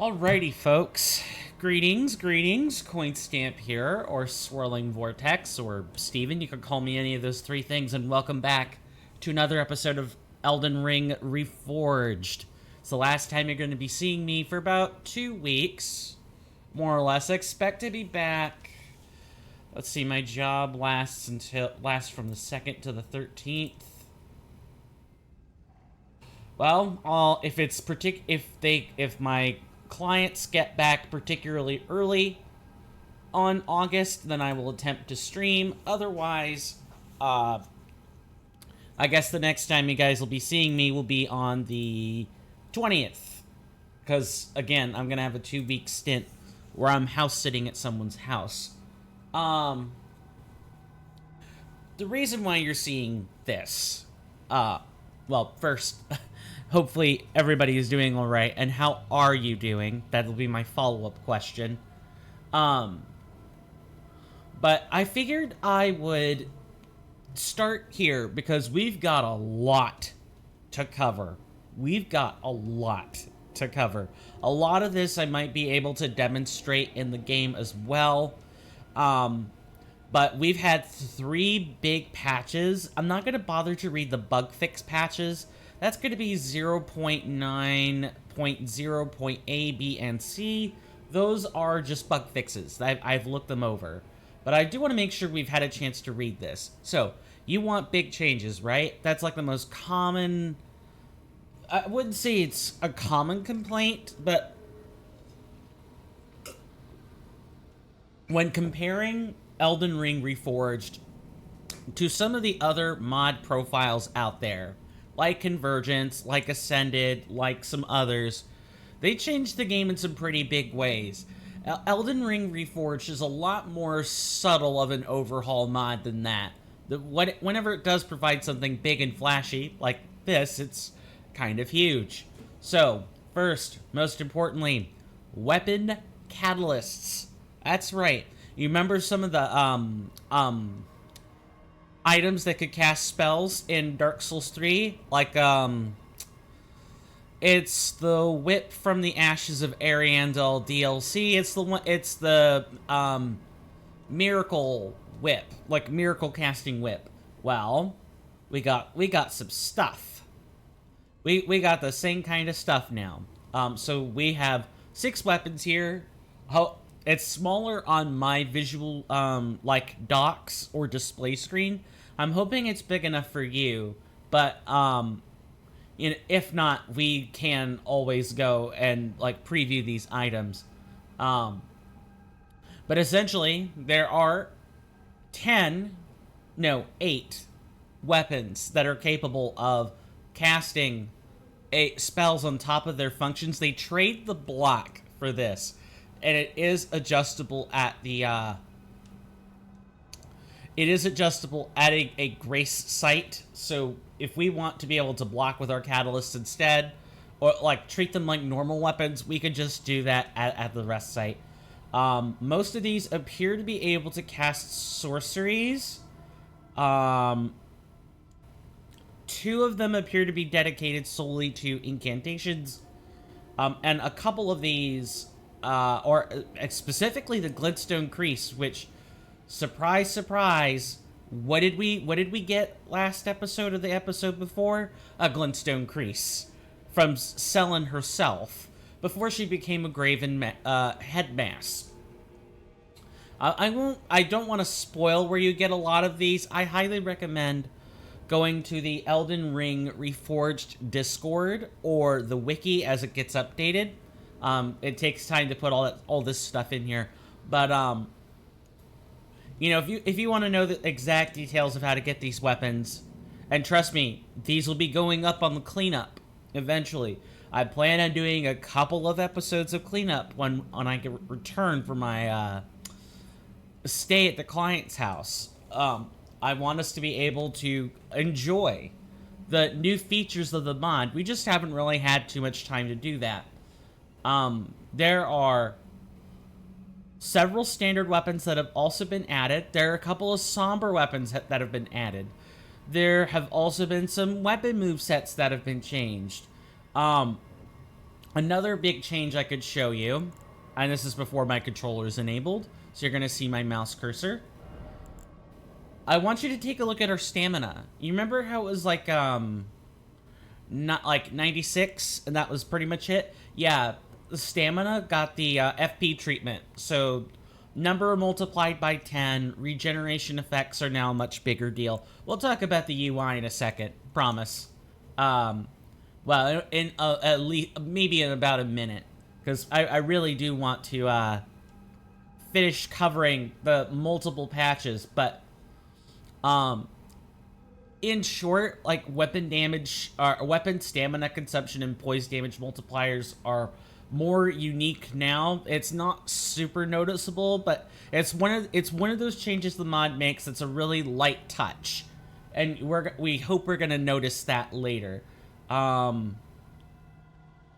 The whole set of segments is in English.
Alrighty, folks. Greetings. Coin Stamp here, or Swirling Vortex, or Steven. You could call me any of those three things, and welcome back to another episode of Elden Ring Reforged. It's the last time you're going to be seeing me for about 2 weeks, more or less. I expect to be back. Let's see, my job lasts from the 2nd to the 13th. Well, if my clients get back particularly early on August, then I will attempt to stream. Otherwise, I guess the next time you guys will be seeing me will be on the 20th. Because, again, I'm going to have a 2-week stint where I'm house sitting at someone's house. The reason why you're seeing this, well, first, hopefully everybody is doing all right. And how are you doing? That'll be my follow-up question. But I figured I would start here because we've got a lot to cover. A lot of this I might be able to demonstrate in the game as well. But we've had 3 big patches. I'm not going to bother to read the bug fix patches. That's going to be 0.9.0.A, B, and C. Those are just bug fixes. I've looked them over. But I do want to make sure we've had a chance to read this. So, you want big changes, right? That's like the most common... I wouldn't say it's a common complaint, but... when comparing Elden Ring Reforged to some of the other mod profiles out there, like Convergence, like Ascended, like some others, they changed the game in some pretty big ways. Elden Ring Reforged is a lot more subtle of an overhaul mod than that. Whenever it does provide something big and flashy, like this, it's kind of huge. So, first, most importantly, weapon catalysts. That's right. You remember some of the items that could cast spells in Dark Souls 3? Like, it's the Whip from the Ashes of Ariandel DLC. It's the Miracle Whip, like Miracle Casting Whip. Well, we got some stuff. We got the same kind of stuff now. So we have 6 weapons here. It's smaller on my visual, like, docks or display screen. I'm hoping it's big enough for you, but, if not, we can always go and, like, preview these items. But essentially, there are 8 weapons that are capable of casting spells on top of their functions. They trade the block for this. And it is adjustable at the, a grace site. So if we want to be able to block with our catalysts instead, or like treat them like normal weapons, we could just do that at the rest site. Most of these appear to be able to cast sorceries. 2 of them appear to be dedicated solely to incantations. And a couple of these... or specifically the Glintstone Crease, which, surprise, surprise, what did we get last episode or the episode before? A Glintstone Crease from Selen herself before she became a Graven headmass. I don't want to spoil where you get a lot of these. I highly recommend going to the Elden Ring Reforged Discord or the wiki as it gets updated. It takes time to put all this stuff in here, but if you want to know the exact details of how to get these weapons, and trust me, these will be going up on the cleanup eventually. I plan on doing a couple of episodes of cleanup when I get return from my stay at the client's house. I want us to be able to enjoy the new features of the mod. We just haven't really had too much time to do that. There are several standard weapons that have also been added. There are a couple of somber weapons that have been added. There have also been some weapon movesets that have been changed. Another big change I could show you, and this is before my controller is enabled, so you're going to see my mouse cursor. I want you to take a look at our stamina. You remember how it was like, not like 96, and that was pretty much it? Yeah, the stamina got the FP treatment. So, number multiplied by 10, regeneration effects are now a much bigger deal. We'll talk about the UI in a second, promise. Well, in at least maybe in about a minute, because I really do want to finish covering the multiple patches. But in short, like weapon damage, weapon stamina consumption and poise damage multipliers are more unique now. It's not super noticeable, but it's one of those changes the mod makes that's a really light touch, and we hope we're gonna notice that later.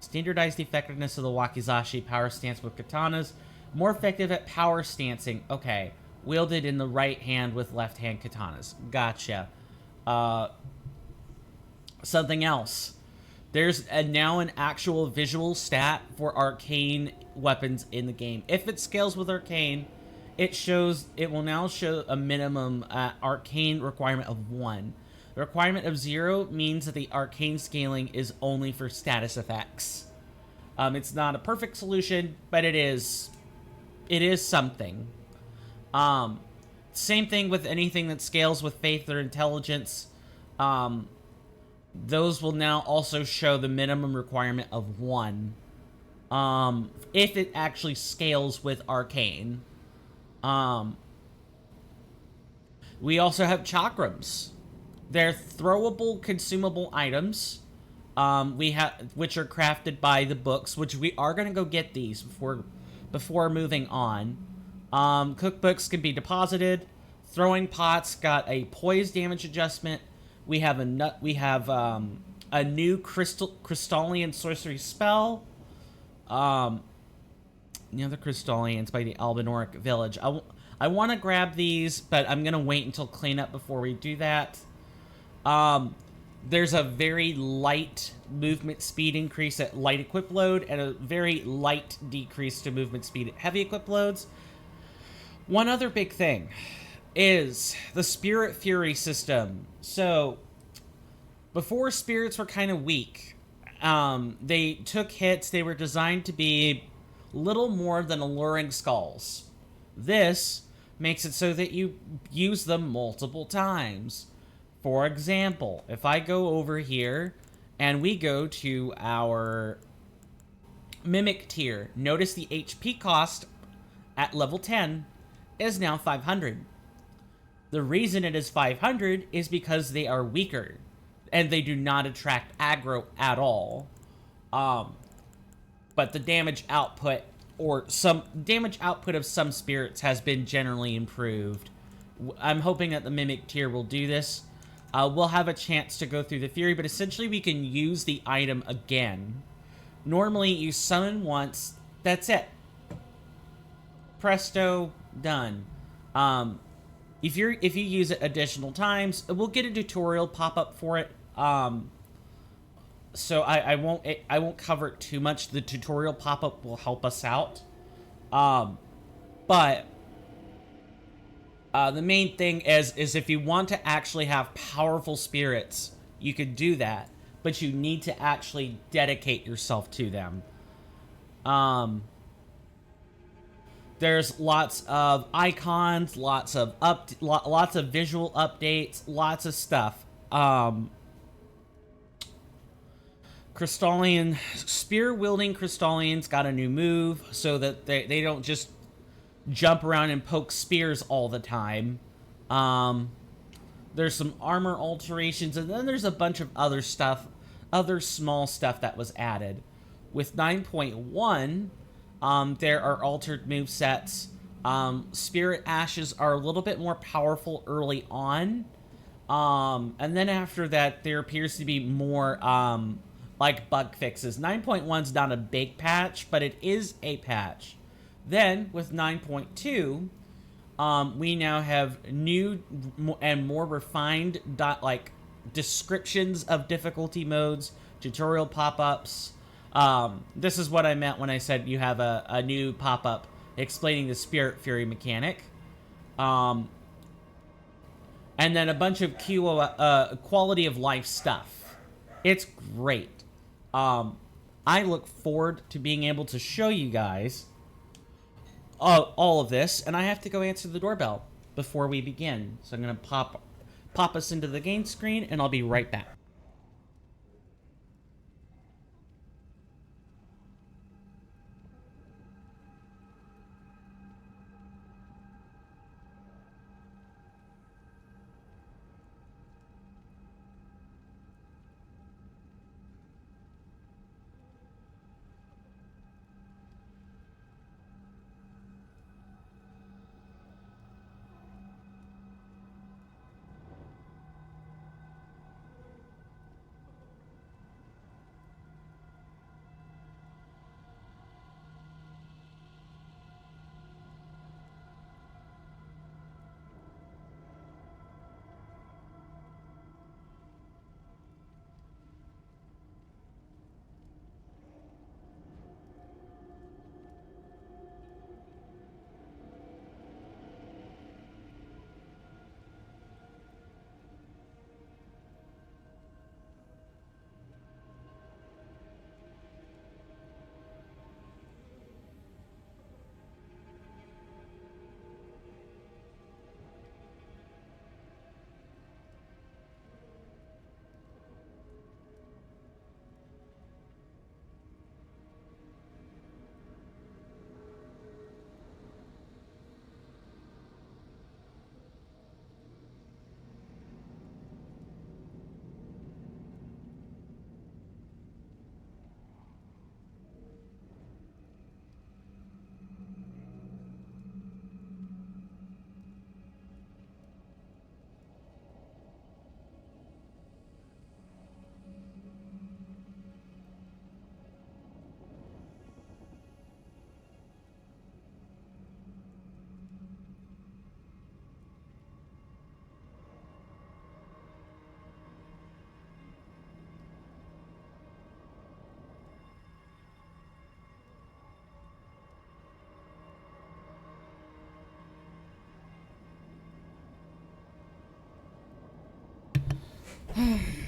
Standardized effectiveness of the wakizashi power stance with katanas. More effective at power stancing. Okay. Wielded in the right hand with left hand katanas. Gotcha. Something else. There's now an actual visual stat for arcane weapons in the game. If it scales with arcane, it will now show a minimum arcane requirement of 1. The requirement of 0 means that the arcane scaling is only for status effects. It's not a perfect solution, but it is something. Same thing with anything that scales with faith or intelligence. Those will now also show the minimum requirement of 1. If it actually scales with arcane. We also have chakrams. They're throwable, consumable items. Which are crafted by the books, which we are gonna go get these before moving on. Cookbooks can be deposited. Throwing pots got a poise damage adjustment. We have a new crystalline sorcery spell. The other crystallians by the Albinoric village. I want to grab these, but I'm gonna wait until cleanup before we do that. There's a very light movement speed increase at light equip load and a very light decrease to movement speed at heavy equip loads. One other big thing is the Spirit Fury system. So, before spirits were kind of weak, they took hits. They were designed to be little more than alluring skulls. This makes it so that you use them multiple times. For example, if I go over here and we go to our Mimic tier, notice the HP cost at level 10 is now 500. The reason it is 500 is because they are weaker and they do not attract aggro at all. But the damage output of some spirits has been generally improved. I'm hoping that the Mimic tier will do this. We'll have a chance to go through the Fury, but essentially we can use the item again. Normally, you summon once, that's it. Presto, done. If you use it additional times, we'll get a tutorial pop up for it. So I won't cover it too much. The tutorial pop up will help us out. But the main thing is if you want to actually have powerful spirits, you could do that, but you need to actually dedicate yourself to them. There's lots of icons, lots of visual updates, lots of stuff. Spear-wielding Crystallians got a new move so that they don't just jump around and poke spears all the time. There's some armor alterations, and then there's a bunch of other stuff, other small stuff that was added. With 9.1, there are altered movesets. Spirit Ashes are a little bit more powerful early on. And then after that, there appears to be more, like bug fixes. 9.1's not a big patch, but it is a patch. Then, with 9.2, we now have new and more refined descriptions of difficulty modes, tutorial pop-ups, This is what I meant when I said you have a new pop-up explaining the Spirit Fury mechanic. And then a bunch of quality of life stuff. It's great. I look forward to being able to show you guys all of this, and I have to go answer the doorbell before we begin. So I'm going to pop us into the game screen, and I'll be right back.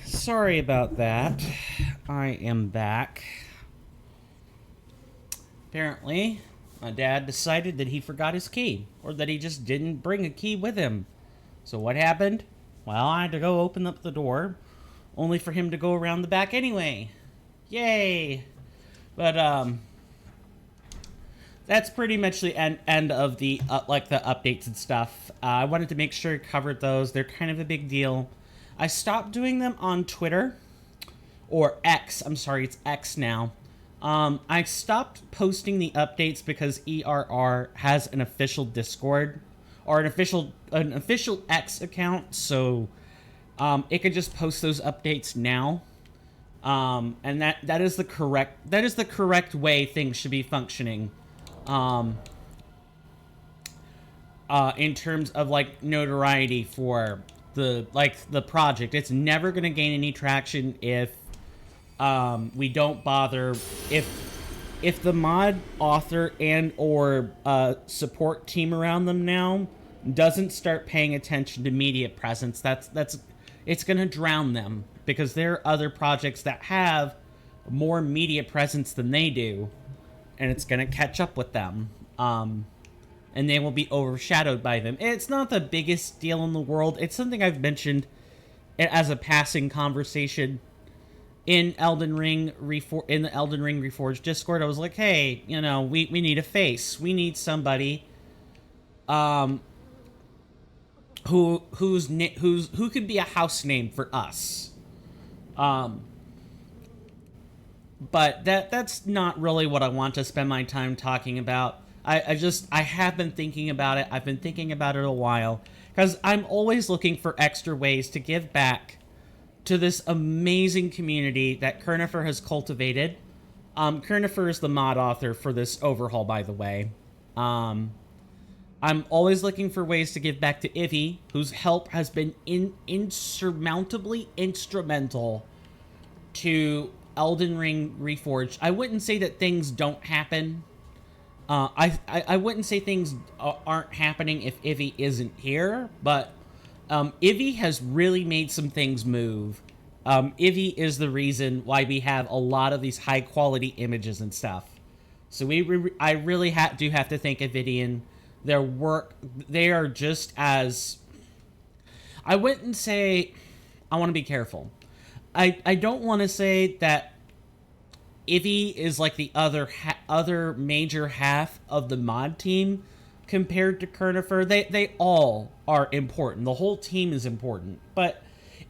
Sorry about that. I am back. Apparently, my dad decided that he forgot his key, or that he just didn't bring a key with him. So what happened? Well, I had to go open up the door, only for him to go around the back anyway. Yay! But, that's pretty much the end of the, like, the updates and stuff. I wanted to make sure I covered those. They're kind of a big deal. I stopped doing them on Twitter, or X. I'm sorry, it's X now. I stopped posting the updates because ERR has an official Discord, or an official X account, so it could just post those updates now. And that is the correct way things should be functioning. In terms of like notoriety for the project. It's never going to gain any traction if we don't bother, if the mod author and or support team around them now doesn't start paying attention to media presence. It's going to drown them, because there are other projects that have more media presence than they do, and it's going to catch up with them. And they will be overshadowed by them. It's not the biggest deal in the world. It's something I've mentioned as a passing conversation in Elden Ring in the Elden Ring Reforged Discord. I was like, hey, you know, we need a face. We need somebody who could be a house name for us. But that's not really what I want to spend my time talking about. I have been thinking about it. I've been thinking about it a while, because I'm always looking for extra ways to give back to this amazing community that Kernifer has cultivated. Kernifer is the mod author for this overhaul, by the way. I'm always looking for ways to give back to Ivy, whose help has been insurmountably instrumental to Elden Ring Reforged, I wouldn't say that things don't happen. I wouldn't say things aren't happening if Ivy isn't here, but Ivy has really made some things move. Ivy is the reason why we have a lot of these high quality images and stuff. So I really do have to thank Avidian. Their work, they are just as, I wouldn't say, I want to be careful. I don't want to say that Ivy is like the other major half of the mod team compared to Kernifer. They all are important. The whole team is important. But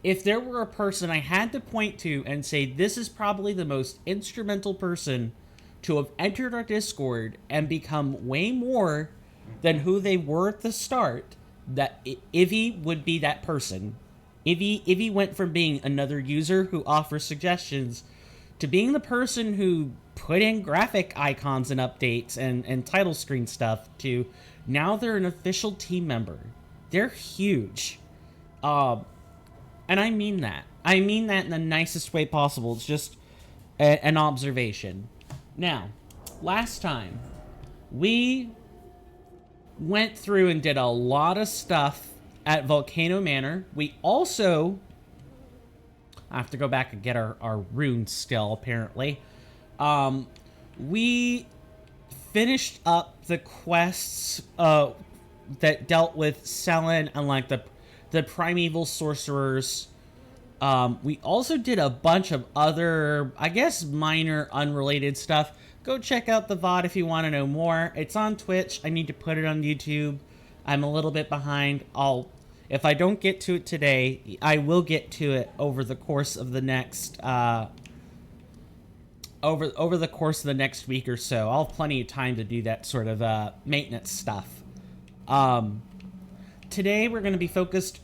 if there were a person I had to point to and say this is probably the most instrumental person to have entered our Discord and become way more than who they were at the start, that Ivy would be that person. Ivy went from being another user who offers suggestions to being the person who put in graphic icons and updates and title screen stuff, to now they're an official team member. They're huge. And I mean that. I mean that in the nicest way possible. It's just an observation. Now, last time, we went through and did a lot of stuff at Volcano Manor. We also, I have to go back and get our runes still, apparently. We finished up the quests that dealt with Selen and like the primeval sorcerers. We also did a bunch of other, I guess, minor unrelated stuff. Go check out the VOD if you want to know more. It's on Twitch. I need to put it on YouTube. I'm a little bit behind. If I don't get to it today, I will get to it over the course of the next over the course of the next week or so. I'll have plenty of time to do that sort of maintenance stuff. Today we're going to be focused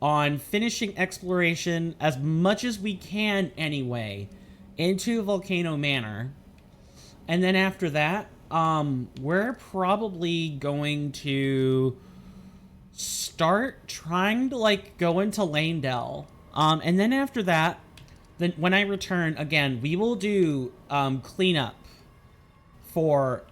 on finishing exploration as much as we can anyway into Volcano Manor. And then after that, we're probably going to start trying to like go into Lanedell. And then after that, then when I return again, we will do cleanup for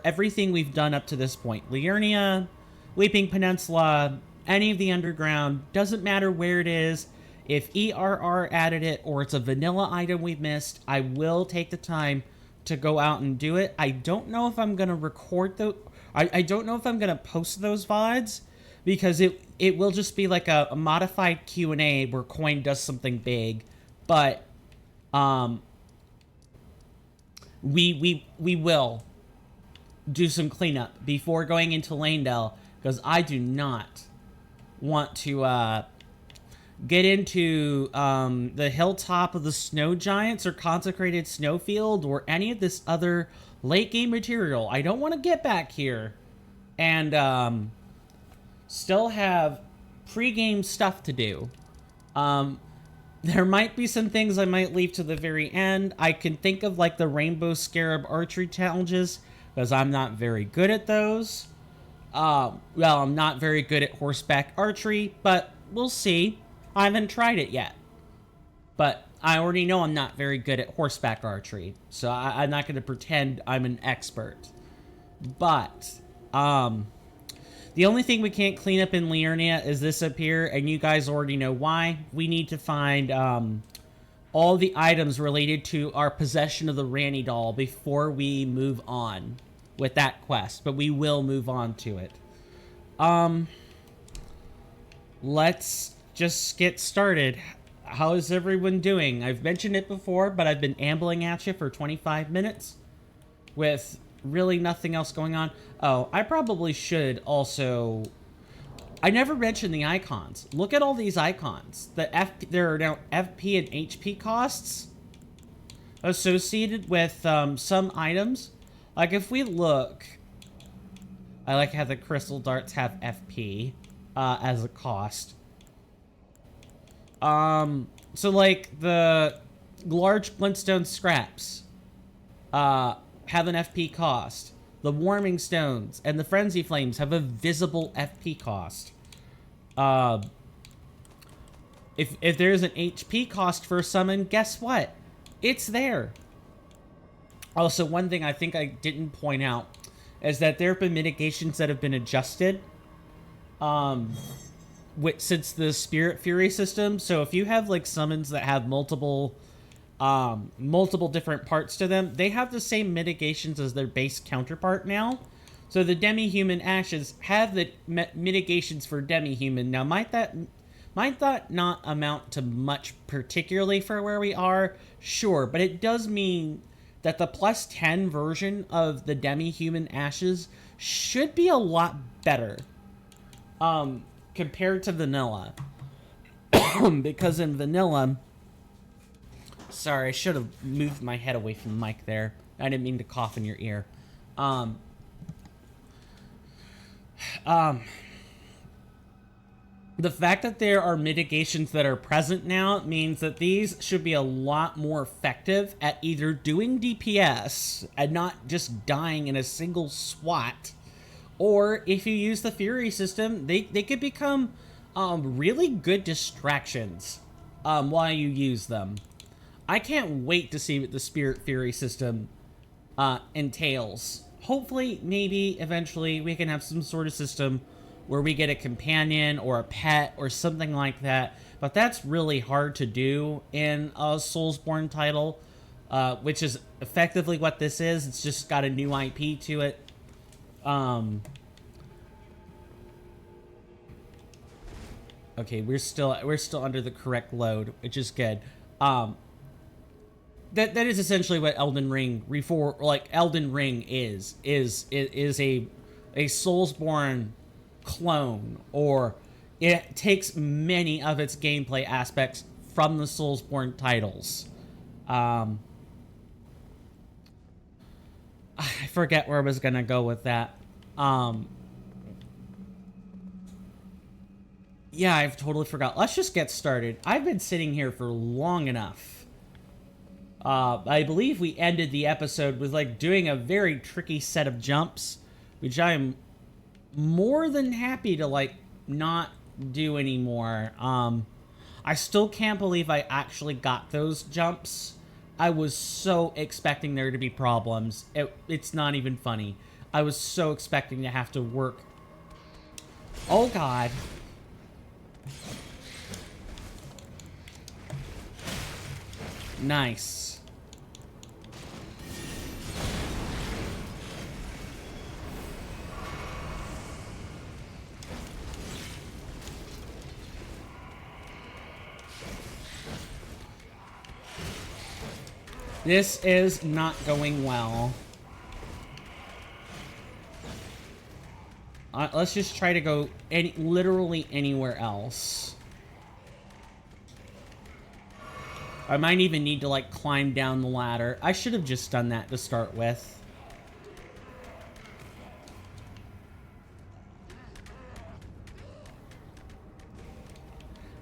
everything we've done up to this point. Liurnia, Weeping Peninsula, any of the underground, doesn't matter where it is. If ERR added it or it's a vanilla item we've missed, I will take the time to go out and do it. I don't know if I'm going to record I don't know if I'm going to post those VODs, because it will just be like a modified Q&A where Coin does something big. But we will do some cleanup before going into Lanedell, because I do not want to get into the hilltop of the snow giants or consecrated snowfield or any of this other late game material. I don't want to get back here and still have pre-game stuff to do. There might be some things I might leave to the very end. I can think of like the Rainbow Scarab archery challenges, because I'm not very good at those. Well, I'm not very good at horseback archery, but we'll see. I haven't tried it yet. But I already know I'm not very good at horseback archery, so I'm not going to pretend I'm an expert. But, the only thing we can't clean up in Liurnia is this up here, and you guys already know why. We need to find, all the items related to our possession of the Ranny doll before we move on with that quest, but we will move on to it. Let's just get started. How is everyone doing? I've mentioned it before, but I've been ambling at you for 25 minutes with really nothing else going on. Oh, I probably should also... I never mentioned the icons. Look at all these icons. There are now FP and HP costs associated with some items. Like if we look... I like how the crystal darts have FP as a cost. So like the large glintstone scraps have an FP cost. The warming stones and the frenzy flames have a visible FP cost. If there's an HP cost for a summon, guess what? It's there. Also, one thing I think I didn't point out is that there have been mitigations that have been adjusted since the Spirit Fury system. So if you have like summons that have multiple different parts to them, they have the same mitigations as their base counterpart now. So the demi-human ashes have the mitigations for demi-human. Now, might that not amount to much particularly for where we are? Sure, but it does mean that the plus 10 version of the demi-human ashes should be a lot better compared to vanilla. Because in vanilla... Sorry, I should have moved my head away from the mic there. I didn't mean to cough in your ear. The fact that there are mitigations that are present now means that these should be a lot more effective at either doing DPS and not just dying in a single swat, or if you use the Fury system, they could become really good distractions while you use them. I can't wait to see what the Spirit Fury system entails. Hopefully, maybe, eventually, we can have some sort of system where we get a companion or a pet or something like that. But that's really hard to do in a Soulsborne title, which is effectively what this is. It's just got a new IP to it. Okay, we're still under the correct load, which is good. That is essentially what Elden Ring Elden Ring is a Soulsborne clone, or it takes many of its gameplay aspects from the Soulsborne titles. I forget where I was gonna go with that. Yeah, I've totally forgot. Let's just get started. I've been sitting here for long enough. I believe we ended the episode with like doing a very tricky set of jumps, which I am more than happy to like not do anymore. I still can't believe I actually got those jumps. I was so expecting there to be problems. It's not even funny. I was so expecting to have to work. Oh God. Nice. This is not going well. Let's just try to go literally anywhere else. I might even need to, like, climb down the ladder. I should have just done that to start with.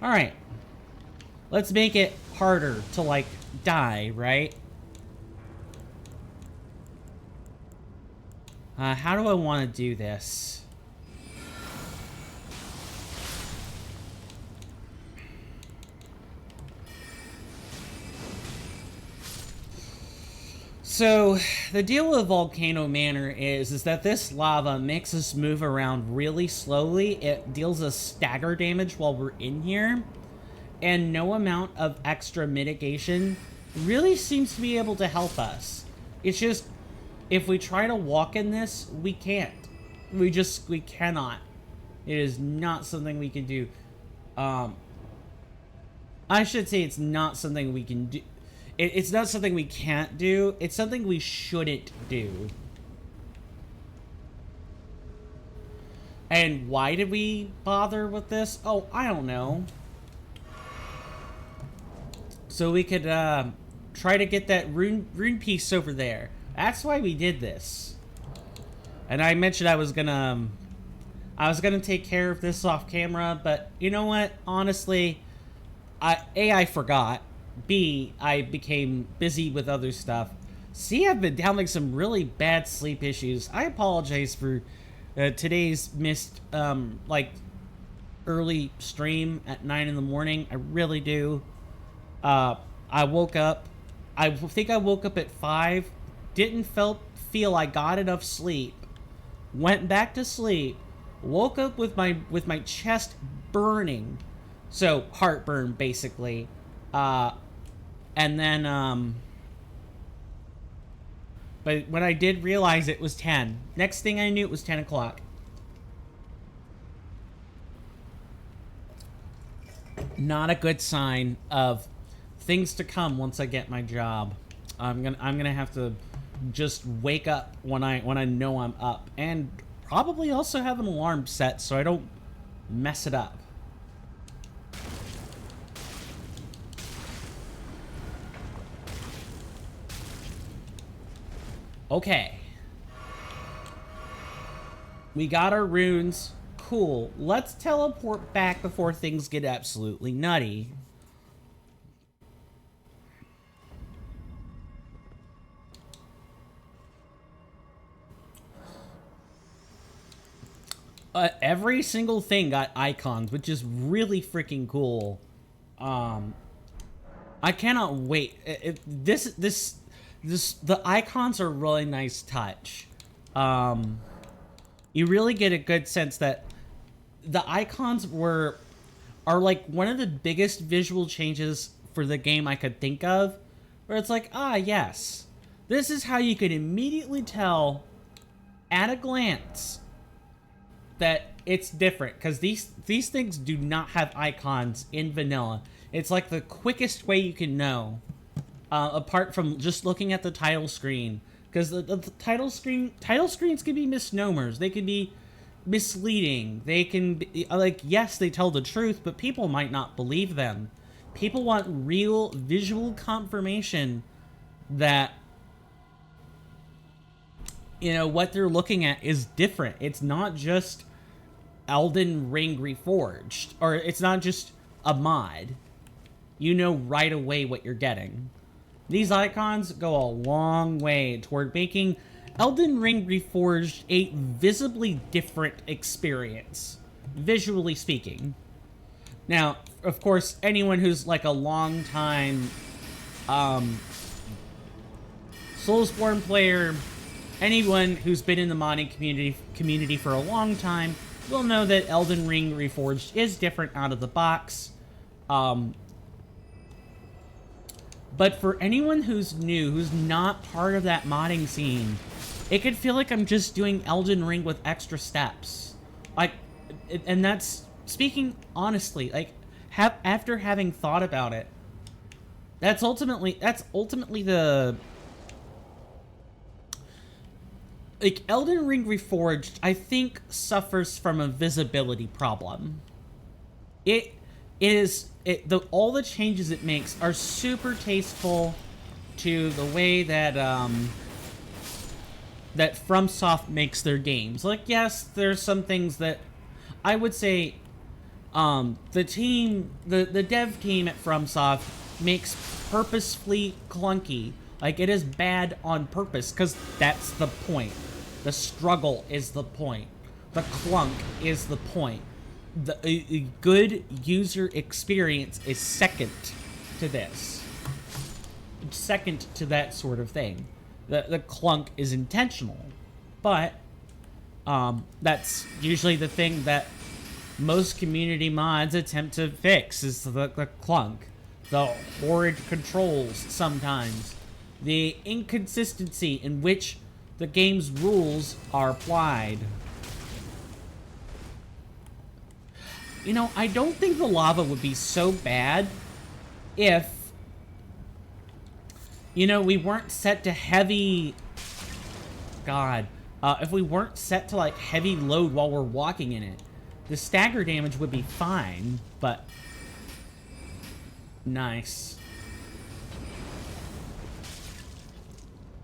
Alright. Let's make it harder to, like, die, right? How do I want to do this? So, the deal with Volcano Manor is that this lava makes us move around really slowly. It deals us stagger damage while we're in here. And no amount of extra mitigation really seems to be able to help us. It's just, if we try to walk in this, we can't. We cannot. It is not something we can do. I should say it's not something we can do. It's not something we can't do. It's something we shouldn't do. And why did we bother with this? Oh, I don't know. So we could try to get that rune piece over there. That's why we did this. And I mentioned I was gonna take care of this off camera, but you know what? Honestly, I forgot. B, I became busy with other stuff. C, I've been having some really bad sleep issues. I apologize for today's missed, like, early stream at 9 in the morning. I really do. I woke up I think I woke up at 5, didn't feel I got enough sleep, went back to sleep, woke up with my chest burning, so heartburn basically, and then but when I did realize it was 10, next thing I knew it was 10 o'clock. Not a good sign of things to come once I get my job. I'm gonna have to just wake up when I know I'm up, and probably also have an alarm set so I don't mess it up. Okay. We got our runes. Cool. Let's teleport back before things get absolutely nutty. Every single thing got icons, which is really freaking cool. I cannot wait. The icons are a really nice touch. You really get a good sense that the icons are like one of the biggest visual changes for the game I could think of, where it's like, ah, yes, this is how you can immediately tell at a glance that it's different, because these things do not have icons in vanilla. It's like the quickest way you can know, apart from just looking at the title screen, because the title screens can be misnomers. They can be misleading. They can be, like, yes, they tell the truth, but people might not believe them. People want real visual confirmation that, you know, what they're looking at is different. It's not just Elden Ring Reforged, or it's not just a mod. You know right away what you're getting. These icons go a long way toward making Elden Ring Reforged a visibly different experience, visually speaking. Now, of course, anyone who's like a long time Soulsborne player, anyone who's been in the modding community for a long time will know that Elden Ring Reforged is different out of the box. But for anyone who's new, who's not part of that modding scene, it could feel like I'm just doing Elden Ring with extra steps. Like, and that's, speaking honestly, like, after having thought about it, that's ultimately the, like, Elden Ring Reforged, I think, suffers from a visibility problem. All the changes it makes are super tasteful to the way that that FromSoft makes their games. Like, yes, there's some things that I would say the dev team at FromSoft makes purposefully clunky. Like, it is bad on purpose, because that's the point. The struggle is the point. The clunk is the point. A good user experience is second to this. Second to that sort of thing. The clunk is intentional. But that's usually the thing that most community mods attempt to fix, is the clunk. The horrid controls sometimes. The inconsistency in which the game's rules are applied. You know, I don't think the lava would be so bad if, you know, we weren't set to heavy... God. If we weren't set to, like, heavy load while we're walking in it. The stagger damage would be fine, but... Nice.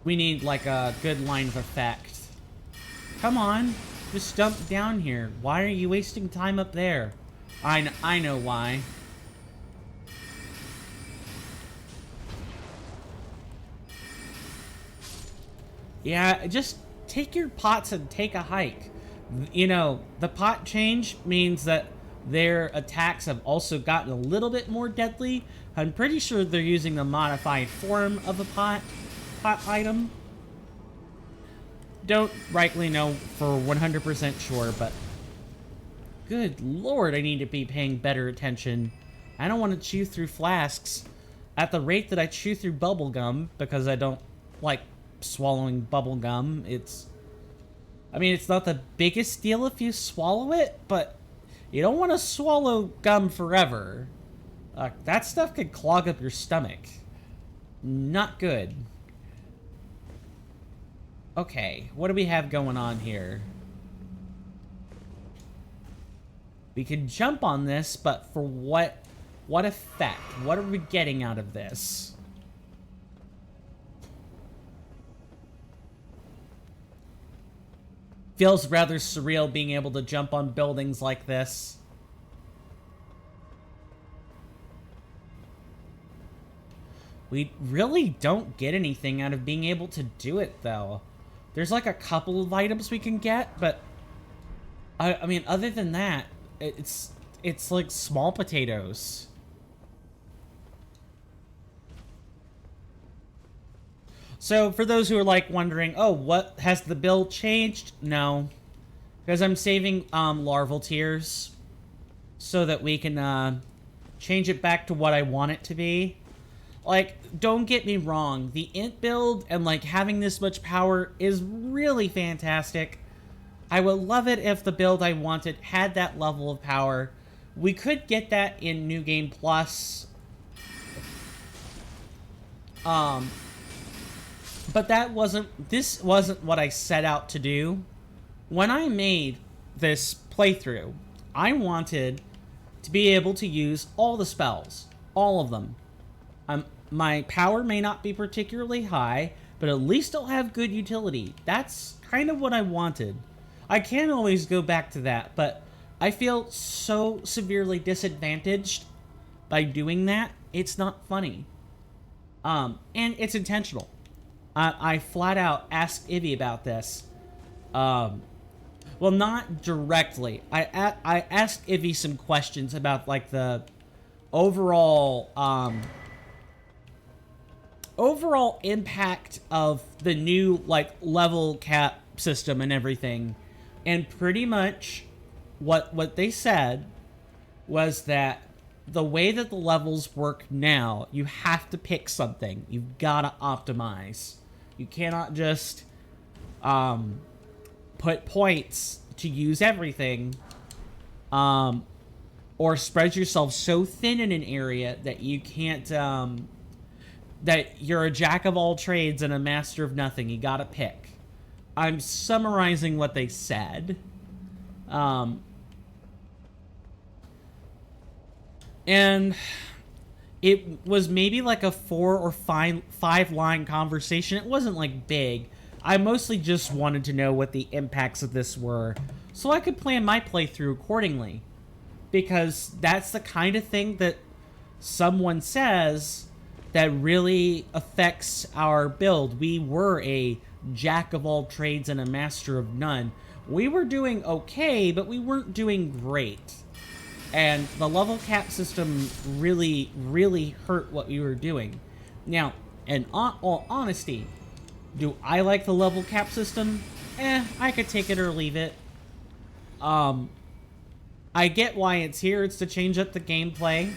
We need, like, a good line of effect. Come on. Just jump down here. Why are you wasting time up there? I know why. Yeah, just take your pots and take a hike. You know, the pot change means that Their attacks have also gotten a little bit more deadly. I'm pretty sure they're using the modified form of a pot item. Don't rightly know for 100% sure, but good lord, I need to be paying better attention. I don't want to chew through flasks at the rate that I chew through bubble gum, because I don't like swallowing bubble gum. I mean, it's not the biggest deal if you swallow it, but you don't want to swallow gum forever. That stuff could clog up your stomach. Not good. Okay, what do we have going on here? We can jump on this, but for what effect? What are we getting out of this? Feels rather surreal being able to jump on buildings like this. We really don't get anything out of being able to do it, though. There's like a couple of items we can get, but I mean, other than that, it's like small potatoes. So for those who are like wondering, oh, what has the build changed? No, because I'm saving larval tears so that we can change it back to what I want it to be. Like, don't get me wrong, the int build and like having this much power is really fantastic. I would love it if the build I wanted had that level of power. We could get that in New Game Plus. But this wasn't what I set out to do. When I made this playthrough, I wanted to be able to use all the spells. All of them. My power may not be particularly high, but at least I'll have good utility. That's kind of what I wanted. I can't always go back to that, but I feel so severely disadvantaged by doing that. It's not funny. And it's intentional. I flat out asked Ivy about this. Well, not directly. I asked Ivy some questions about like the overall impact of the new like level cap system and everything, and pretty much what they said was that the way that the levels work now, you have to pick something. You've got to optimize. You cannot just put points to use everything, or spread yourself so thin in an area that you can't, that you're a jack of all trades and a master of nothing. You gotta pick. I'm summarizing what they said. And it was maybe like a 4 or 5 line conversation. It wasn't like big. I mostly just wanted to know what the impacts of this were, so I could plan my playthrough accordingly. Because that's the kind of thing that someone says that really affects our build. We were a jack of all trades and a master of none. We were doing okay, but we weren't doing great. And the level cap system really, really hurt what we were doing. Now, in all honesty, do I like the level cap system? I could take it or leave it. I get why it's here. It's to change up the gameplay.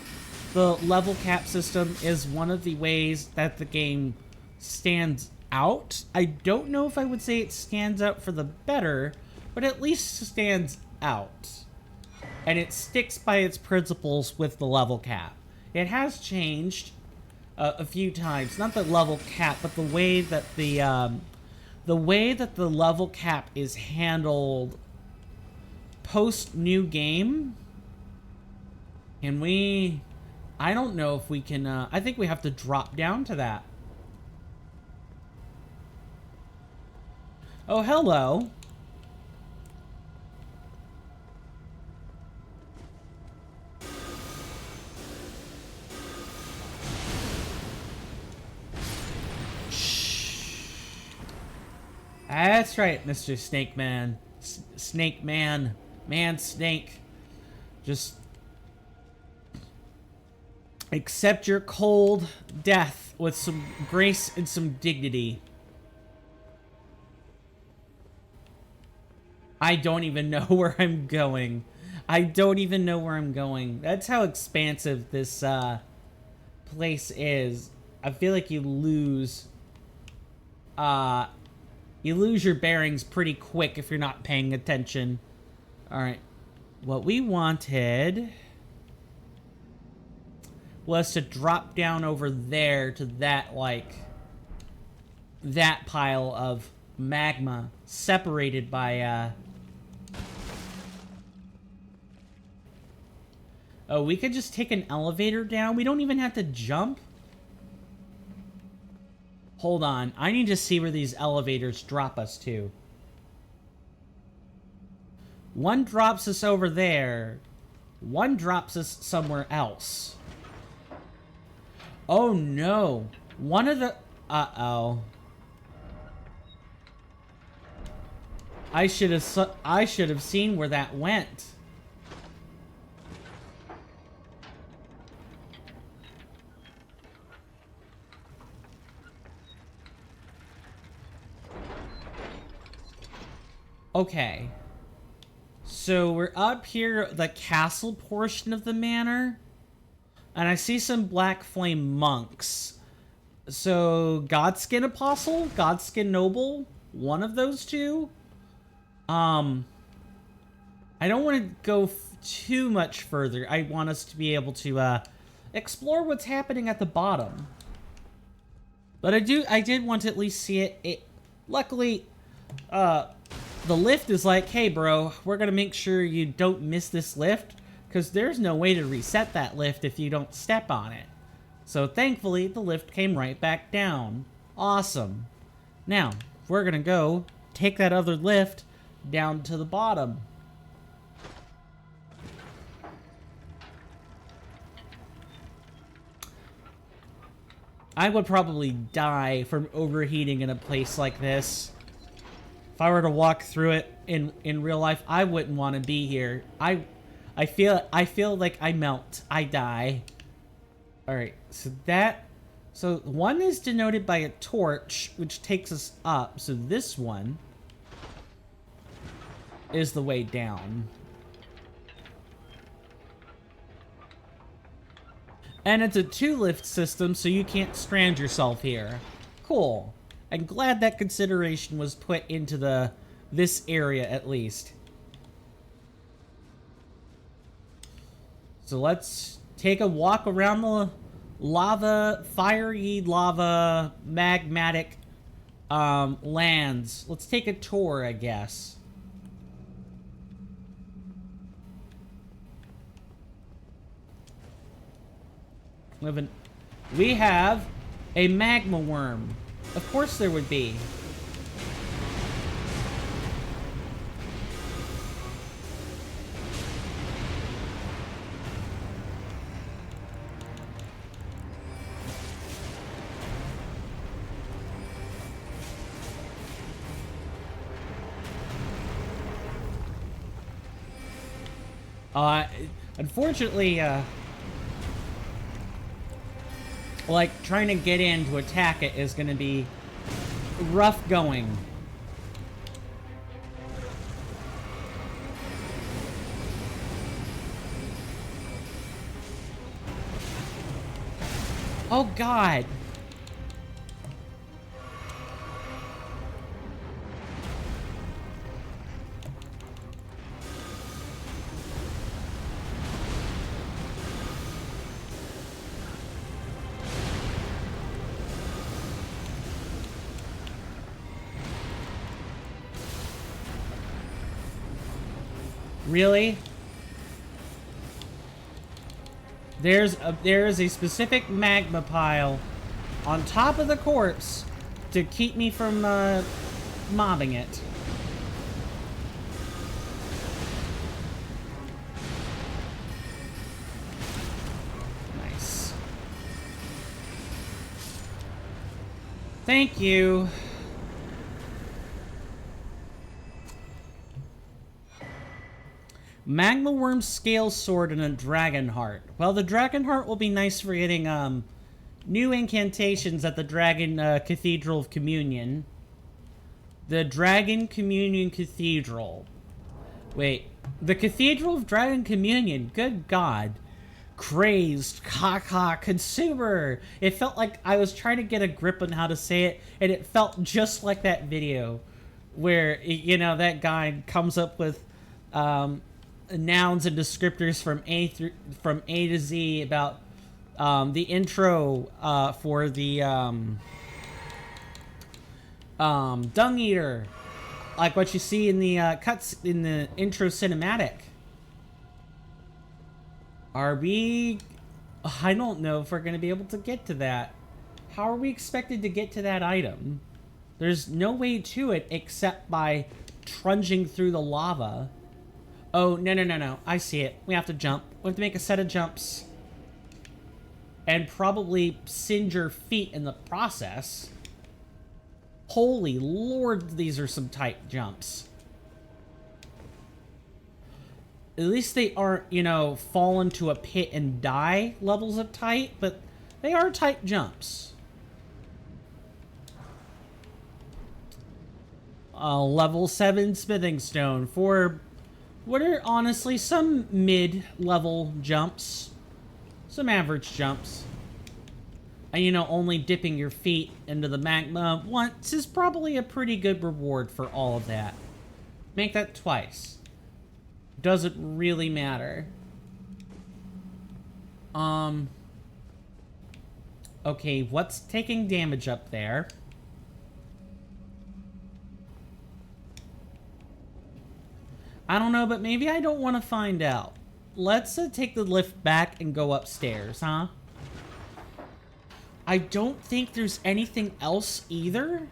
The level cap system is one of the ways that the game stands out. I don't know if I would say it stands out for the better, but at least stands out. And it sticks by its principles with the level cap. It has changed a few times. Not the level cap, but the way that the level cap is handled post new game. And I don't know if we can, I think we have to drop down to that. Oh, hello. That's right, Mr. Snake Man. Snake Man. Man Snake. Just accept your cold death with some grace and some dignity. I don't even know where I'm going. I don't even know where I'm going. That's how expansive this place is. I feel like you lose your bearings pretty quick if you're not paying attention. Alright. What we wanted was to drop down over there to that, like, that pile of magma separated by, oh, we could just take an elevator down? We don't even have to jump? Hold on. I need to see where these elevators drop us to. One drops us over there. One drops us somewhere else. Oh, no. One of the... Uh-oh. I should have seen where that went. Okay. So we're up here, the castle portion of the manor. And I see some black flame monks. So, Godskin Apostle? Godskin Noble? One of those two? I don't want to go too much further. I want us to be able to, explore what's happening at the bottom. But I did want to at least see it. Luckily, the lift is like, hey, bro, we're gonna make sure you don't miss this lift. Because there's no way to reset that lift if you don't step on it. So thankfully, the lift came right back down. Awesome. Now, we're going to go take that other lift down to the bottom. I would probably die from overheating in a place like this. If I were to walk through it in real life, I wouldn't want to be here. I feel like I melt. I die. Alright, so one is denoted by a torch, which takes us up. So this one is the way down. And it's a 2-lift system, so you can't strand yourself here. Cool. I'm glad that consideration was put into this area, at least. So let's take a walk around the fiery lava, magmatic lands. Let's take a tour, I guess. We have a magma worm. Of course there would be. Unfortunately, like, trying to get in to attack it is going to be rough going. Oh, God. Really? There is a specific magma pile on top of the corpse to keep me from mobbing it. Nice. Thank you. Magma Worm Scale Sword and a Dragon Heart. Well, the Dragon Heart will be nice for getting new incantations at the Dragon Cathedral of Communion. The Dragon Communion Cathedral. Wait, the Cathedral of Dragon Communion. Good God. Crazed, haha, consumer. It felt like I was trying to get a grip on how to say it, and it felt just like that video where, you know, that guy comes up with nouns and descriptors from A to Z about the intro for the Dung Eater, like what you see in the cuts in the intro cinematic. Are we... I don't know if we're going to be able to get to that. How are we expected to get to that item? There's no way to it except by trudging through the lava. Oh, no. I see it. We have to jump. We have to make a set of jumps. And probably singe your feet in the process. Holy Lord, these are some tight jumps. At least they aren't, you know, fall into a pit and die levels of tight, but they are tight jumps. Level 7 smithing stone for what are honestly some mid-level jumps. Some average jumps. And, you know, only dipping your feet into the magma once is probably a pretty good reward for all of that. Make that twice. Doesn't really matter. Okay, what's taking damage up there? I don't know, but maybe I don't want to find out. Let's take the lift back and go upstairs, huh? I don't think there's anything else either.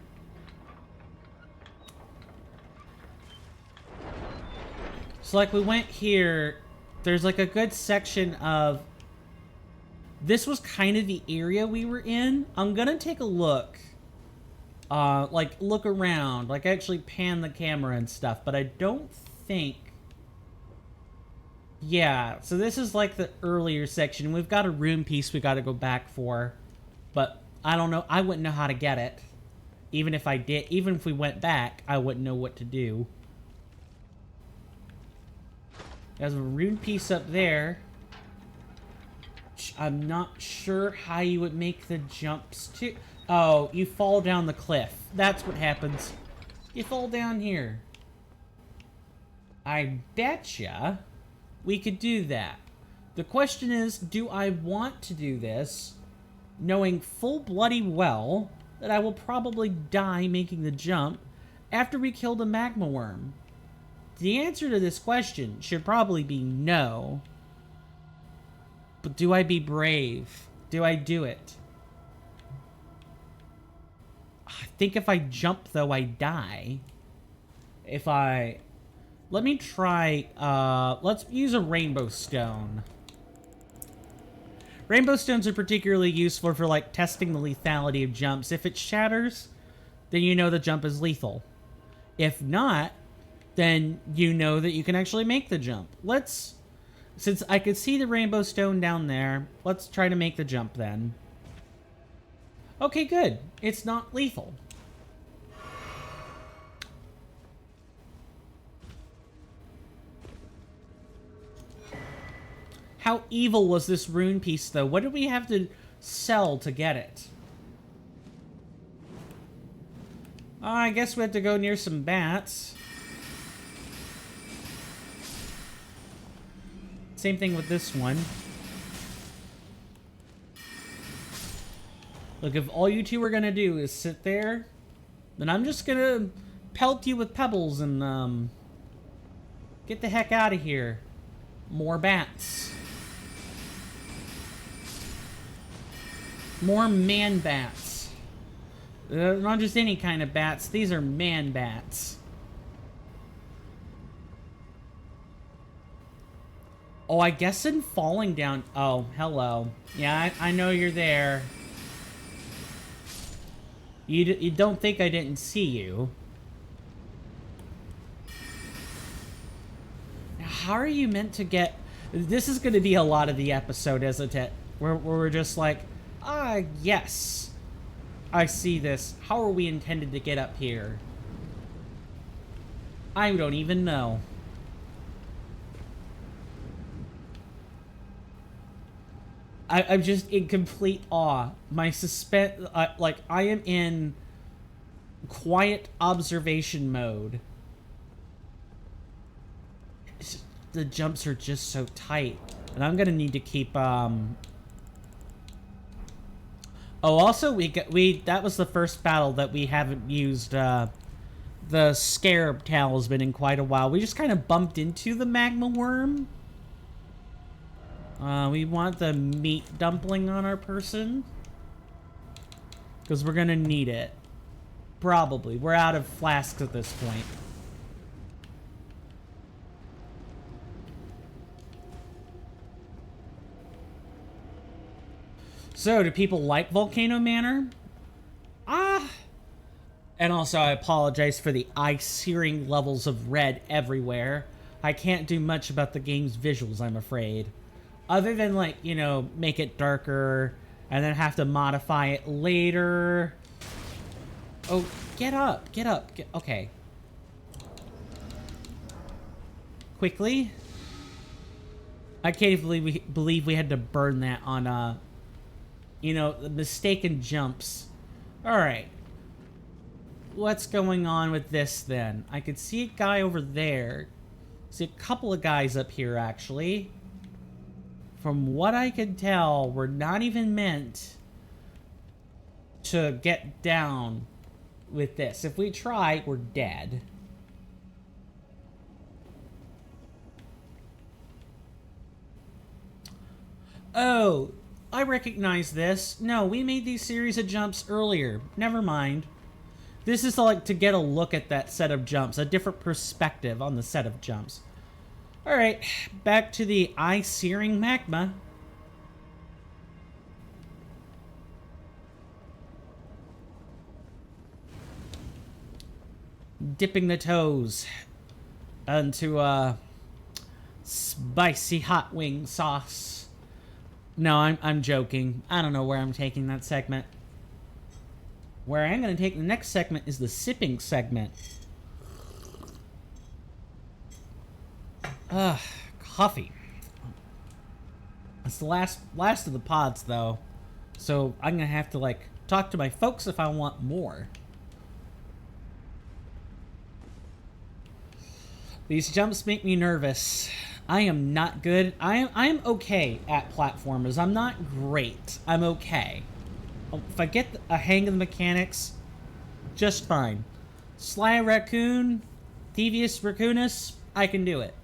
So, like, we went here. There's, like, a good section of... This was kind of the area we were in. I'm gonna take a look. Like, look around. Like, actually pan the camera and stuff. But I don't think... Yeah, so this is, like, the earlier section. We've got a rune piece we gotta go back for. But, I don't know. I wouldn't know how to get it. Even if I did. Even if we went back, I wouldn't know what to do. There's a rune piece up there. I'm not sure how you would make the jumps to... Oh, you fall down the cliff. That's what happens. You fall down here. I betcha we could do that. The question is, do I want to do this, knowing full bloody well that I will probably die making the jump after we kill the magma worm? The answer to this question should probably be no. But do I be brave? Do I do it? I think if I jump, though, I die. If I... Let me try... let's use a rainbow stone. Rainbow stones are particularly useful for, like, testing the lethality of jumps. If it shatters, then you know the jump is lethal. If not... then you know that you can actually make the jump. Let's, since I could see the rainbow stone down there, let's try to make the jump then. Okay, good. It's not lethal. How evil was this rune piece, though? What did we have to sell to get it? I guess we have to go near some bats. Same thing with this one. Look, if all you two are gonna do is sit there, then I'm just gonna pelt you with pebbles and, get the heck out of here. More bats. More man bats. Not just any kind of bats, these are man bats. Oh, I guess in falling down... Oh, hello. Yeah, I know you're there. You don't think I didn't see you. how are you meant to get... This is going to be a lot of the episode, isn't it? Where we're just like, yes, I see this. How are we intended to get up here? I don't even know. I'm just in complete awe. My suspense, like, I am in quiet observation mode. The jumps are just so tight. And I'm gonna need to keep, Oh, also, that was the first battle that we haven't used, the scarab talisman in quite a while. We just kind of bumped into the magma worm. We want the meat dumpling on our person. Because we're gonna need it. Probably. We're out of flasks at this point. So, do people like Volcano Manor? And also, I apologize for the eye-searing levels of red everywhere. I can't do much about the game's visuals, I'm afraid. Other than, like, you know, make it darker, and then have to modify it later. Oh, get up, get up, okay. Quickly. I can't even believe we had to burn that on, you know, the mistaken jumps. Alright. What's going on with this, then? I could see a guy over there. See a couple of guys up here, actually. From what I can tell, we're not even meant to get down with this. If we try, we're dead. Oh, I recognize this. No, we made these series of jumps earlier. Never mind. This is like to get a look at that set of jumps, a different perspective on the set of jumps. Alright, back to the eye-searing magma. Dipping the toes into spicy hot wing sauce. No, I'm joking. I don't know where I'm taking that segment. Where I'm going to take the next segment is the sipping segment. Coffee. It's the last of the pods, though. So I'm going to have to, like, talk to my folks if I want more. These jumps make me nervous. I am not good. I am okay at platformers. I'm not great. I'm okay. If I get a hang of the mechanics, just fine. Sly Raccoon, Devious Raccoonus, I can do it.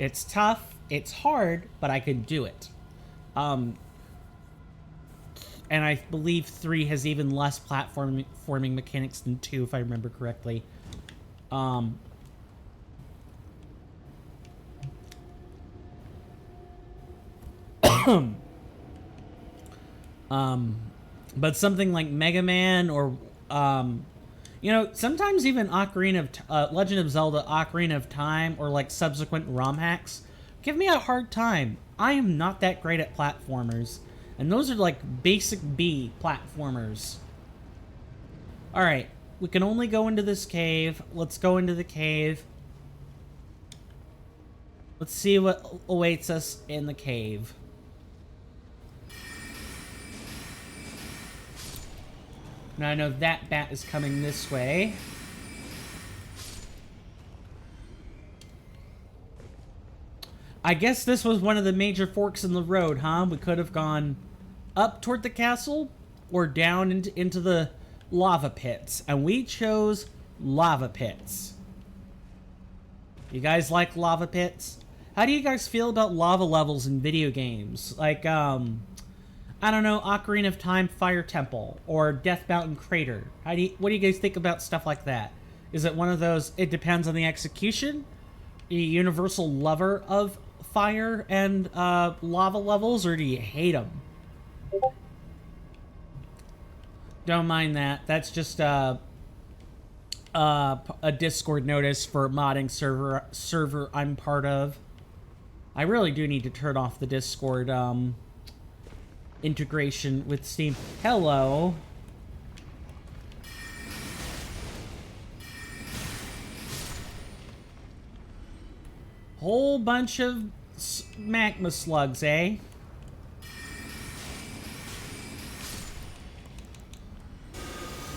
It's tough, it's hard, but I can do it. And I believe 3 has even less platforming mechanics than 2, if I remember correctly. But something like Mega Man or, you know, sometimes even Legend of Zelda Ocarina of Time or, like, subsequent ROM hacks give me a hard time. I am not that great at platformers. And those are, like, basic B platformers. Alright, we can only go into this cave. Let's go into the cave. Let's see what awaits us in the cave. Now I know that bat is coming this way. I guess this was one of the major forks in the road, huh? We could have gone up toward the castle or down into the lava pits. And we chose lava pits. You guys like lava pits? How do you guys feel about lava levels in video games? Like, I don't know, Ocarina of Time Fire Temple or Death Mountain Crater. What do you guys think about stuff like that? Is it one of those, it depends on the execution? Are you a universal lover of fire and lava levels, or do you hate them? Don't mind that. That's just a Discord notice for modding server I'm part of. I really do need to turn off the Discord integration with Steam. Hello. Whole bunch of magma slugs, eh?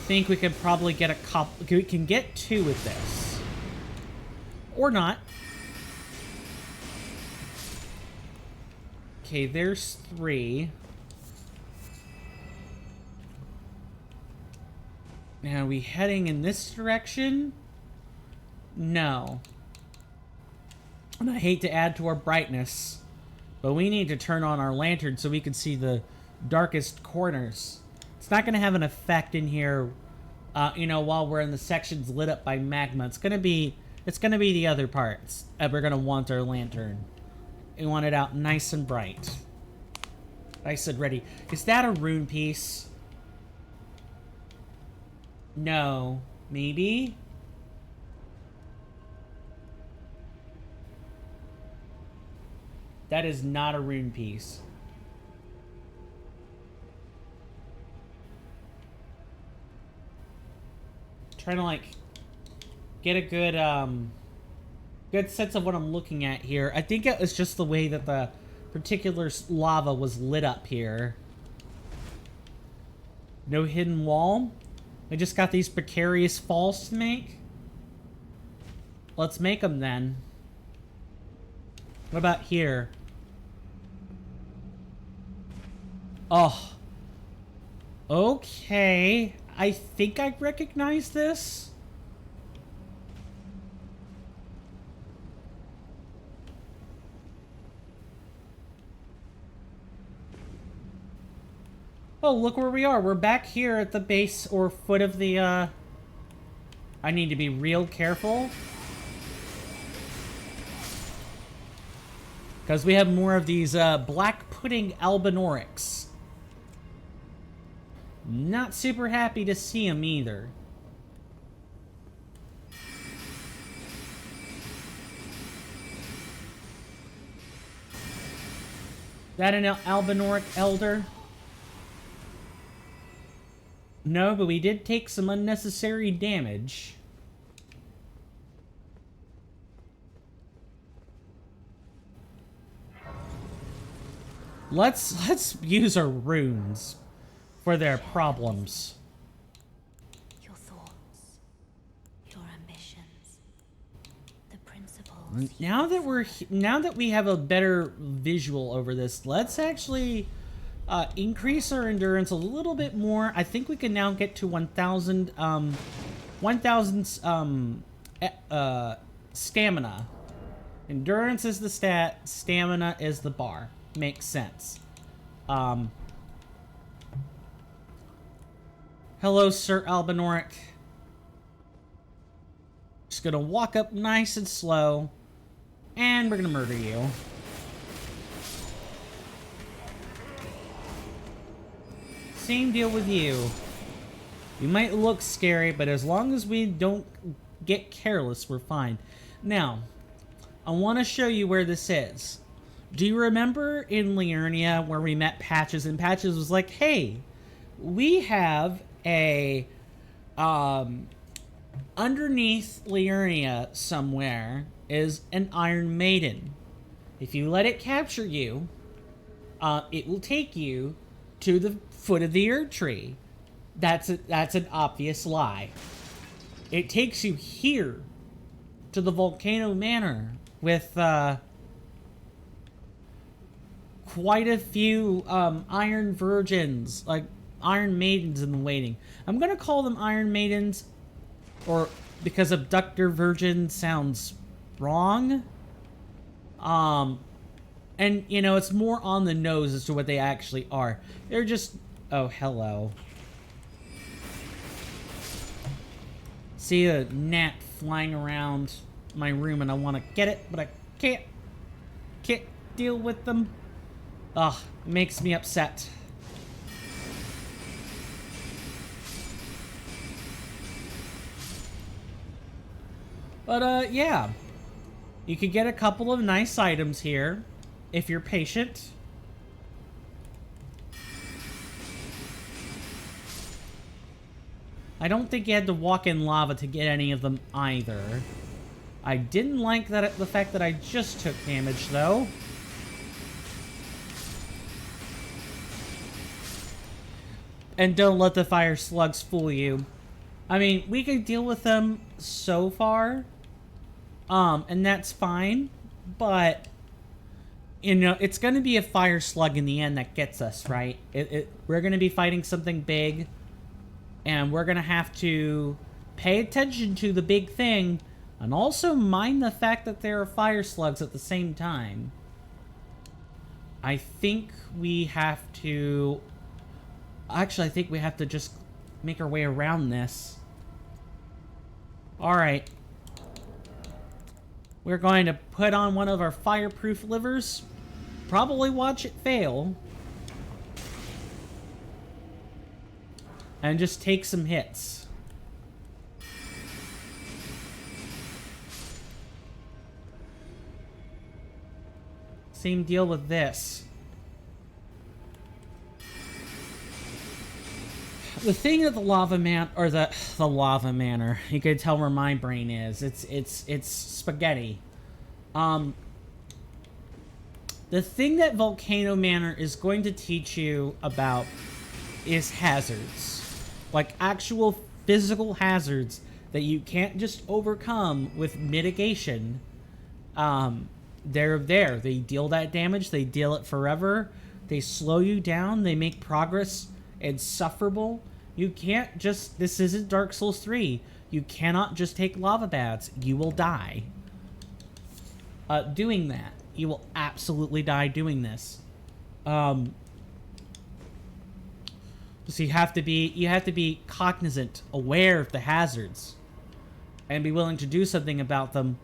Think we could probably get a couple. We can get 2 with this, or not. Okay, there's 3. Now, are we heading in this direction? No. And I hate to add to our brightness, but we need to turn on our lantern so we can see the darkest corners. It's not going to have an effect in here, you know, while we're in the sections lit up by magma. It's going to be the other parts that we're going to want our lantern. We want it out nice and bright. Nice and ready. Is that a rune piece? No. Maybe? That is not a rune piece. Trying to, like, get a good, good sense of what I'm looking at here. I think it was just the way that the particular lava was lit up here. No hidden wall. I just got these precarious falls to make. Let's make them then. What about here? Oh. Okay. I think I recognize this. Oh, look where we are. We're back here at the base or foot of the, I need to be real careful. Because we have more of these, black pudding albinorics. Not super happy to see them either. That an albinoric elder? No, but we did take some unnecessary damage. Let's use our runes for their problems. Your thoughts, your ambitions, the principles. Now that we have a better visual over this, let's actually increase our endurance a little bit more. I think we can now get to 1,000 stamina. Endurance is the stat, stamina is the bar. Makes sense. Hello, Sir Albinoric. Just gonna walk up nice and slow, and we're gonna murder you. Same deal with you. You might look scary, but as long as we don't get careless, we're fine. Now, I want to show you where this is. Do you remember in Liurnia where we met Patches, and Patches was like, hey, we have a, underneath Liurnia somewhere is an Iron Maiden. If you let it capture you, it will take you to the foot of the Erd Tree. That's an obvious lie. It takes you here to the Volcano Manor with quite a few Iron Virgins, like Iron Maidens in the waiting. I'm gonna call them Iron Maidens, or because Abductor Virgin sounds wrong. And you know, it's more on the nose as to what they actually are. They're just, oh, hello. See a gnat flying around my room and I want to get it, but I can't deal with them. Ugh, it makes me upset. But, yeah. You could get a couple of nice items here. if you're patient. I don't think you had to walk in lava to get any of them either. I didn't like that the fact that I just took damage, though. And don't let the fire slugs fool you. I mean, we could deal with them so far. And that's fine. But, you know, it's going to be a fire slug in the end that gets us, right? We're going to be fighting something big. And we're going to have to pay attention to the big thing. And also mind the fact that there are fire slugs at the same time. I think we have to... Actually, I think we have to just make our way around this. Alright. We're going to put on one of our fireproof livers. Probably watch it fail. And just take some hits. Same deal with this. The thing of the lava man, or the lava manor, you could tell where my brain is. It's spaghetti. The thing that Volcano Manor is going to teach you about is hazards. Like actual physical hazards that you can't just overcome with mitigation. They're there. They deal that damage. They deal it forever. They slow you down. They make progress insufferable. You can't just... This isn't Dark Souls 3. You cannot just take lava baths. You will die. Doing that. You will absolutely die doing this. So you have to be cognizant, aware of the hazards, and be willing to do something about them,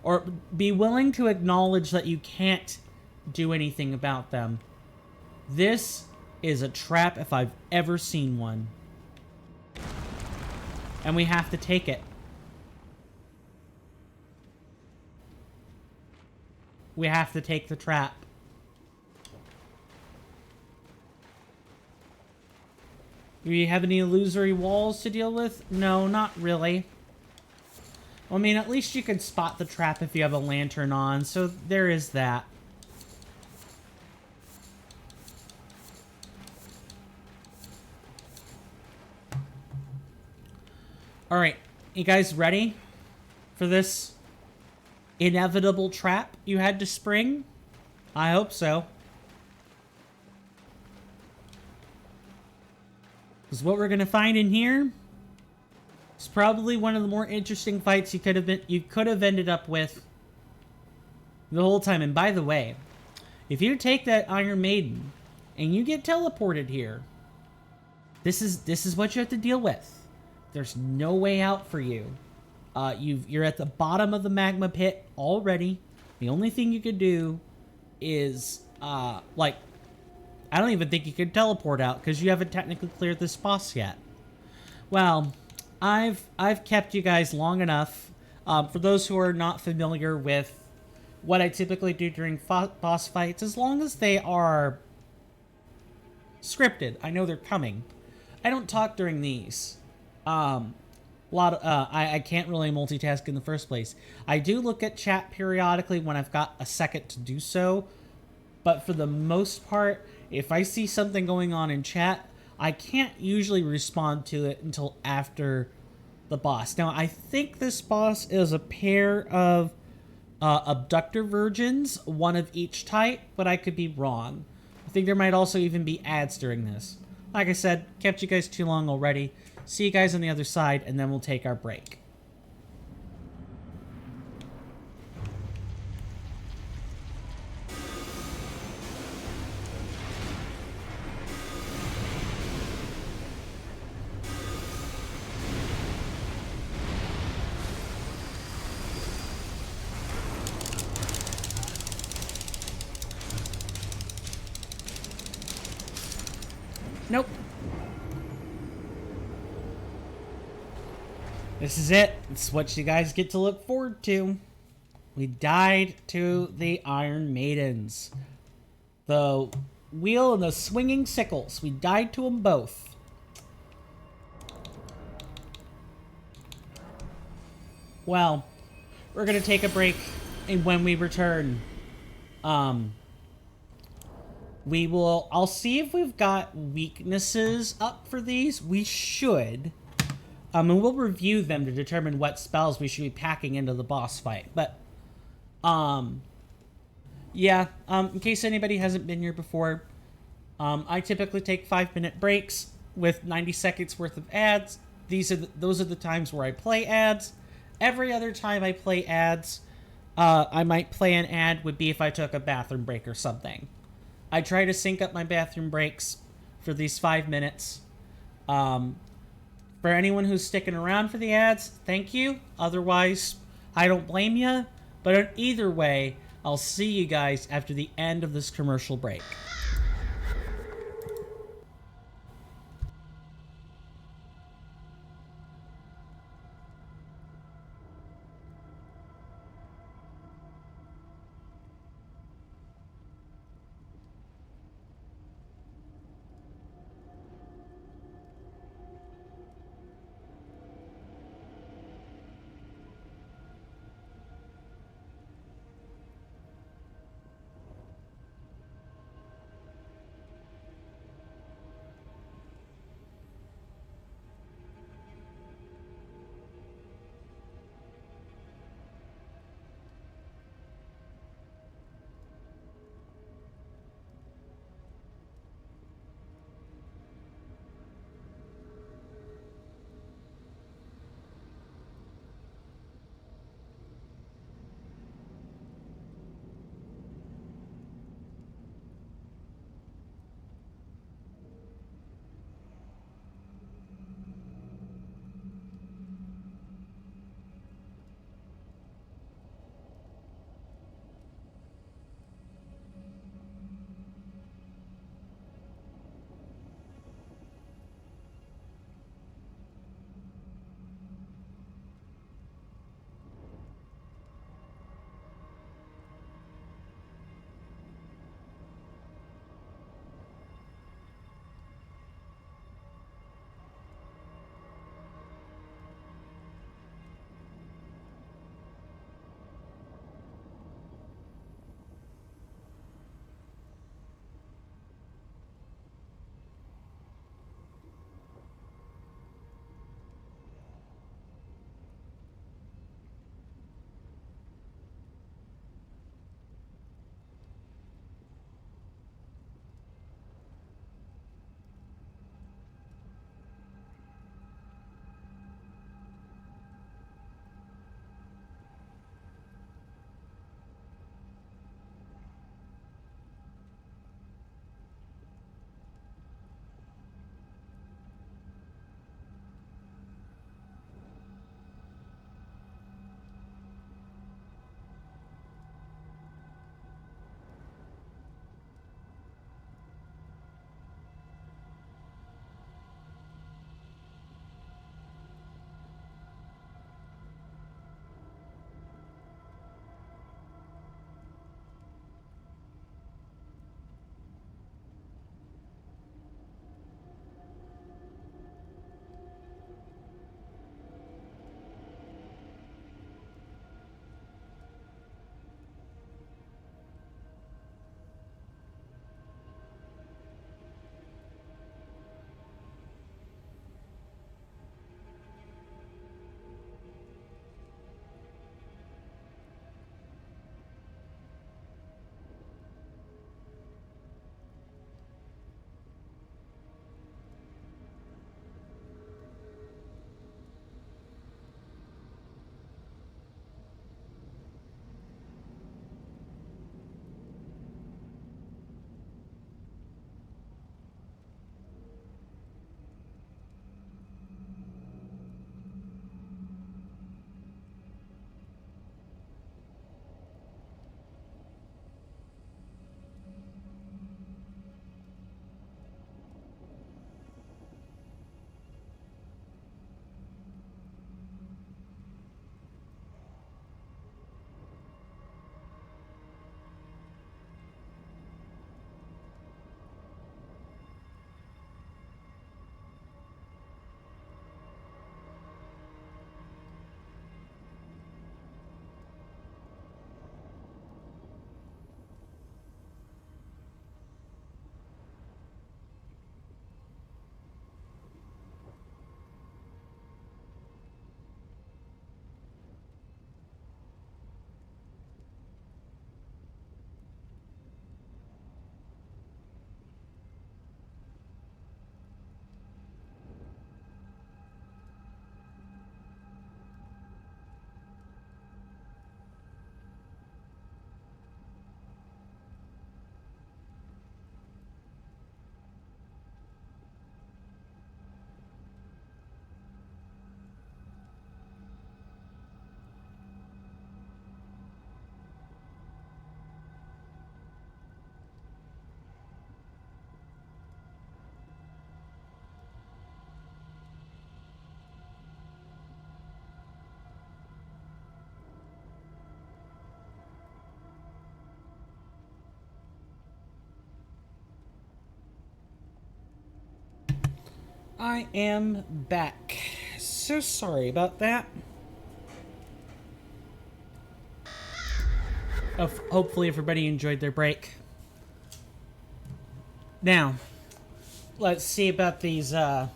or be willing to acknowledge that you can't do anything about them. This is a trap if I've ever seen one. And we have to take it. We have to take the trap. Do we have any illusory walls to deal with? No, not really. I mean, at least you can spot the trap if you have a lantern on, so there is that. Alright, you guys ready for this inevitable trap you had to spring? I hope so. Because what we're going to find in here is probably one of the more interesting fights you could have ended up with the whole time. And by the way, if you take that Iron Maiden and you get teleported here, this is what you have to deal with. There's no way out for you. You're at the bottom of the magma pit already. The only thing you could do is, like, I don't even think you could teleport out because you haven't technically cleared this boss yet. Well, I've kept you guys long enough. For those who are not familiar with what I typically do during boss fights, as long as they are scripted, I know they're coming. I don't talk during these. I can't really multitask in the first place. I do look at chat periodically when I've got a second to do so, but for the most part, if I see something going on in chat, I can't usually respond to it until after the boss. Now, I think this boss is a pair of abductor virgins, one of each type, but I could be wrong. I think there might also even be ads during this. Like I said, kept you guys too long already. See you guys on the other side, and then we'll take our break. Nope. This is it. It's what you guys get to look forward to. We died to the Iron Maidens. The wheel and the swinging sickles. We died to them both. Well, we're going to take a break, and when we return, I'll see if we've got weaknesses up for these. We should. And we'll review them to determine what spells we should be packing into the boss fight. But, yeah, in case anybody hasn't been here before, I typically take 5-minute breaks with 90 seconds worth of ads. Those are the times where I play ads. Every other time I play ads, I might play an ad would be if I took a bathroom break or something. I try to sync up my bathroom breaks for these 5 minutes. For anyone who's sticking around for the ads, thank you. Otherwise, I don't blame you. But either way, I'll see you guys after the end of this commercial break. I am back. So sorry about that. Hopefully everybody enjoyed their break. Now, let's see about these, let's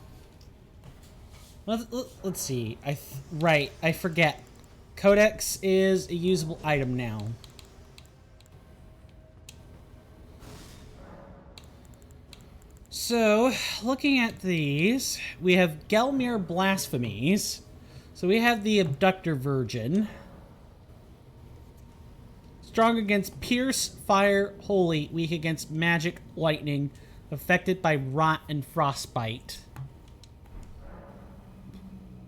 see. Right, I forget. Codex is a usable item now. So, looking at these, we have Gelmir Blasphemies. So we have the Abductor Virgin. Strong against Pierce, Fire, Holy. Weak against Magic, Lightning. Affected by Rot and Frostbite.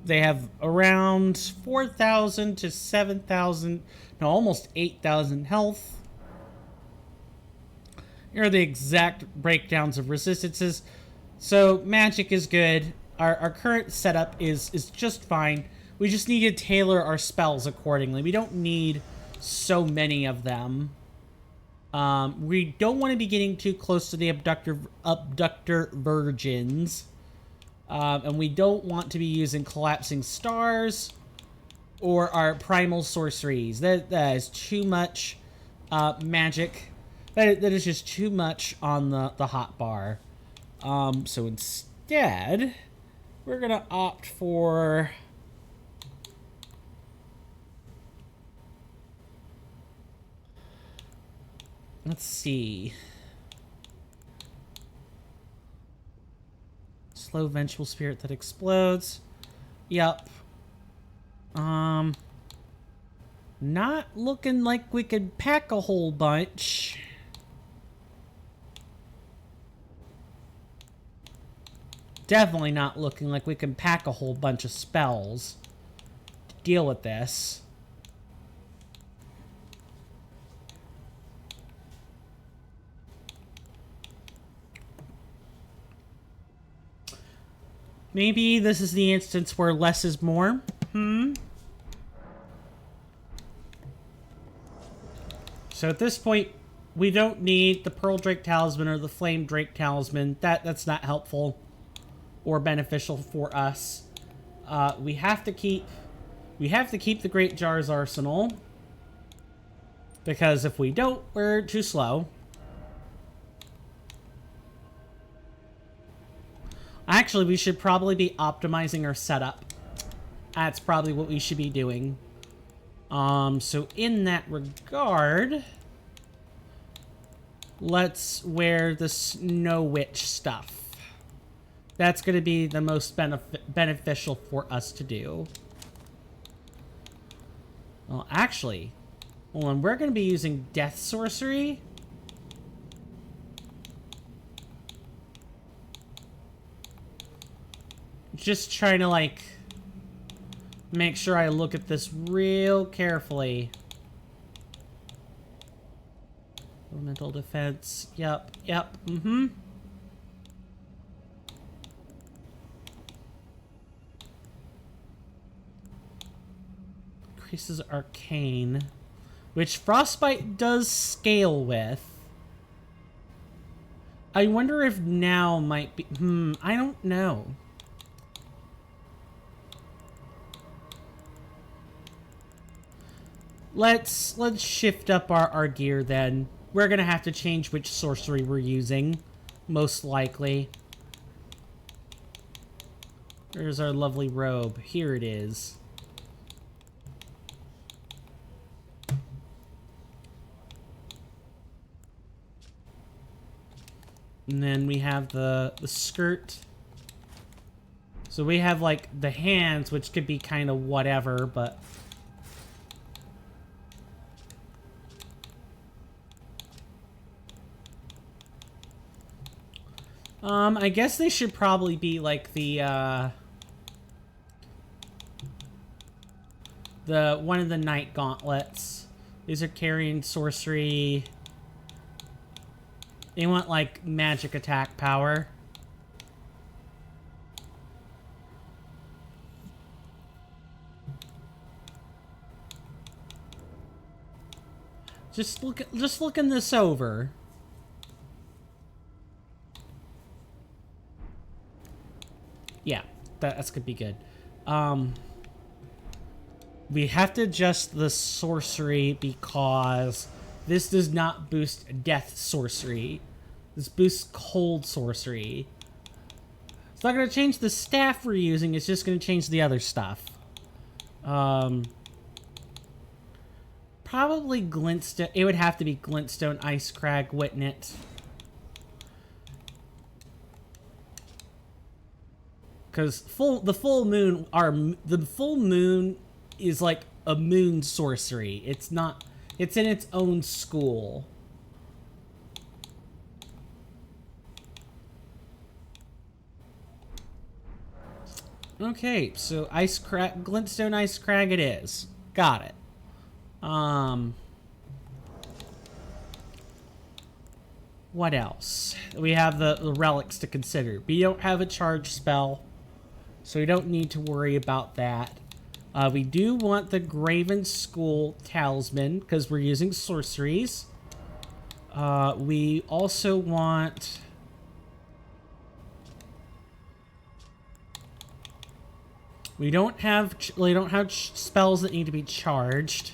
They have around 4,000 to 7,000, no, almost 8,000 health. Here are the exact breakdowns of resistances. So magic is good. Our current setup is just fine. We just need to tailor our spells accordingly. We don't need so many of them. We don't want to be getting too close to the abductor virgins. And we don't want to be using collapsing stars or our primal sorceries. That is too much magic. That is just too much on the hotbar. So instead, we're going to opt for... Let's see. Slow vengeful spirit that explodes. Yup. Not looking like we could pack a whole bunch. Definitely not looking like we can pack a whole bunch of spells to deal with this. Maybe this is the instance where less is more. So at this point, we don't need the Pearl Drake Talisman or the Flame Drake Talisman. That's not helpful or beneficial for us. We have to keep the Great Jar's Arsenal, because if we don't, we're too slow. Actually, we should probably be optimizing our setup. That's probably what we should be doing. So in that regard, let's wear the Snow Witch stuff. That's going to be the most beneficial for us to do. Well, actually, hold on, we're going to be using Death Sorcery. Just trying to, like, make sure I look at this real carefully. Elemental defense. Yep. Increases Arcane, which Frostbite does scale with. I wonder if now might be... I don't know. Let's shift up our gear then. We're gonna have to change which sorcery we're using, most likely. There's our lovely robe. Here it is. And then we have the skirt. So we have, like, the hands, which could be kind of whatever, but... I guess they should probably be like the one of the Night Gauntlets. These are carrying sorcery. They want like magic attack power. Just looking this over. That's gonna be good. We have to adjust the sorcery because this does not boost death sorcery. This boosts cold sorcery. It's not going to change the staff we're using, it's just going to change the other stuff. Probably glintstone. It would have to be glintstone, ice crag, wouldn't it? Because the full moon is like a moon sorcery. It's not. It's in its own school. Okay, so glintstone ice crag it is. Got it. What else? We have the relics to consider. We don't have a charge spell, so we don't need to worry about that. We do want the Graven School Talisman, because we're using sorceries. We also want... We don't have spells that need to be charged.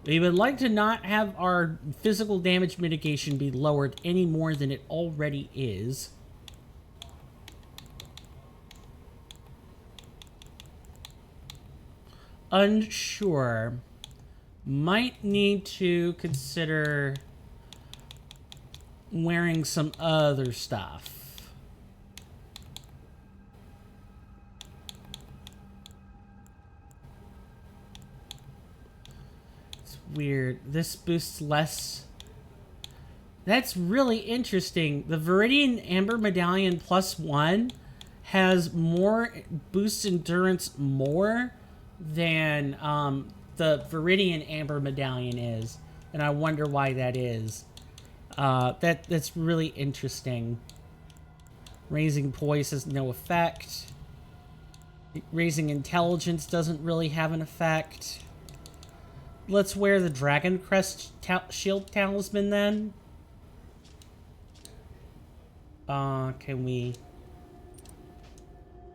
We would like to not have our physical damage mitigation be lowered any more than it already is. Unsure. Might need to consider wearing some other stuff. Weird. This boosts less. That's really interesting. The Viridian Amber Medallion +1 has more boosts endurance more than the Viridian Amber Medallion is, and I wonder why that is. That's really interesting. Raising poise has no effect. Raising intelligence doesn't really have an effect. Let's wear the Dragon Crest Shield Talisman then. Can we...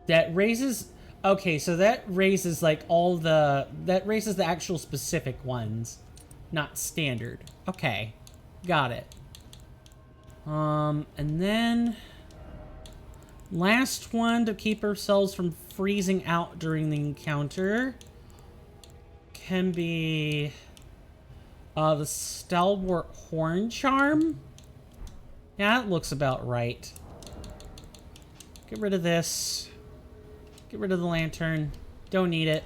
That raises... Okay, so that raises like all the... That raises the actual specific ones. Not standard. Okay. Got it. And then... Last one to keep ourselves from freezing out during the encounter... Can be the Stalwart Horn Charm. Yeah, that looks about right. Get rid of this. Get rid of the lantern. Don't need it.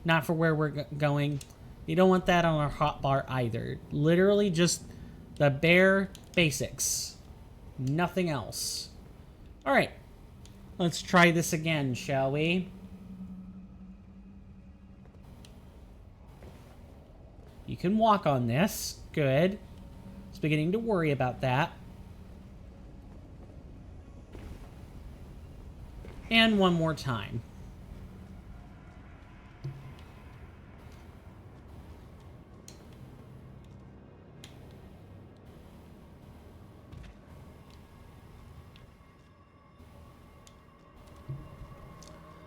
Not for where we're going. You don't want that on our hotbar either. Literally just the bare basics. Nothing else. Alright. Let's try this again, shall we? You can walk on this. Good. I was beginning to worry about that. And one more time.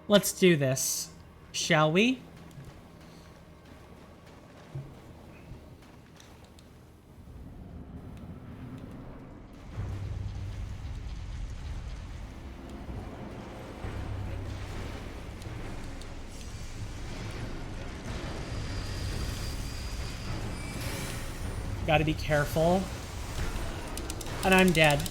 Let's do this, shall we? Gotta be careful. And I'm dead.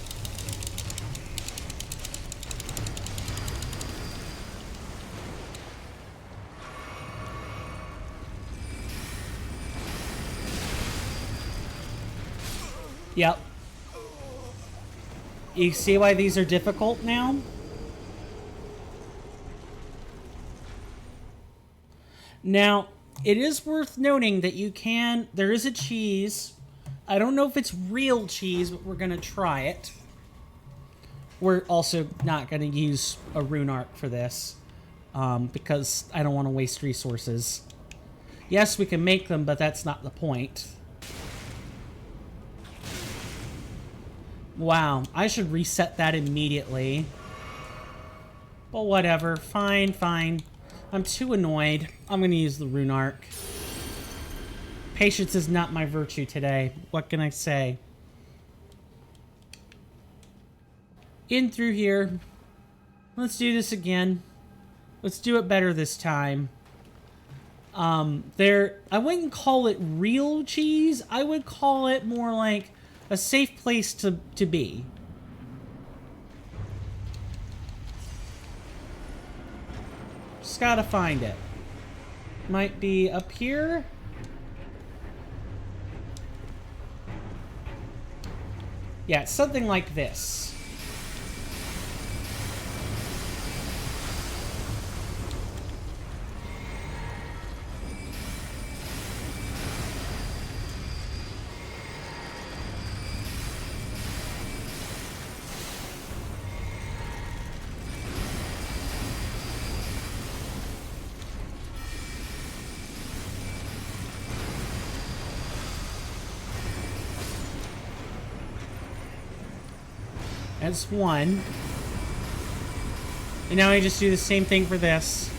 Yep. You see why these are difficult now? Now, it is worth noting that there is a cheese. I don't know if it's real cheese, but we're going to try it. We're also not going to use a rune arc for this, because I don't want to waste resources. Yes, we can make them, but that's not the point. Wow, I should reset that immediately. But whatever, fine, fine. I'm too annoyed. I'm gonna use the rune arc. Patience is not my virtue today. What can I say? In through here. Let's do this again. Let's do it better this time. I wouldn't call it real cheese. I would call it more like a safe place to be. Just gotta find it. Might be up here. Yeah, it's something like this. That's one. And now I just do the same thing for this.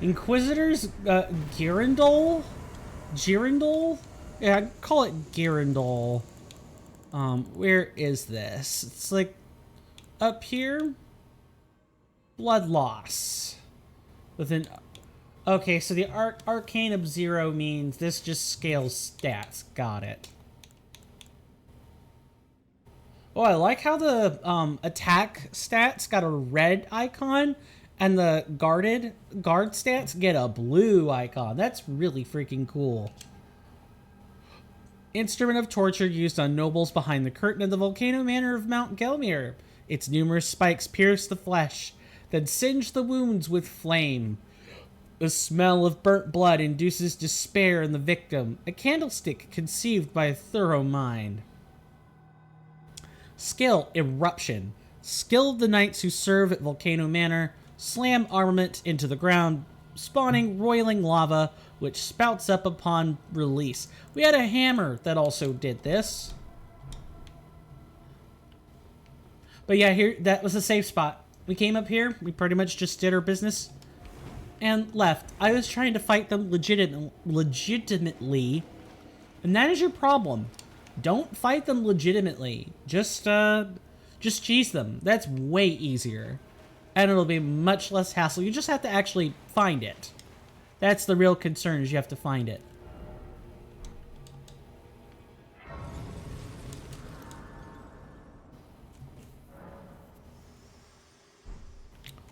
Inquisitors, Girindol? Girindol? Yeah, I'd call it Girindol. Where is this? It's like up here. Blood loss. With an... Okay, so the Arcane of Zero means this just scales stats. Got it. Oh, I like how the attack stats got a red icon. And the guard stats get a blue icon. That's really freaking cool. Instrument of torture used on nobles behind the curtain of the Volcano Manor of Mount Gelmir. Its numerous spikes pierce the flesh, then singe the wounds with flame. The smell of burnt blood induces despair in the victim, a candlestick conceived by a thorough mind. Skill, Eruption. Skill of the knights who serve at Volcano Manor. Slam armament into the ground, spawning roiling lava, which spouts up upon release. We had a hammer that also did this. But yeah, here, that was a safe spot. We came up here, we pretty much just did our business, and left. I was trying to fight them legitimately, and that is your problem. Don't fight them legitimately. Just cheese them. That's way easier. And it'll be much less hassle. You just have to actually find it. That's the real concern, is you have to find it.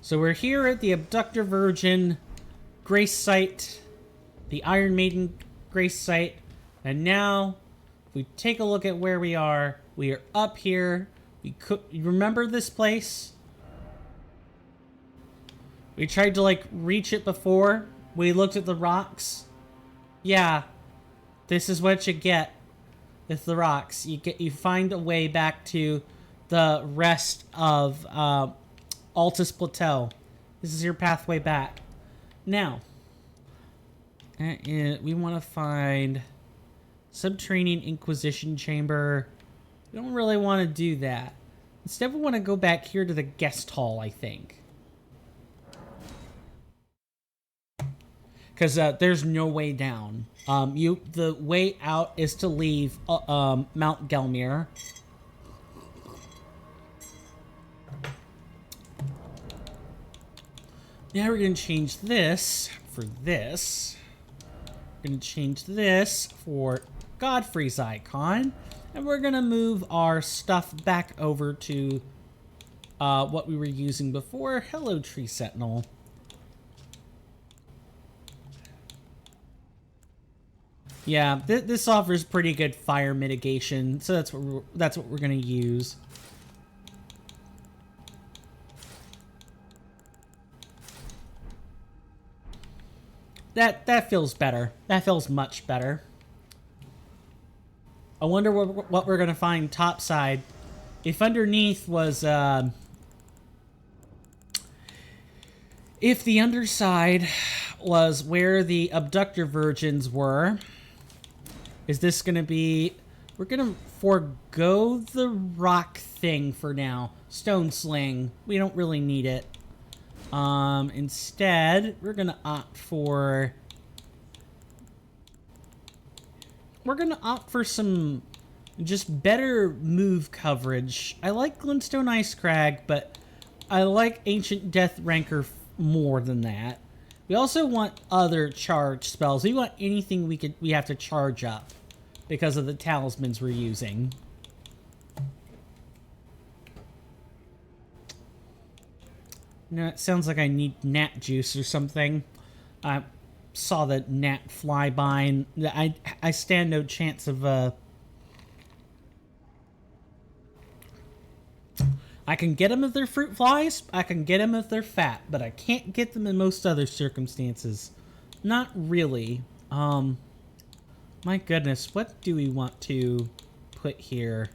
So we're here at the Abductor Virgin Grace Site, the Iron Maiden Grace Site, and now, if we take a look at where we are up here. You remember this place? We tried to, like, reach it before. We looked at the rocks. Yeah. This is what you get with the rocks. You find a way back to the rest of Altus Plateau. This is your pathway back. Now, we want to find Subterranean Inquisition Chamber. We don't really want to do that. Instead, we want to go back here to the guest hall, I think. Because there's no way down. The way out is to leave Mount Gelmir. Now we're going to change this for this. We're going to change this for Godfrey's icon. And we're going to move our stuff back over to what we were using before. Hello, Tree Sentinel. Yeah, this offers pretty good fire mitigation, so that's what we're gonna use. That feels better. That feels much better. I wonder what we're gonna find topside. If underneath was, if the underside was where the abductor virgins were, is this gonna be... We're gonna forego the rock thing for now. Stone sling. We don't really need it. Instead, we're gonna opt for... We're gonna opt for some just better move coverage. I like Glintstone Ice Crag, but I like Ancient Death Rancor more than that. We also want other charge spells. We want anything we have to charge up because of the talismans we're using. No, it sounds like I need gnat juice or something. I saw the gnat fly by, and I stand no chance of I can get them if they're fruit flies, I can get them if they're fat, but I can't get them in most other circumstances. Not really. My goodness, what do we want to put here?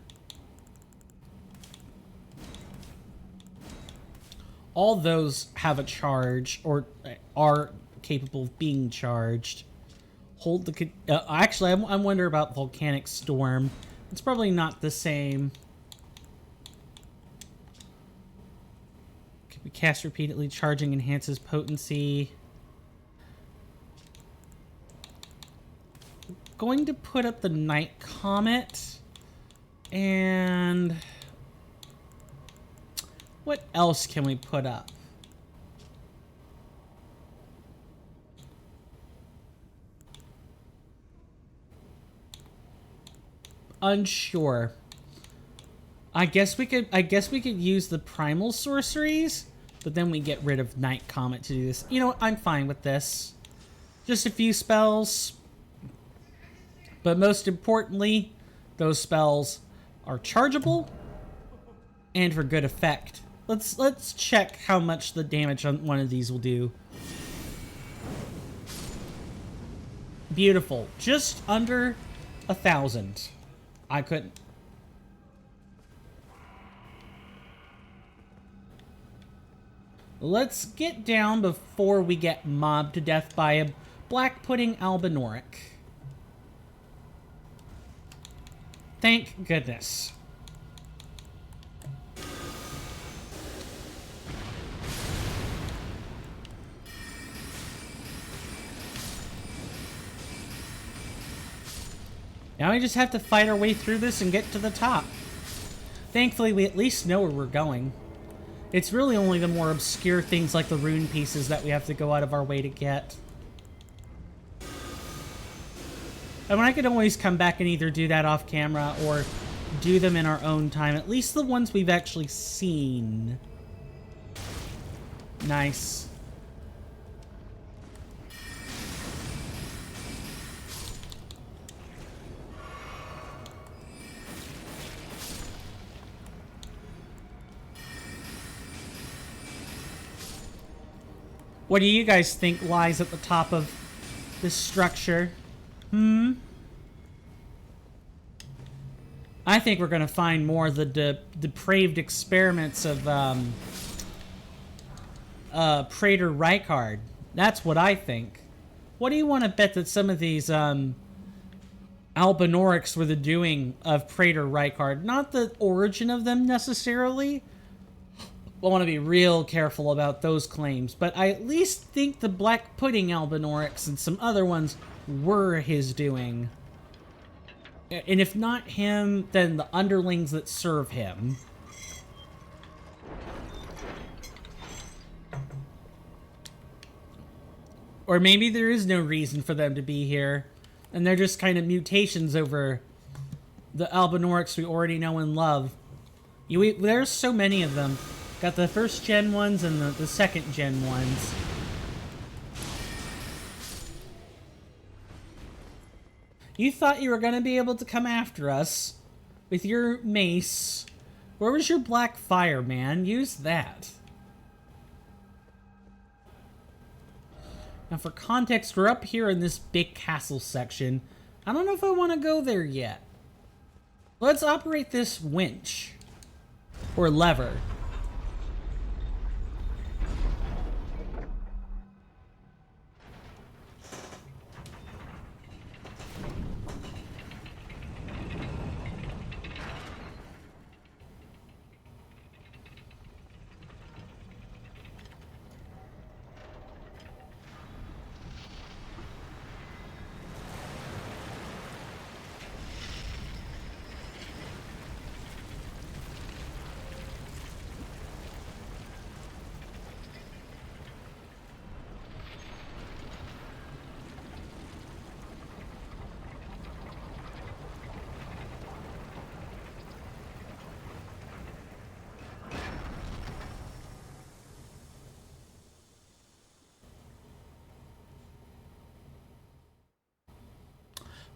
All those have a charge, or are capable of being charged. Hold the... actually, I wonder about Volcanic Storm. It's probably not the same. Can we cast repeatedly? Charging enhances potency. Going to put up the Night Comet. And... what else can we put up? Unsure. I guess we could use the primal sorceries, but then we get rid of Night Comet to do this. You know what? I'm fine with this. Just a few spells. But most importantly, those spells are chargeable and for good effect. Let's check how much the damage on one of these will do. Beautiful. Just under 1,000. I couldn't. Let's get down before we get mobbed to death by a black pudding albinoric. Thank goodness. Now we just have to fight our way through this and get to the top. Thankfully, we at least know where we're going. It's really only the more obscure things like the rune pieces that we have to go out of our way to get. I mean, I could always come back and either do that off camera or do them in our own time. At least the ones we've actually seen. Nice. What do you guys think lies at the top of this structure? I think we're going to find more of the depraved experiments of Praetor Rykard. That's what I think. What do you want to bet that some of these albinorics were the doing of Praetor Rykard? Not the origin of them necessarily. I want to be real careful about those claims, but I at least think the Black Pudding albinorics and some other ones were his doing. And if not him, then the underlings that serve him. Or maybe there is no reason for them to be here, and they're just kind of mutations over the albinorics we already know and love. There's so many of them. Got the first gen ones and the second gen ones. You thought you were going to be able to come after us with your mace. Where was your black fire, man? Use that. Now, for context, we're up here in this big castle section. I don't know if I want to go there yet. Let's operate this winch. Or lever.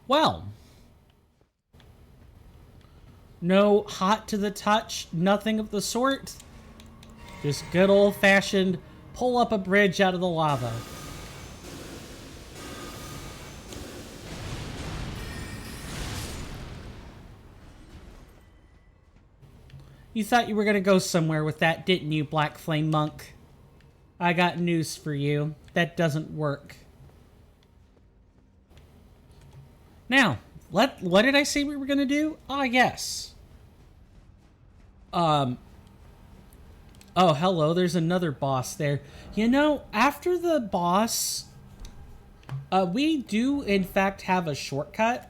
Well, no hot to the touch, nothing of the sort. Just good old-fashioned pull up a bridge out of the lava. You thought you were going to go somewhere with that, didn't you, Black Flame Monk? I got news for you. That doesn't work. Now, what did I say we were going to do? Ah, yes. Oh, hello, there's another boss there. You know, after the boss, we do, in fact, have a shortcut.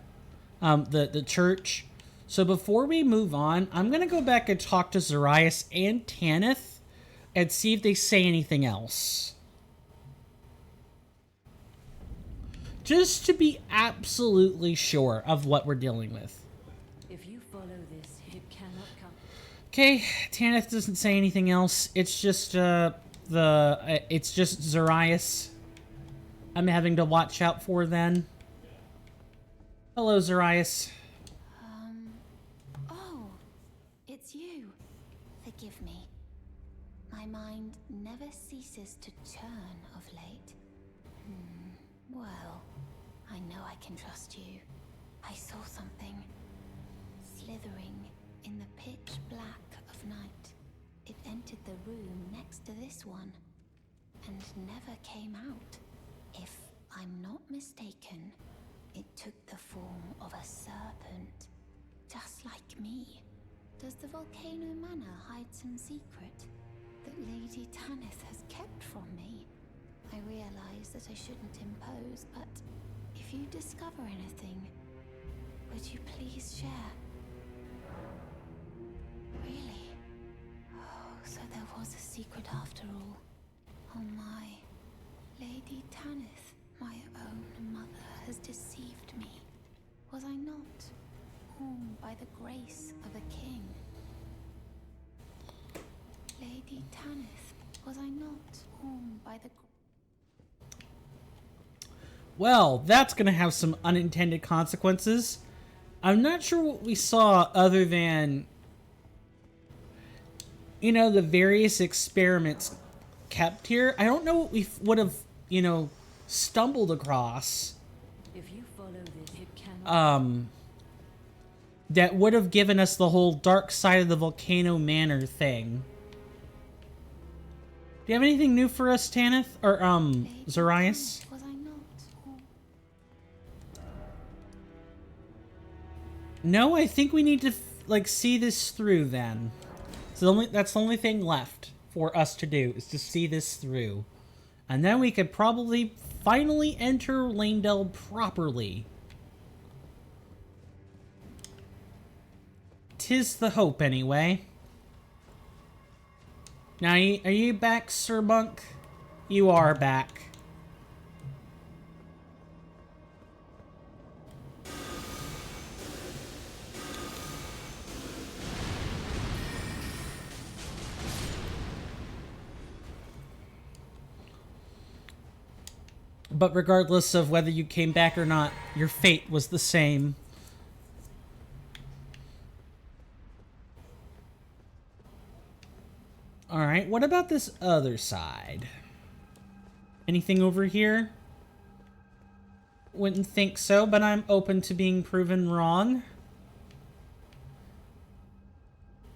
The church. So before we move on, I'm going to go back and talk to Zarias and Tanith and see if they say anything else. Just to be absolutely sure of what we're dealing with. If you follow this, it cannot come. Okay, Tanith doesn't say anything else. It's just it's just Zarias I'm having to watch out for then. Hello, Zarias. Oh, it's you. Forgive me. My mind never ceases to turn of late. Well, I know I can trust you. I saw something slithering in the pitch black of night. It entered the room next to this one and never came out. If I'm not mistaken, it took the form of a serpent, just like me. Does the Volcano Manor hide some secret that Lady Tanith has kept from me? I realize that I shouldn't impose, but if you discover anything, would you please share? Really? Oh, so there was a secret after all. Oh my. Lady Tanith, my own mother, has deceived me. Was I not born by the grace of a king? Lady Tanith, was I not born by the... Well, that's going to have some unintended consequences. I'm not sure what we saw other than, you know, the various experiments kept here. I don't know what we would have, you know, stumbled across. If you follow this, it cannot. That would have given us the whole dark side of the Volcano Manor thing. Do you have anything new for us, Tanith? Or, Zarias? Was I not? No, I think we need to, like, see this through then. So that's the only thing left for us to do, is to see this through. And then we could probably finally enter Lanedale properly. 'Tis the hope, anyway. Now, are you back, Sir Monk? You are back. But regardless of whether you came back or not, your fate was the same. Alright, what about this other side? Anything over here? Wouldn't think so, but I'm open to being proven wrong.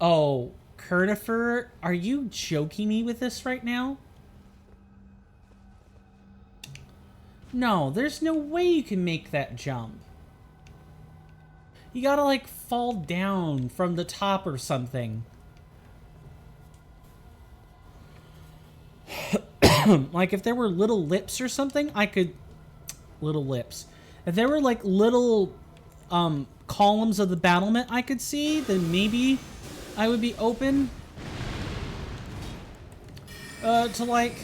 Oh, Kurnifer, are you joking me with this right now? No, there's no way you can make that jump. You gotta, like, fall down from the top or something. Like, if there were little lips or something, I could... Little lips. If there were, like, little, columns of the battlement I could see, then maybe I would be open to, like,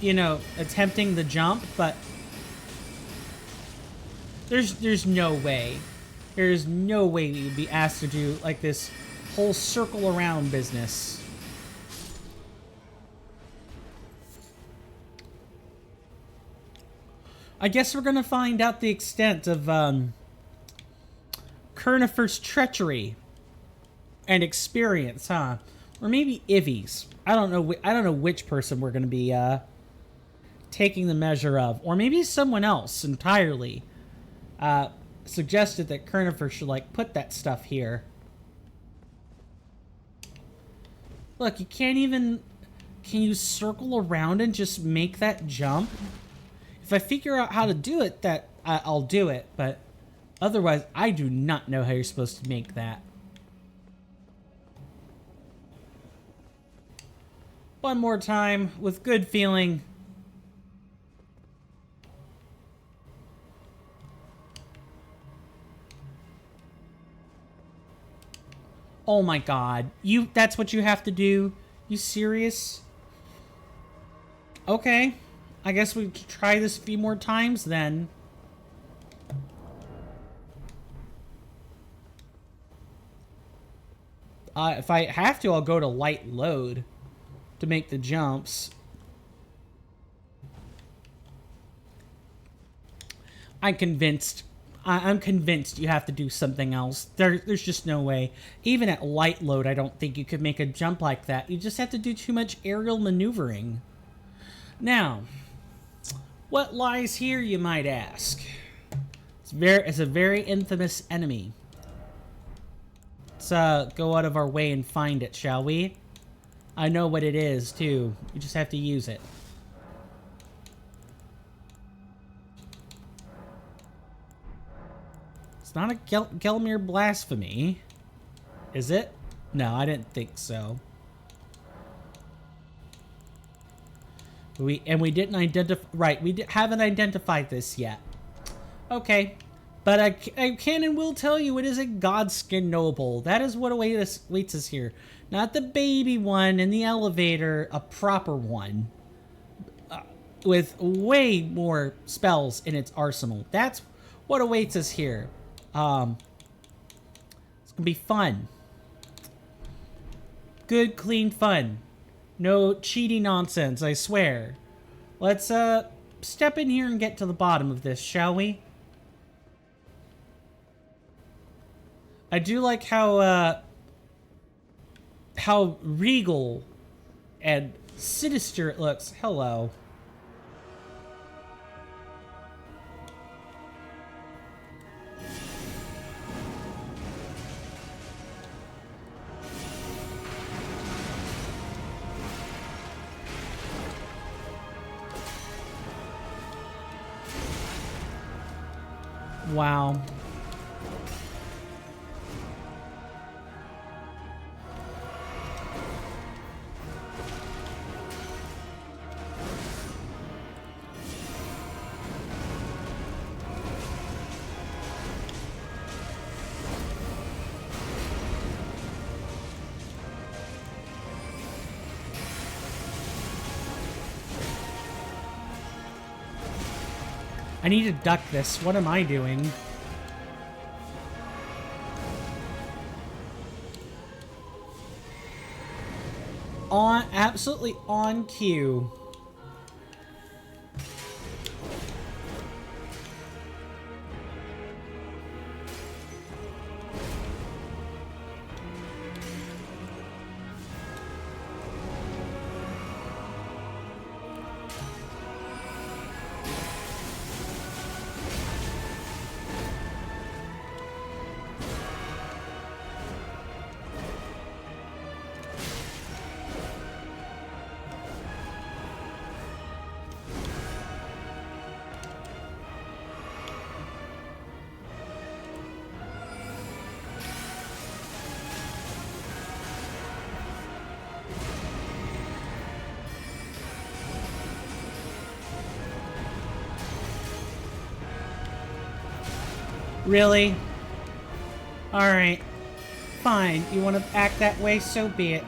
you know, attempting the jump, but there's no way. There's no way you'd be asked to do, like, this whole circle around business. I guess we're gonna find out the extent of, Kurnifer's treachery and experience, huh? Or maybe Ivy's. I don't know which person we're gonna be, taking the measure of. Or maybe someone else entirely, suggested that Kurnifer should, like, put that stuff here. Look, you can't even... Can you circle around and just make that jump? If I figure out how to do it, I'll do it, but otherwise, I do not know how you're supposed to make that. One more time, with good feeling. Oh my god. That's what you have to do? You serious? Okay. I guess we could try this a few more times then. If I have to, I'll go to light load to make the jumps. I'm convinced you have to do something else. There's just no way. Even at light load, I don't think you could make a jump like that. You just have to do too much aerial maneuvering. Now, what lies here, you might ask? It's a very infamous enemy. Let's go out of our way and find it, shall we? I know what it is, too. You just have to use it. It's not a Gelmir blasphemy, is it? No, I didn't think so. We didn't identify... Right, we haven't identified this yet. Okay. But I can and will tell you it is a Godskin Noble. That is what awaits us here. Not the baby one in the elevator, a proper one. With way more spells in its arsenal. That's what awaits us here. It's gonna be fun. Good, clean fun. No cheating nonsense, I swear. Let's, step in here and get to the bottom of this, shall we? I do like how regal and sinister it looks. Hello. Wow. I need to duck this. What am I doing? Absolutely on cue. Really? Alright. Fine. You want to act that way? So be it.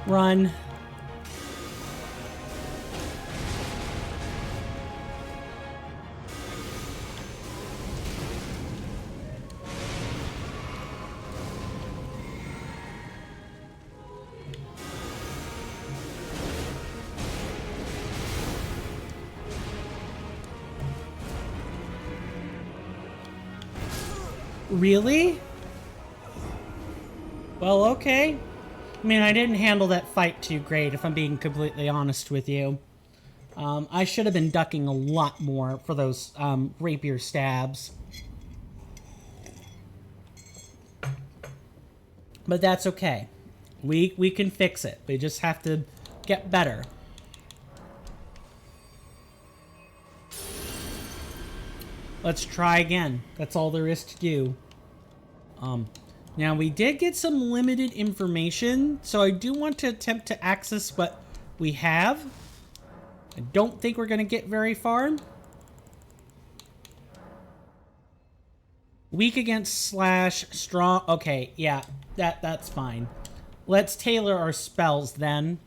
Run. Really? Well, okay. I mean, I didn't handle that fight too great, if I'm being completely honest with you. I should have been ducking a lot more for those rapier stabs. But that's okay. We can fix it. We just have to get better. Let's try again. That's all there is to do. Now, we did get some limited information, so I do want to attempt to access what we have. I don't think we're going to get very far. Weak against slash, strong. Okay, yeah, that's fine. Let's tailor our spells then,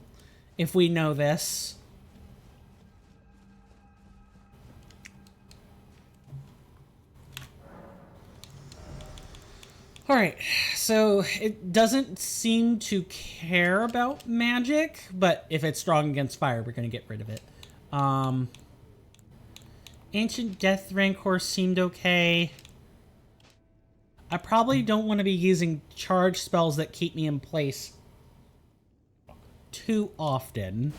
if we know this. Alright, so it doesn't seem to care about magic, but if it's strong against fire, we're going to get rid of it. Ancient Death Rancor seemed okay. I probably don't want to be using charge spells that keep me in place too often.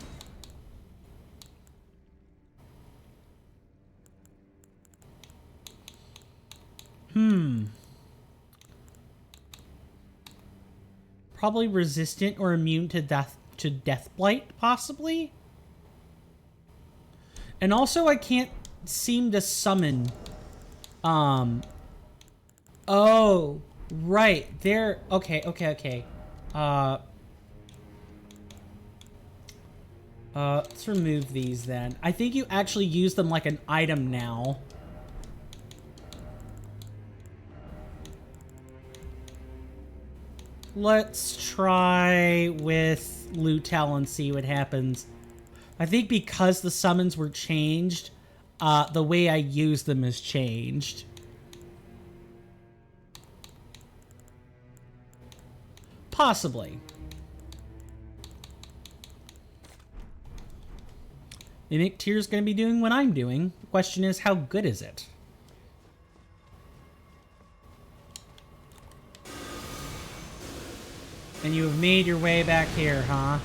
Probably resistant or immune to death blight, possibly. And also, I can't seem to summon. Oh, right there. Okay. Let's remove these then. I think you actually use them like an item now. Let's try with Lutel and see what happens. I think because the summons were changed, the way I use them has changed. Possibly. Mimic Tier's going to be doing what I'm doing. The question is, how good is it? And you have made your way back here, huh?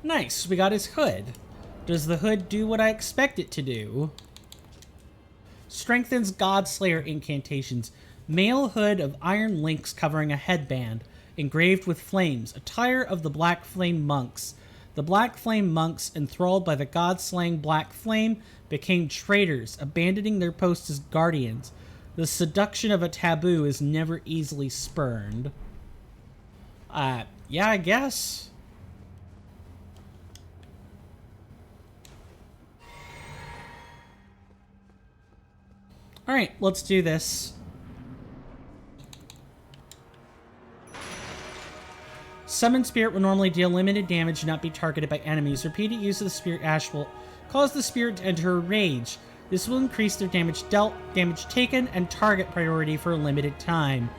Nice, we got his hood. Does the hood do what I expect it to do? Strengthens Godslayer incantations. Male hood of iron links covering a headband, engraved with flames. Attire of the Black Flame monks. The Black Flame monks, enthralled by the god-slaying Black Flame, became traitors, abandoning their posts as guardians. The seduction of a taboo is never easily spurned. Yeah, I guess. Alright, let's do this. Summon Spirit will normally deal limited damage and not be targeted by enemies. Repeated use of the Spirit Ash will cause the Spirit to enter a rage. This will increase their damage dealt, damage taken, and target priority for a limited time.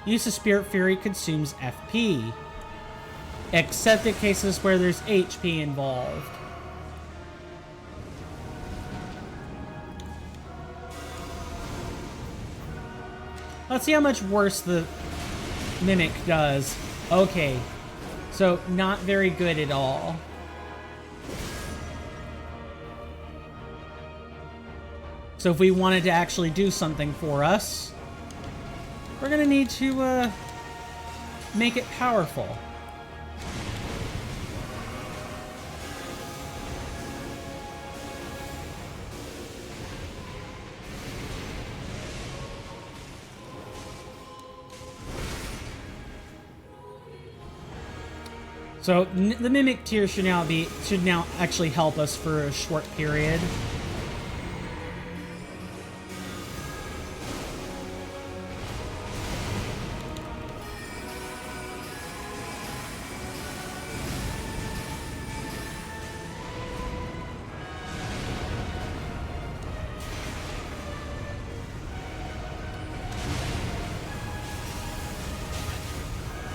Use of Spirit Fury consumes FP. Except in cases where there's HP involved. Let's see how much worse the Mimic does. Okay. So, not very good at all. So if we wanted to actually do something for us, we're gonna need to make it powerful. So the Mimic Tier should now actually help us for a short period.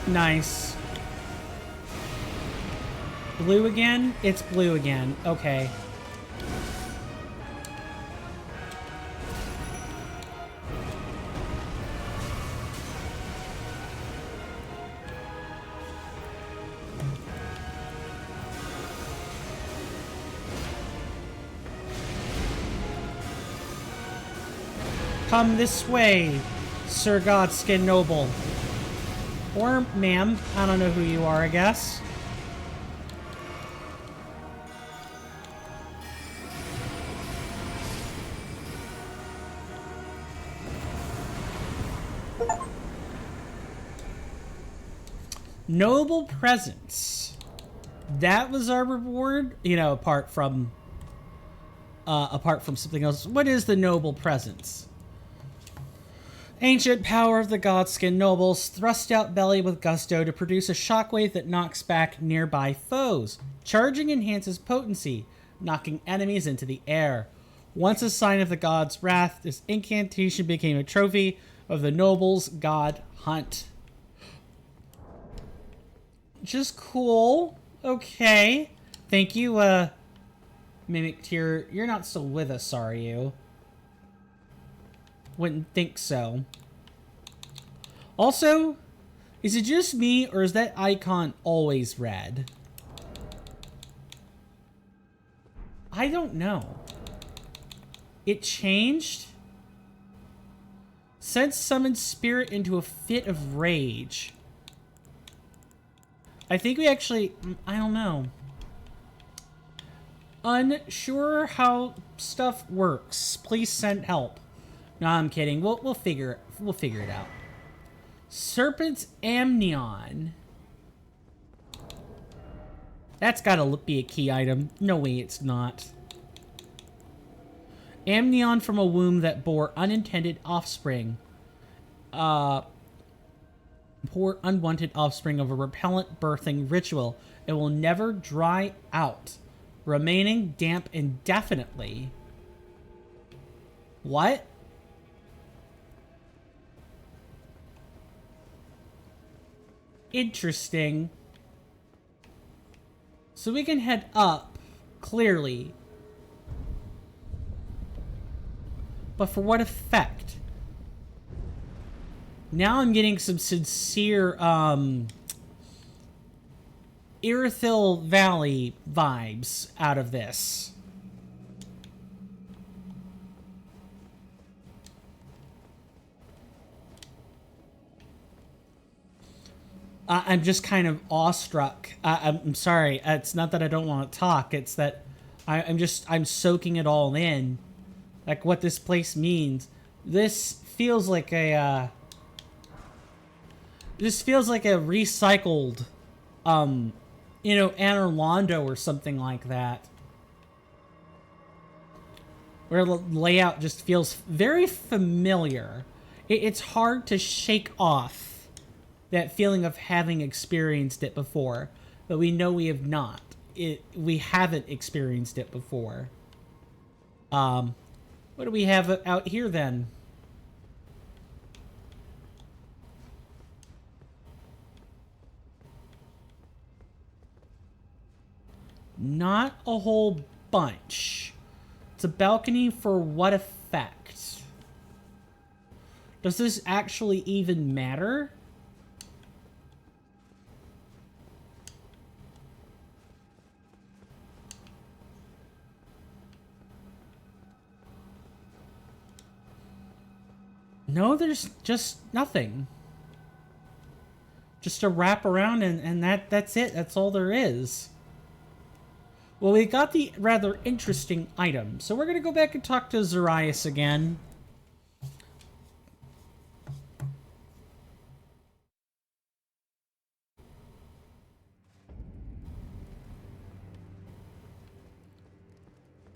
Nice. Blue again? It's blue again. Okay. Come this way, Sir Godskin Noble. Or ma'am. I don't know who you are, I guess. Noble presence. That was our reward, you know, apart from something else. What is the noble presence? Ancient power of the Godskin nobles, thrust out belly with gusto to produce a shockwave that knocks back nearby foes. Charging enhances potency, knocking enemies into the air. Once a sign of the god's wrath, this incantation became a trophy of the nobles' god hunt. Just cool. Okay. Thank you, Mimic Tier. You're not still with us, are you? Wouldn't think so. Also, is it just me, or is that icon always red? I don't know. It changed? Sent summoned spirit into a fit of rage. I think we actually... I don't know. Unsure how stuff works. Please send help. No, I'm kidding. We'll figure it out. Serpent's Amnion. That's gotta be a key item. No way it's not. Amnion from a womb that bore unintended offspring. Poor unwanted offspring of a repellent birthing ritual. It will never dry out, remaining damp indefinitely. What? Interesting. So we can head up, clearly. But for what effect? Now I'm getting some sincere, Irithyll Valley vibes out of this. I'm just kind of awestruck. I'm sorry. It's not that I don't want to talk. It's that I'm soaking it all in. Like what this place means. This feels like a, recycled, you know, Anor Londo or something like that. Where the layout just feels very familiar. It's hard to shake off that feeling of having experienced it before, but we know we have not. We haven't experienced it before. What do we have out here then? Not a whole bunch. It's a balcony for what effect? Does this actually even matter? No, there's just nothing. Just a wrap around and that's it. That's all there is. Well, we got the rather interesting item. So we're going to go back and talk to Zarias again.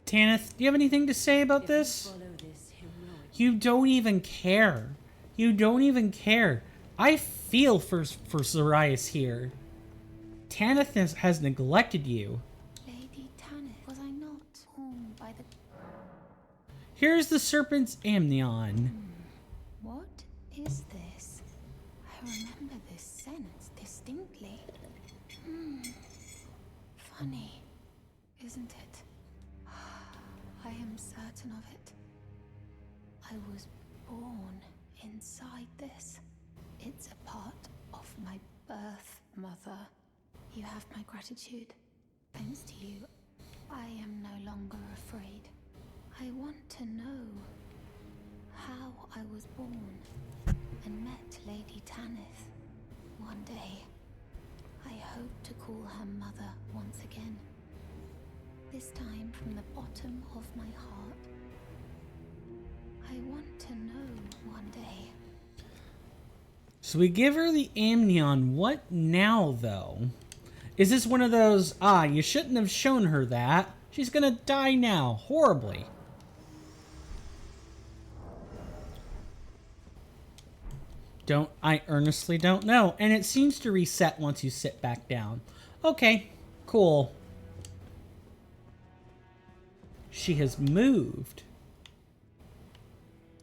Tanith, do you have anything to say about this? You don't even care. You don't even care. I feel for Zarias here. Tanith has neglected you. Lady Tanith, was I not warned by the... Here's the Serpent's Amnion. What is this? I remember this scent distinctly. Funny, isn't it? I am certain of it. I was born inside this. It's a part of my birth, Mother. You have my gratitude. Thanks to you, I am no longer afraid. I want to know how I was born and met Lady Tanith. One day, I hope to call her Mother once again. This time from the bottom of my heart. I want to know one day. So we give her the Amnion. What now, though? Is this one of those, you shouldn't have shown her that. She's gonna die now, horribly. I earnestly don't know. And it seems to reset once you sit back down. Okay, cool. She has moved.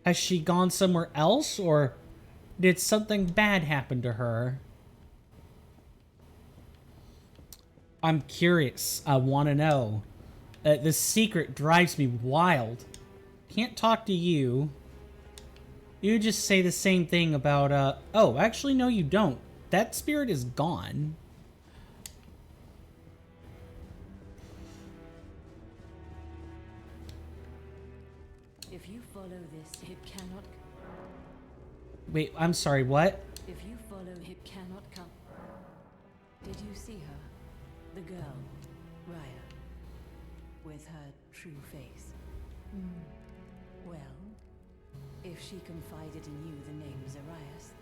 Has she gone somewhere else, or did something bad happen to her? I'm curious. I want to know. This secret drives me wild. Can't talk to you. You just say the same thing about, oh, actually, no, you don't. That spirit is gone. If you follow this, it cannot... Wait, I'm sorry, what? If you follow, it cannot come. Did you see her? The girl, Raya, with her true face. Well, if she confided in you the name Zarias,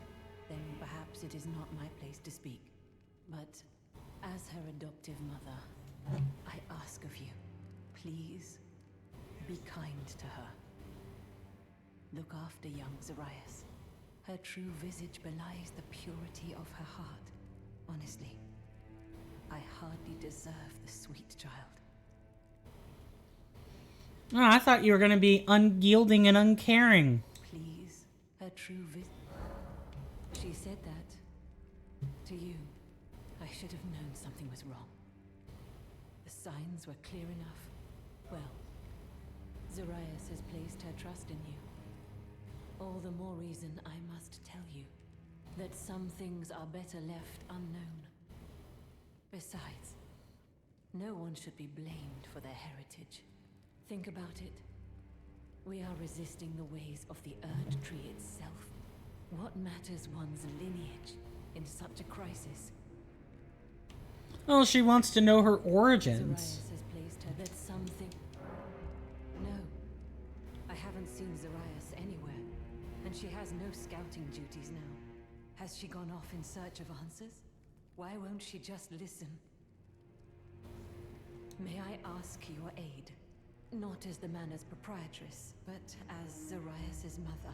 then perhaps it is not my place to speak. But as her adoptive mother, I ask of you, please be kind to her. Look after young Zarias. Her true visage belies the purity of her heart. Honestly, I hardly deserve the sweet child. Oh, I thought you were going to be unyielding and uncaring. Please, her true She said that to you. I should have known something was wrong. The signs were clear enough. Well, Zarias has placed her trust in you. All the more reason I must tell you that some things are better left unknown. Besides, no one should be blamed for their heritage. Think about it. We are resisting the ways of the Erd Tree itself. What matters one's lineage in such a crisis? Oh, she wants to know her origins. Zarias has placed her that something... No. I haven't seen Zarias anywhere, and she has no scouting duties now. Has she gone off in search of answers? Why won't she just listen? May I ask your aid? Not as the Manor's proprietress, but as Zarias' mother.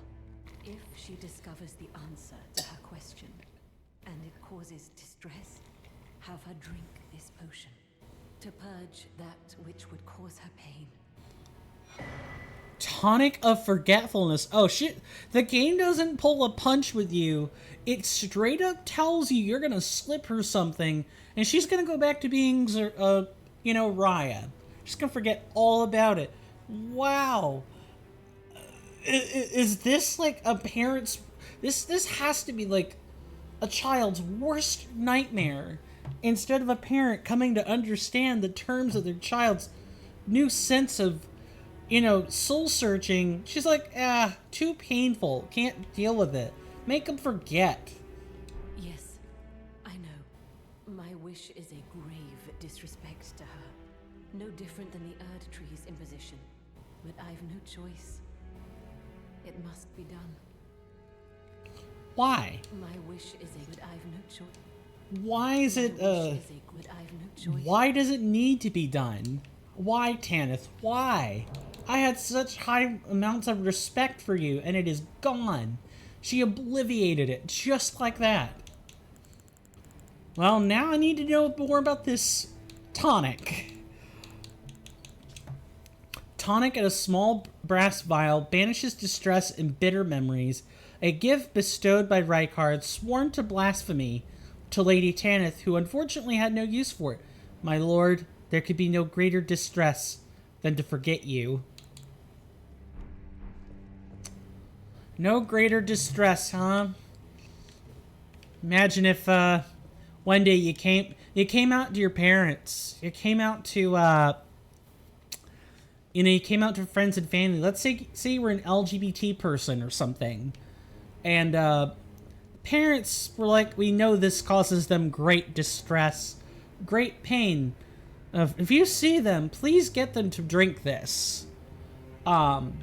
If she discovers the answer to her question, and it causes distress, have her drink this potion, to purge that which would cause her pain. Tonic of Forgetfulness. Oh, shit. The game doesn't pull a punch with you. It straight up tells you you're going to slip her something, and she's going to go back to being, Raya. She's going to forget all about it. Wow. Is this, like, a parent's... This has to be, like, a child's worst nightmare. Instead of a parent coming to understand the terms of their child's new sense of soul searching. She's like, too painful. Can't deal with it. Make them forget. Yes, I know. My wish is a grave disrespect to her. No different than the Erd Tree's imposition. But I've no choice. It must be done. Why? My wish is a but I've no choice. Why is it, why does it need to be done? Why, Tanith? Why? I had such high amounts of respect for you, and it is gone. She obliviated it, just like that. Well, now I need to know more about this tonic. Tonic in a small brass vial banishes distress and bitter memories. A gift bestowed by Rykard, sworn to blasphemy to Lady Tanith, who unfortunately had no use for it. My lord, there could be no greater distress than to forget you. No greater distress, huh? Imagine if one day you came out to your parents. You came out to you came out to friends and family. Let's say you were an LGBT person or something. And parents were like, we know this causes them great distress, great pain. If you see them, please get them to drink this. And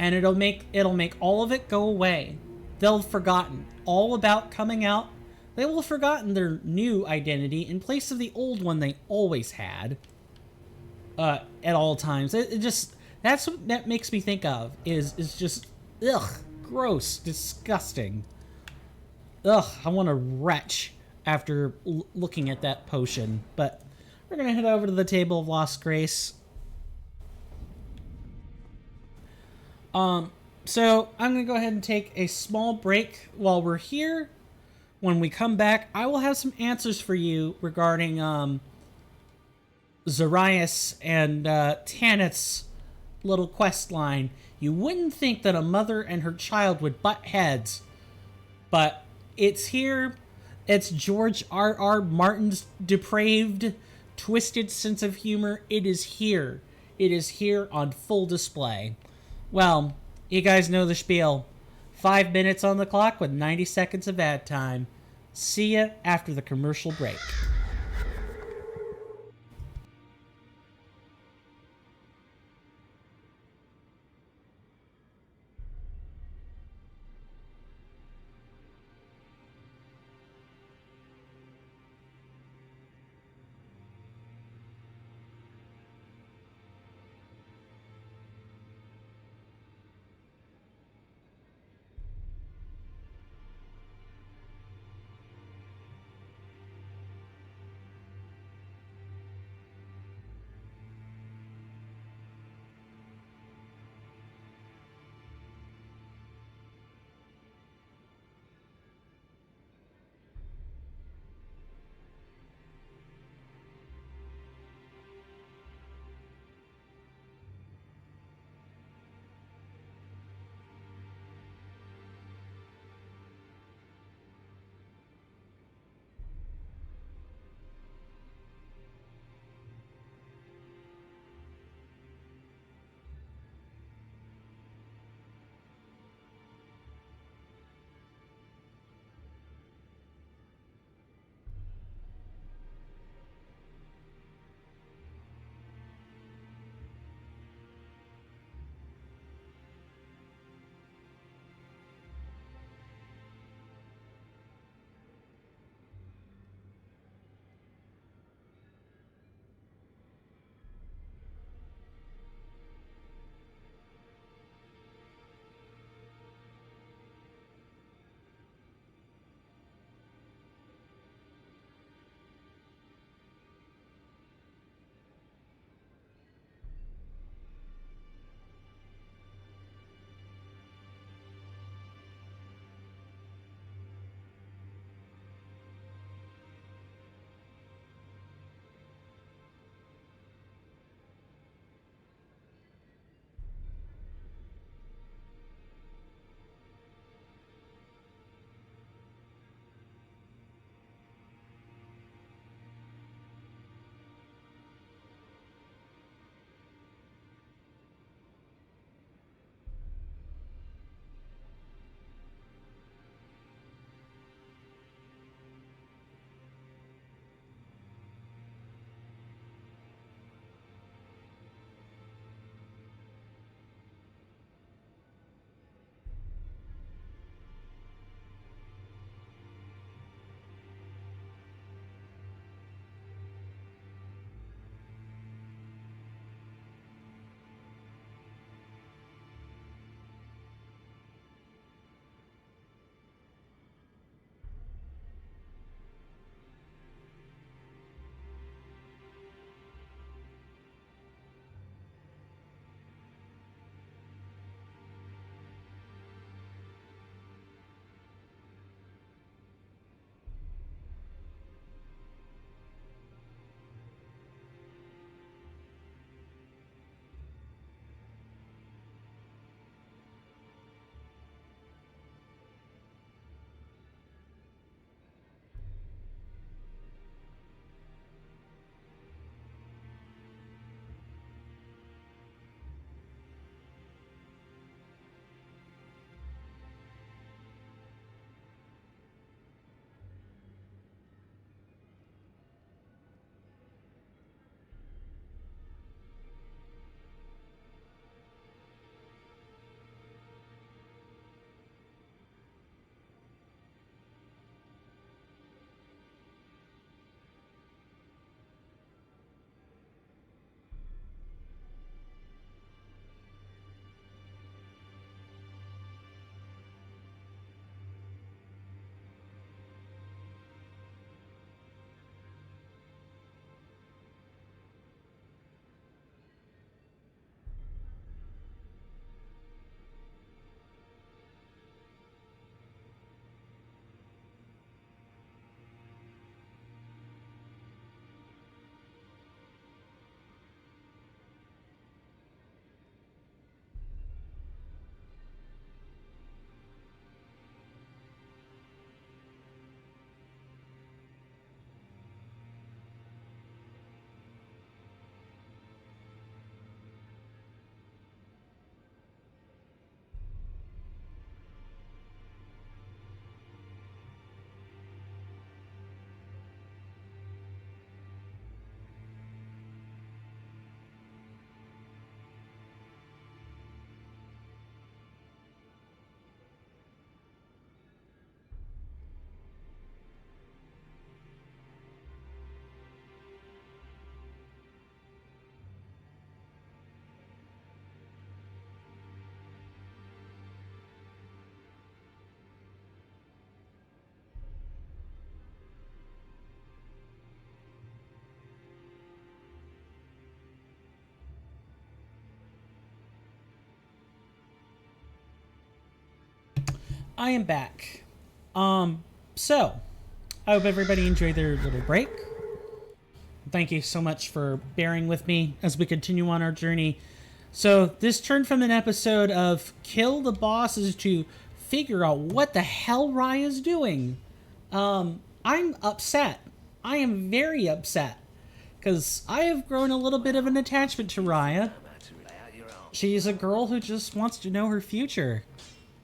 it'll make all of it go away. They'll have forgotten all about coming out. They will have forgotten their new identity in place of the old one they always had. At all times. It just, that's what that makes me think of, is just, ugh, gross, disgusting. Ugh, I want to retch after looking at that potion. But we're going to head over to the Table of Lost Grace. So I'm going to go ahead and take a small break while we're here. When we come back, I will have some answers for you regarding, Zarias and Tanith's little quest line. You wouldn't think that a mother and her child would butt heads, but it's here. It's George R.R. Martin's depraved, twisted sense of humor. It is here. It is here on full display. Well, you guys know the spiel. 5 minutes on the clock with 90 seconds of ad time. See ya after the commercial break. I am back. So, I hope everybody enjoyed their little break. Thank you so much for bearing with me as we continue on our journey. So, this turned from an episode of kill the bosses to figure out what the hell Raya's doing. I'm upset. I am very upset. Because I have grown a little bit of an attachment to Raya. She's a girl who just wants to know her future.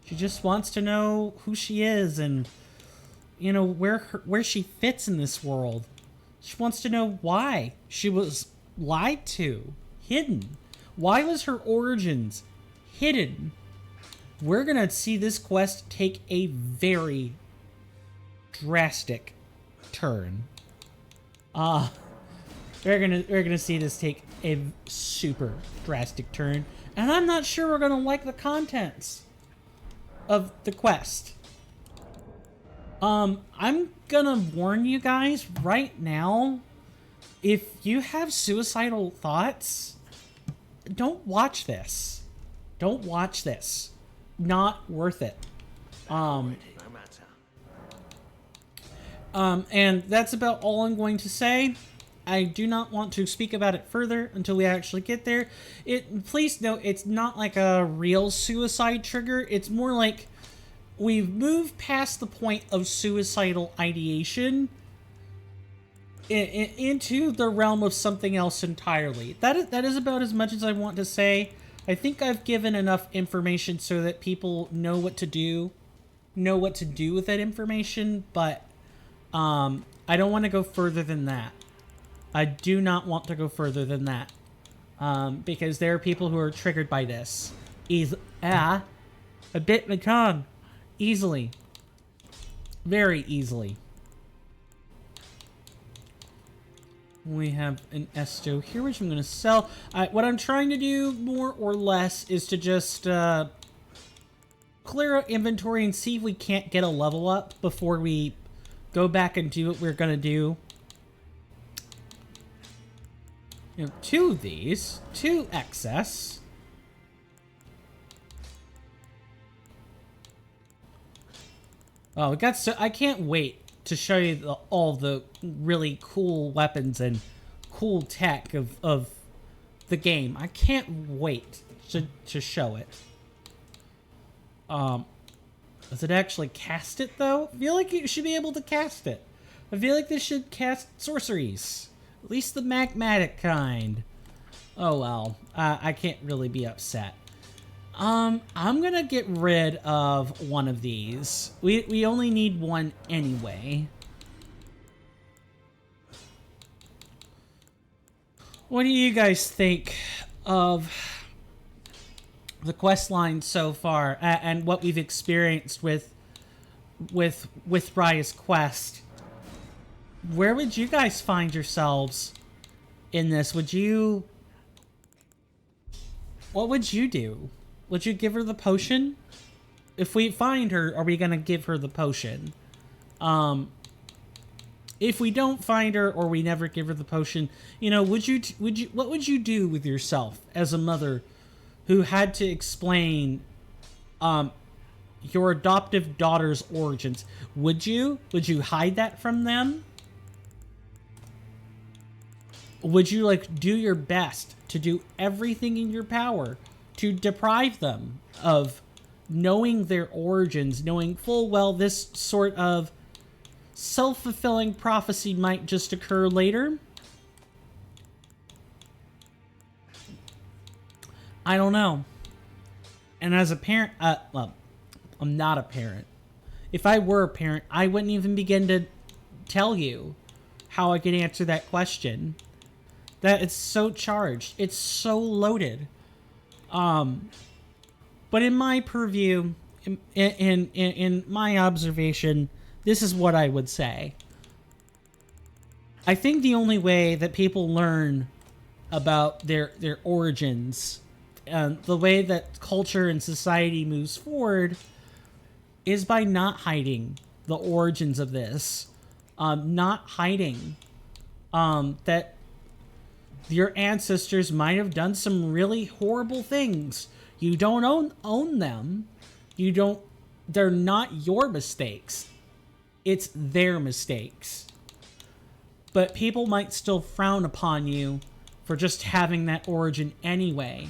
She just wants to know who she is and, you know, where she fits in this world. She wants to know why she was lied to, hidden. Why was her origins hidden? We're gonna see this quest take a very drastic turn. We're gonna see this take a super drastic turn, and I'm not sure we're gonna like the contents of the quest. I'm gonna warn you guys right now, if you have suicidal thoughts, don't watch this. Don't watch this. Not worth it. And that's about all I'm going to say. I do not want to speak about it further until we actually get there. Please note, it's not like a real suicide trigger. It's more like we've moved past the point of suicidal ideation into the realm of something else entirely. That is about as much as I want to say. I think I've given enough information so that people know what to do with that information, but I don't want to go further than that. I do not want to go further than that. Because there are people who are triggered by this. I bit my tongue. Easily. Very easily. We have an Esto here, which I'm going to sell. What I'm trying to do, more or less, is to just clear out inventory and see if we can't get a level up before we go back and do what we're going to do. You know, 2 of these, 2 excess. Oh, we got I can't wait to show you all the really cool weapons and cool tech of the game. I can't wait to show it. Does it actually cast it, though? I feel like you should be able to cast it. I feel like this should cast sorceries. At least the magmatic kind. Oh well, I can't really be upset. I'm gonna get rid of one of these. We only need one anyway. What do you guys think of the quest line so far and what we've experienced with Raya's quest? Where would you guys find yourselves in this? What would you do? Would you give her the potion? If we find her, are we gonna give her the potion? If we don't find her or we never give her the potion, you know, what would you do with yourself as a mother who had to explain your adoptive daughter's origins? Would you hide that from them? Would you, like, do your best to do everything in your power to deprive them of knowing their origins, knowing full well this sort of self-fulfilling prophecy might just occur later? I don't know. And as a parent, well, I'm not a parent. If I were a parent, I wouldn't even begin to tell you how I could answer that question. That it's so charged. It's so loaded. But in my purview, in my observation, this is what I would say. I think the only way that people learn about their origins, the way that culture and society moves forward, is by not hiding the origins of this. Not hiding that your ancestors might have done some really horrible things. You don't own them. You don't they're not your mistakes. It's their mistakes. But people might still frown upon you for just having that origin anyway.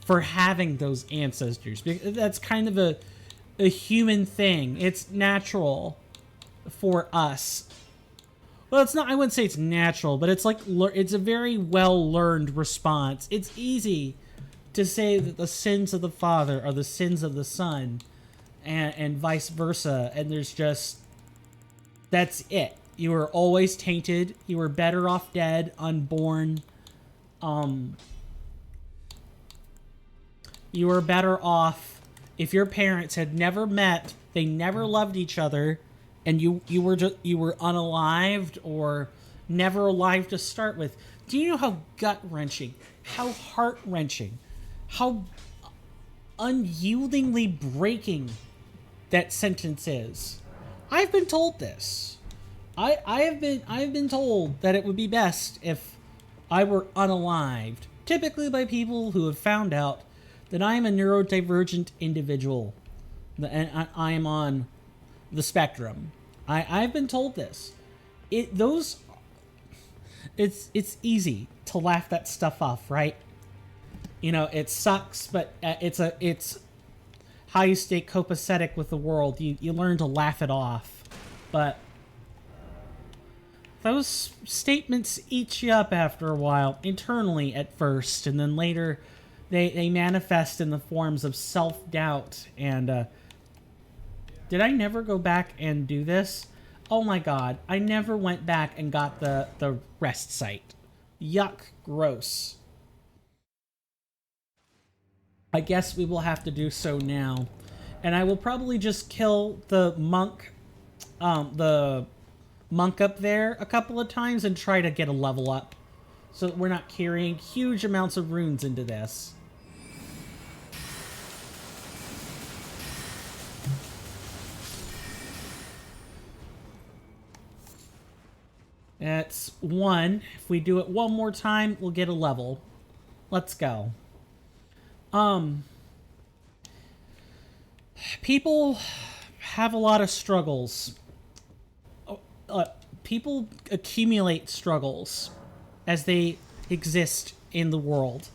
For having those ancestors. That's kind of a human thing. It's natural for us. Well, it's not, I wouldn't say it's natural, but it's like, it's a very well-learned response. It's easy to say that the sins of the father are the sins of the son, and vice versa, and there's just, that's it. You were always tainted. You were better off dead, unborn. You were better off if your parents had never met, they never loved each other, and you were unalived or never alive to start with. Do you know how gut-wrenching, how heart-wrenching, how unyieldingly breaking that sentence is? I've been told this. I have been told that it would be best if I were unalived, typically by people who have found out that I am a neurodivergent individual, and I am on the spectrum. I've been told this. It's easy to laugh that stuff off, right? You know, it sucks, but it's how you stay copacetic with the world. You learn to laugh it off, but those statements eat you up after a while, internally at first, and then later they manifest in the forms of self-doubt. And did I never go back and do this? Oh my god, I never went back and got the rest site. Yuck, gross. I guess we will have to do so now. And I will probably just kill the monk up there a couple of times and try to get a level up, so that we're not carrying huge amounts of runes into this. That's 1. If we do it one more time, we'll get a level. Let's go. People have a lot of struggles. People accumulate struggles as they exist in the world.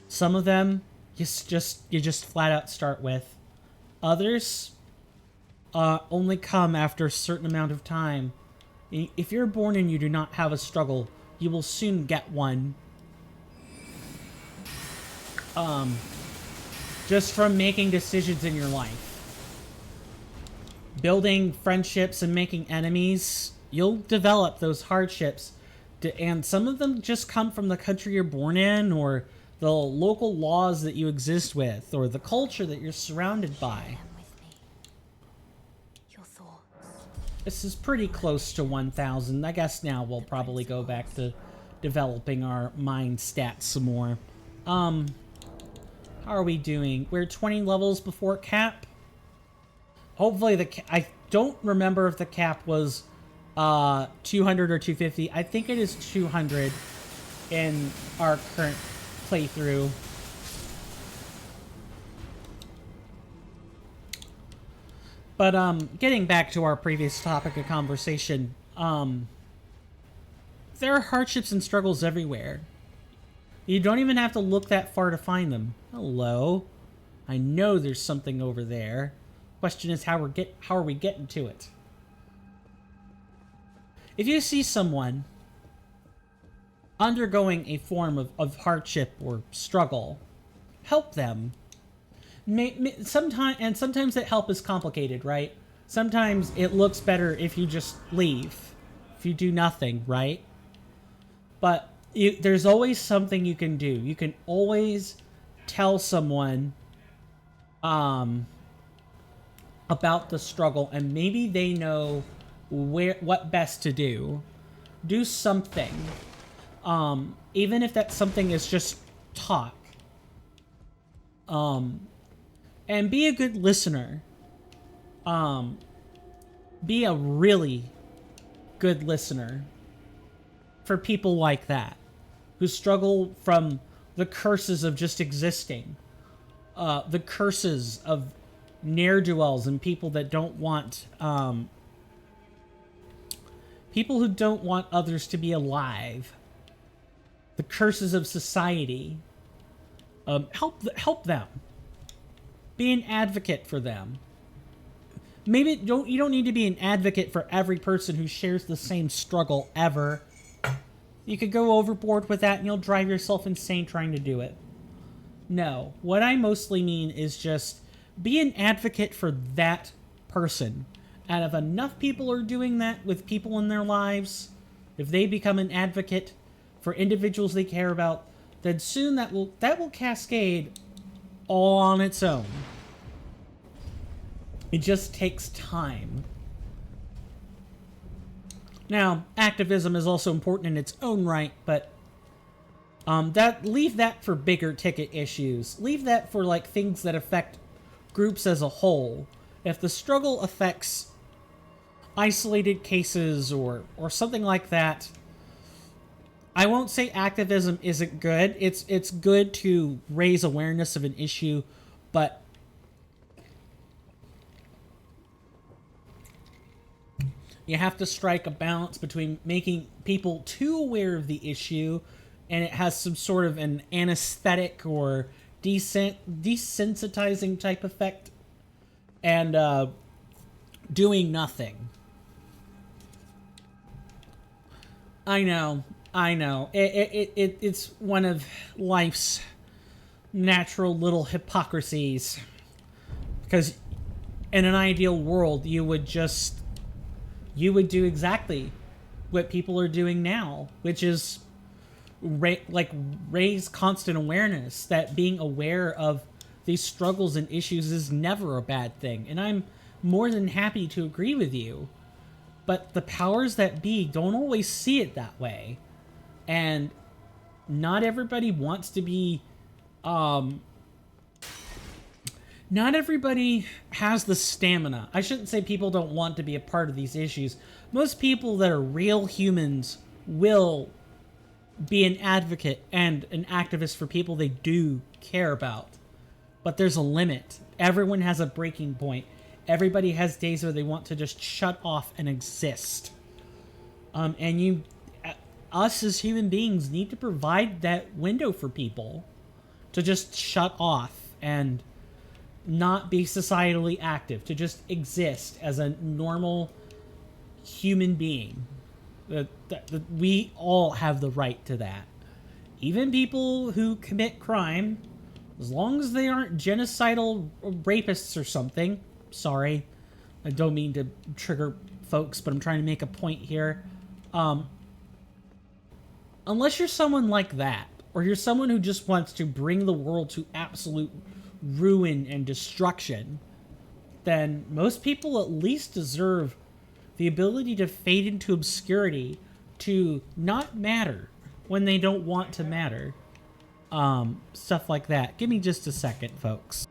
Some of them you just flat out start with. Others only come after a certain amount of time. If you're born and you do not have a struggle, you will soon get one. Just from making decisions in your life. Building friendships and making enemies, you'll develop those hardships. And some of them just come from the country you're born in, or the local laws that you exist with, or the culture that you're surrounded by. This is pretty close to 1,000. I guess now we'll probably go back to developing our mind stats some more. How are we doing? We're 20 levels before cap. Hopefully I don't remember if the cap was 200 or 250. I think it is 200 in our current playthrough. But getting back to our previous topic of conversation, there are hardships and struggles everywhere. You don't even have to look that far to find them. Hello. I know there's something over there. Question is, how are we getting to it? If you see someone undergoing a form of hardship or struggle, help them. Sometimes that help is complicated, right? Sometimes it looks better if you just leave, if you do nothing, right? But there's always something you can do. You can always tell someone about the struggle, and maybe they know what best to do. Do something, even if that something is just talk. And be a good listener. Be a really good listener for people like that, who struggle from the curses of just existing, the curses of ne'er-do-wells and people that don't want people who don't want others to be alive, the curses of society. Help them. Be an advocate for them. Maybe you don't need to be an advocate for every person who shares the same struggle ever. You could go overboard with that and you'll drive yourself insane trying to do it. No, what I mostly mean is just be an advocate for that person. And if enough people are doing that with people in their lives, if they become an advocate for individuals they care about, then soon that will cascade all on its own. It just takes time. Now, activism is also important in its own right, but leave that for bigger ticket issues. Leave that for like things that affect groups as a whole. If the struggle affects isolated cases or something like that, I won't say activism isn't good. It's good to raise awareness of an issue, but you have to strike a balance between making people too aware of the issue and it has some sort of an anesthetic or desensitizing type effect, and doing nothing. I know. It's one of life's natural little hypocrisies. Because in an ideal world, you would do exactly what people are doing now, which is raise constant awareness that being aware of these struggles and issues is never a bad thing. And I'm more than happy to agree with you. But the powers that be don't always see it that way. And not everybody wants to be... not everybody has the stamina. I shouldn't say people don't want to be a part of these issues. Most people that are real humans will be an advocate and an activist for people they do care about. But there's a limit. Everyone has a breaking point. Everybody has days where they want to just shut off and exist. Us as human beings need to provide that window for people to just shut off and not be societally active, to just exist as a normal human being. We all have the right to that. Even people who commit crime, as long as they aren't genocidal rapists or something. Sorry, I don't mean to trigger folks, but I'm trying to make a point here. Unless you're someone like that, or you're someone who just wants to bring the world to absolute ruin and destruction, then most people at least deserve the ability to fade into obscurity, to not matter when they don't want to matter. Stuff like that. Give me just a second, folks.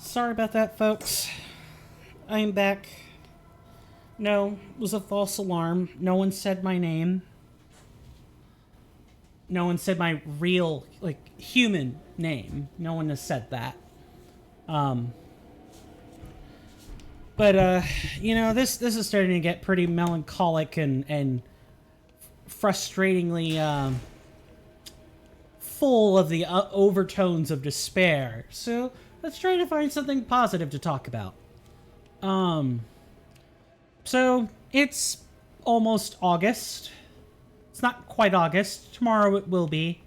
Sorry about that, folks. I am back. No, it was a false alarm. No one said my name. No one said my real, human name. No one has said that. This is starting to get pretty melancholic and frustratingly, full of the overtones of despair. So let's try to find something positive to talk about. So it's almost August. It's not quite August. Tomorrow it will be.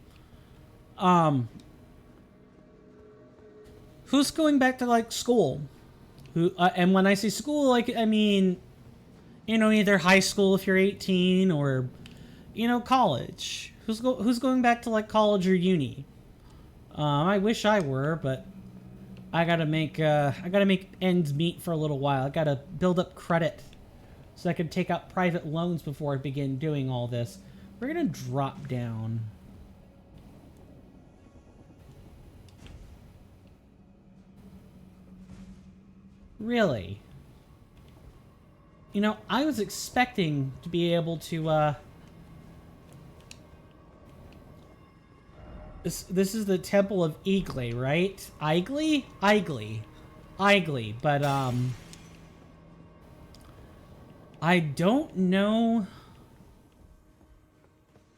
Who's going back to like school? Who? And when I say school, like I mean, you know, either high school if you're 18 or, you know, college. Who's going back to like college or uni? I wish I were, but I gotta make ends meet for a little while. I gotta build up credit so I can take out private loans before I begin doing all this. We're gonna drop down. Really? You know, I was expecting to be able to, This is the Temple of Eagle, right? Eagle? But, I don't know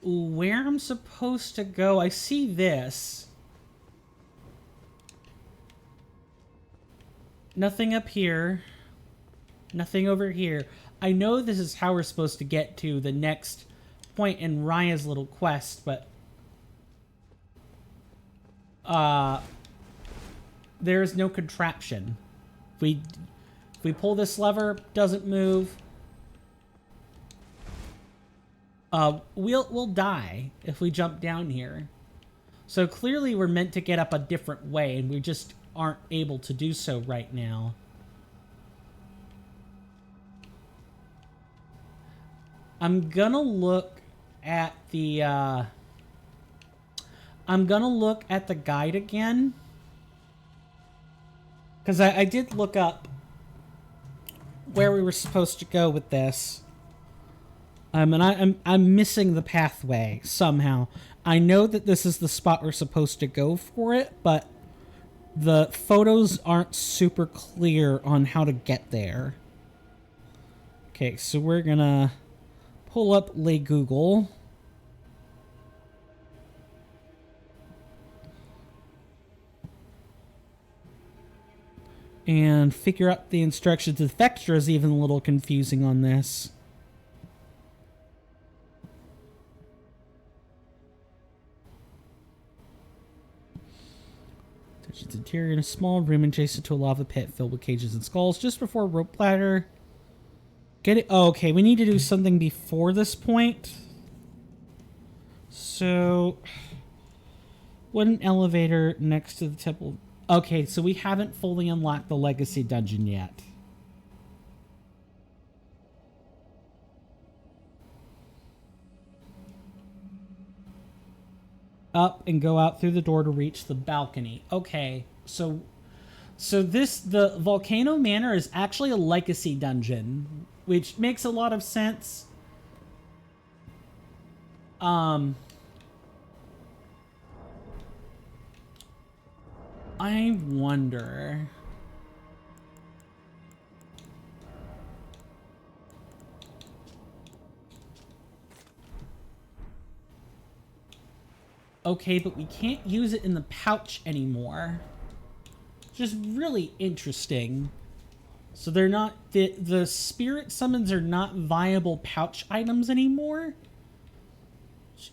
where I'm supposed to go. I see this. Nothing up here. Nothing over here. I know this is how we're supposed to get to the next point in Raya's little quest, but there is no contraption. If we pull this lever, doesn't move. We'll die if we jump down here. So clearly we're meant to get up a different way, and we just aren't able to do so right now. I'm gonna look at the guide again, because I did look up where we were supposed to go with this. And I'm missing the pathway somehow. I know that this is the spot we're supposed to go for it, but the photos aren't super clear on how to get there. Okay, so we're gonna pull up Le Google. And figure out the instructions. The texture is even a little confusing on this. Touch its interior in a small room adjacent to a lava pit filled with cages and skulls just before a rope ladder. Get it? Oh, okay, we need to do something before this point. So, wooden elevator next to the temple. Okay, so we haven't fully unlocked the legacy dungeon yet. Up and go out through the door to reach the balcony. Okay, so the Volcano Manor is actually a legacy dungeon, which makes a lot of sense. I wonder. Okay, but we can't use it in the pouch anymore. Just really interesting. So they're not, the spirit summons are not viable pouch items anymore?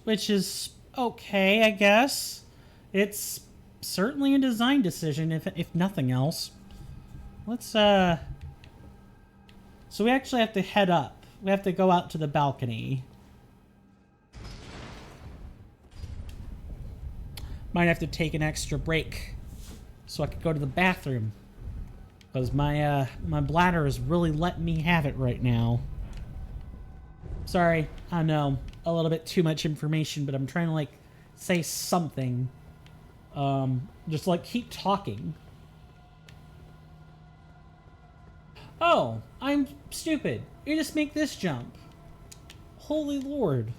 Which is okay, I guess. It's certainly a design decision, if nothing else. Let's, so we actually have to head up. We have to go out to the balcony. Might have to take an extra break so I could go to the bathroom. Because my bladder is really letting me have it right now. Sorry, I know, a little bit too much information, but I'm trying to, like, say something. Just, like, keep talking. Oh, I'm stupid. You just make this jump. Holy Lord.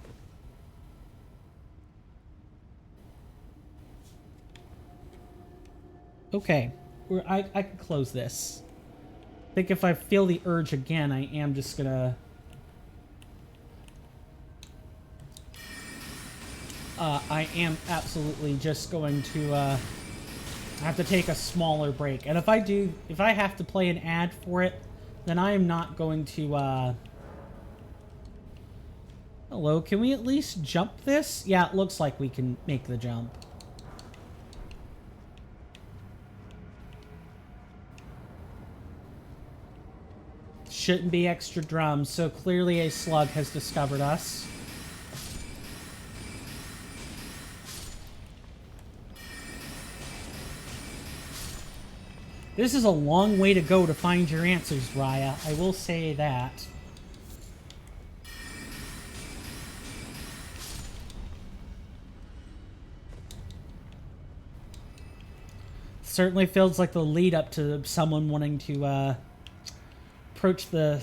Okay, I can close this. I think if I feel the urge again, I am just gonna... I am absolutely just going to have to take a smaller break. And if I have to play an ad for it, then I am not going to, Hello, can we at least jump this? Yeah, it looks like we can make the jump. Shouldn't be extra drums, so clearly a slug has discovered us. This is a long way to go to find your answers, Raya. I will say that. Certainly feels like the lead up to someone wanting to approach the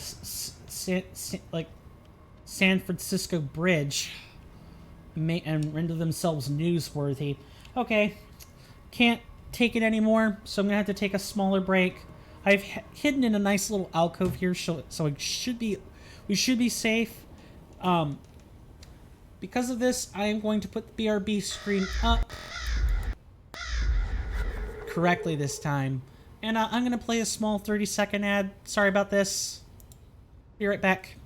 San Francisco Bridge and render themselves newsworthy. Okay, can't take it anymore, so I'm gonna have to take a smaller break. I've hidden in a nice little alcove here, so we should be safe. Because of this, I am going to put the BRB screen up correctly this time. And I'm going to play a small 30-second ad. Sorry about this. Be right back.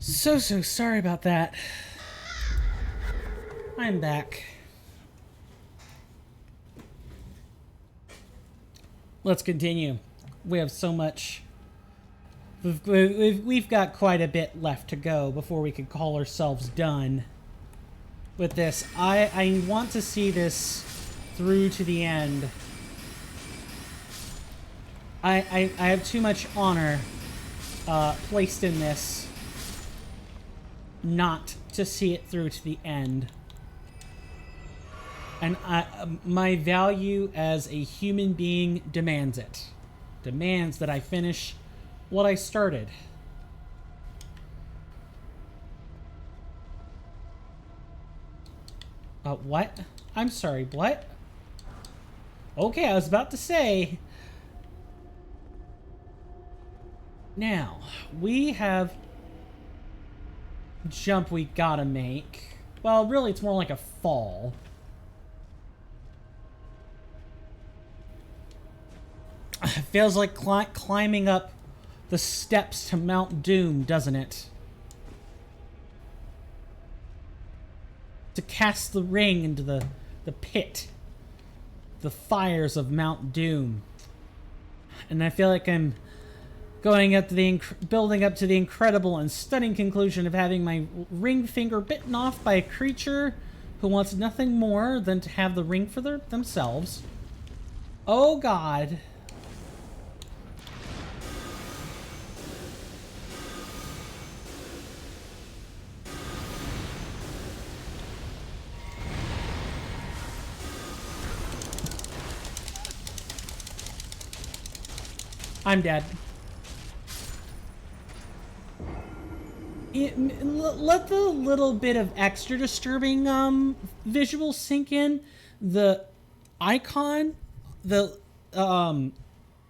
So sorry about that. I'm back. Let's continue. We have so much. We've got quite a bit left to go before we could call ourselves done with this. I want to see this through to the end. I have too much honor placed in this not to see it through to the end. And my value as a human being demands it. Demands that I finish what I started. What? I'm sorry, what? Okay, I was about to say. Now, we have jump we gotta make. Well, really, it's more like a fall. Feels like climbing up the steps to Mount Doom, doesn't it? To cast the ring into the pit. The fires of Mount Doom. And I feel like I'm going up to the building up to the incredible and stunning conclusion of having my ring finger bitten off by a creature who wants nothing more than to have the ring for themselves. Oh God. I'm dead. Let the little bit of extra disturbing visuals sink in. The icon, the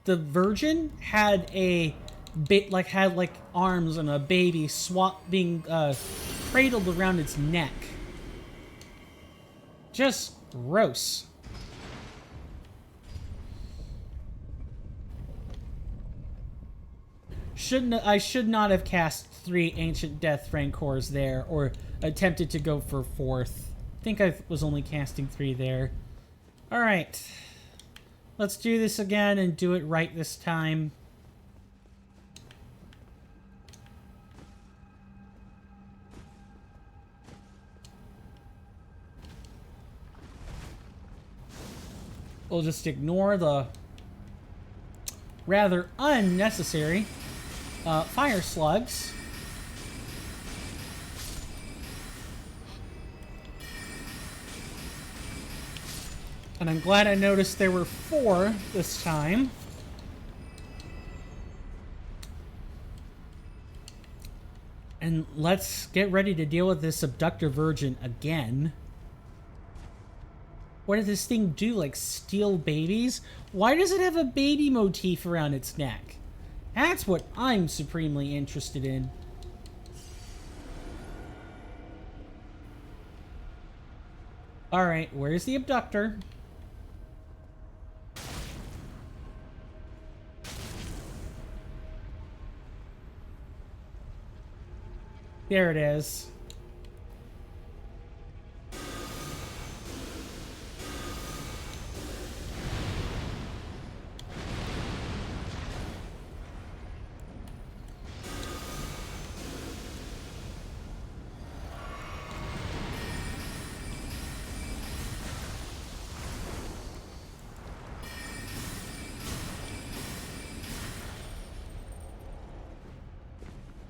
Virgin had a bit like arms and a baby being cradled around its neck. Just gross. I should not have cast 3 Ancient Death Rancors there, or attempted to go for 4th. I think I was only casting 3 there. Alright. Let's do this again and do it right this time. We'll just ignore the rather unnecessary fire slugs. And I'm glad I noticed there were 4 this time. And let's get ready to deal with this abductor virgin again. What did this thing do? Like steal babies? Why does it have a baby motif around its neck? That's what I'm supremely interested in. Alright, where's the abductor? There it is.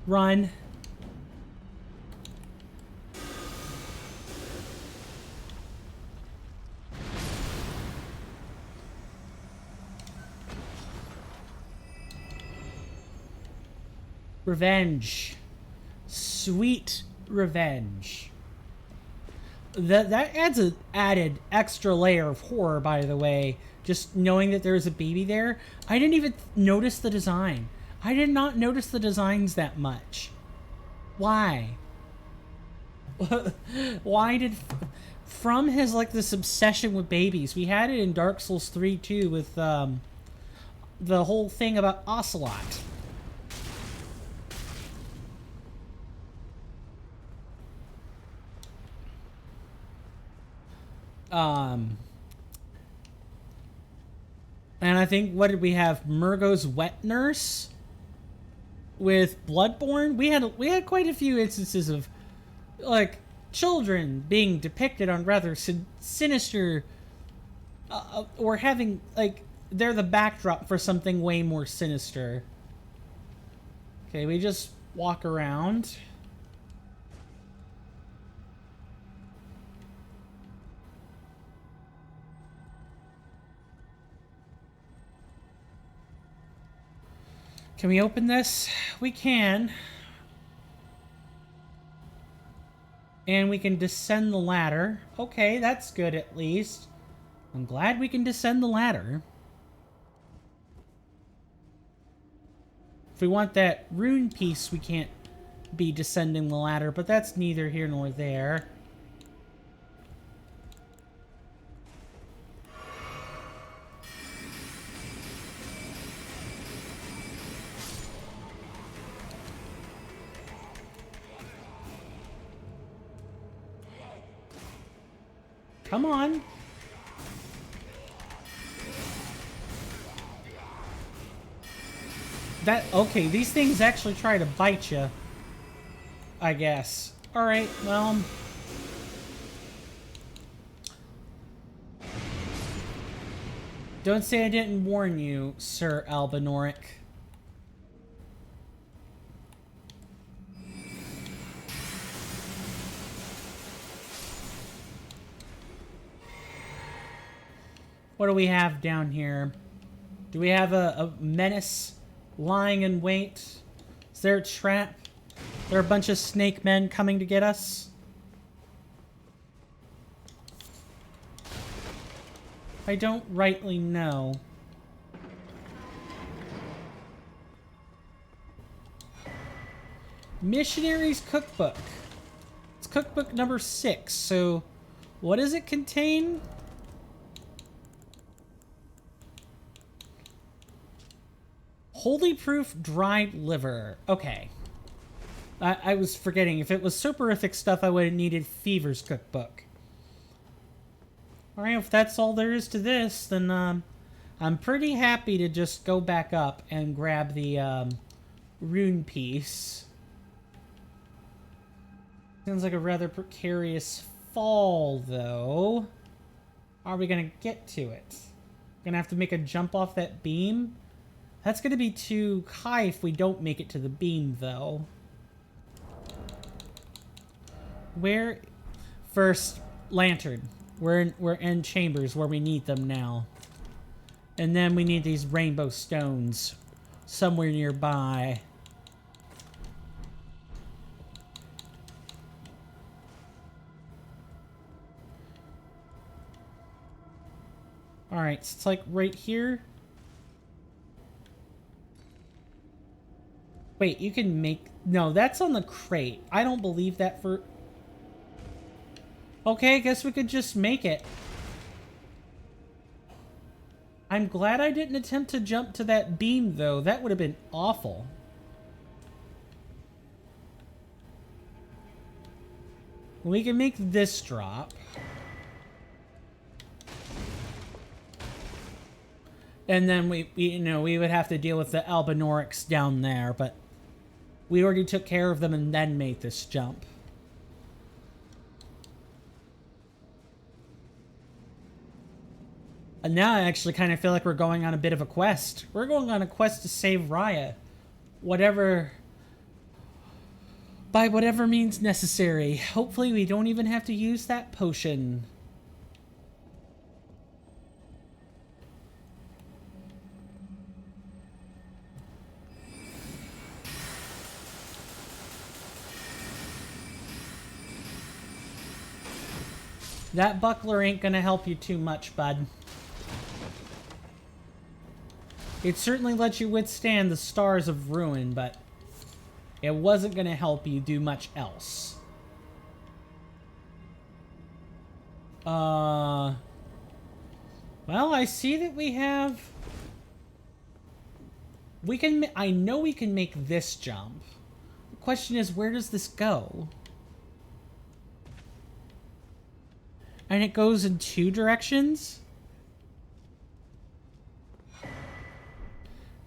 Run. Revenge. Sweet revenge. That adds an added extra layer of horror, by the way. Just knowing that there's a baby there. I didn't even notice the design. I did not notice the designs that much. Why? Why did... From his, like, this obsession with babies. We had it in Dark Souls 3, too, with, the whole thing about Ocelot. And I think, what did we have? Murgo's wet nurse with Bloodborne. We had quite a few instances of like children being depicted on rather sinister, or having like they're the backdrop for something way more sinister. Okay, we just walk around. Can we open this? We can. And we can descend the ladder. Okay, that's good at least. I'm glad we can descend the ladder. If we want that rune piece, we can't be descending the ladder, but that's neither here nor there. Come on. Okay, these things actually try to bite you, I guess. Alright, well. Don't say I didn't warn you, Sir Albinoric. What do we have down here? Do we have a menace lying in wait? Is there a trap? There are a bunch of snake men coming to get us? I don't rightly know. Missionary's Cookbook. It's cookbook number 6, so what does it contain? Holy proof dried liver. Okay. I was forgetting. If it was soporific stuff, I would have needed Fever's cookbook. Alright, if that's all there is to this, then I'm pretty happy to just go back up and grab the rune piece. Sounds like a rather precarious fall, though. How are we going to get to it? Gonna have to make a jump off that beam? That's going to be too high if we don't make it to the beam, though. Where? First, lantern. We're in chambers where we need them now. And then we need these rainbow stones somewhere nearby. Alright, so it's like right here. Wait, you can make... No, that's on the crate. I don't believe that for... Okay, I guess we could just make it. I'm glad I didn't attempt to jump to that beam, though. That would have been awful. We can make this drop. And then we would have to deal with the Albinorics down there, but we already took care of them and then made this jump. And now I actually kind of feel like we're going on a bit of a quest. We're going on a quest to save Raya. By whatever means necessary. Hopefully we don't even have to use that potion. That buckler ain't gonna help you too much, bud. It certainly lets you withstand the stars of ruin, but it wasn't gonna help you do much else. Well, I see that we have... I know we can make this jump. The question is, where does this go? And it goes in 2 directions?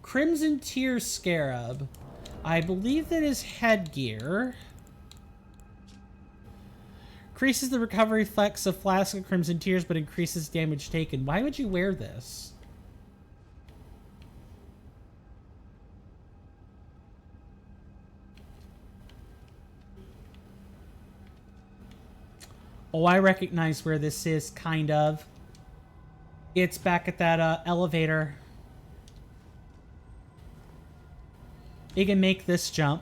Crimson Tear Scarab. I believe that is headgear. Increases the recovery flex of Flask of Crimson Tears, but increases damage taken. Why would you wear this? Oh, I recognize where this is, kind of. It's back at that elevator. You can make this jump.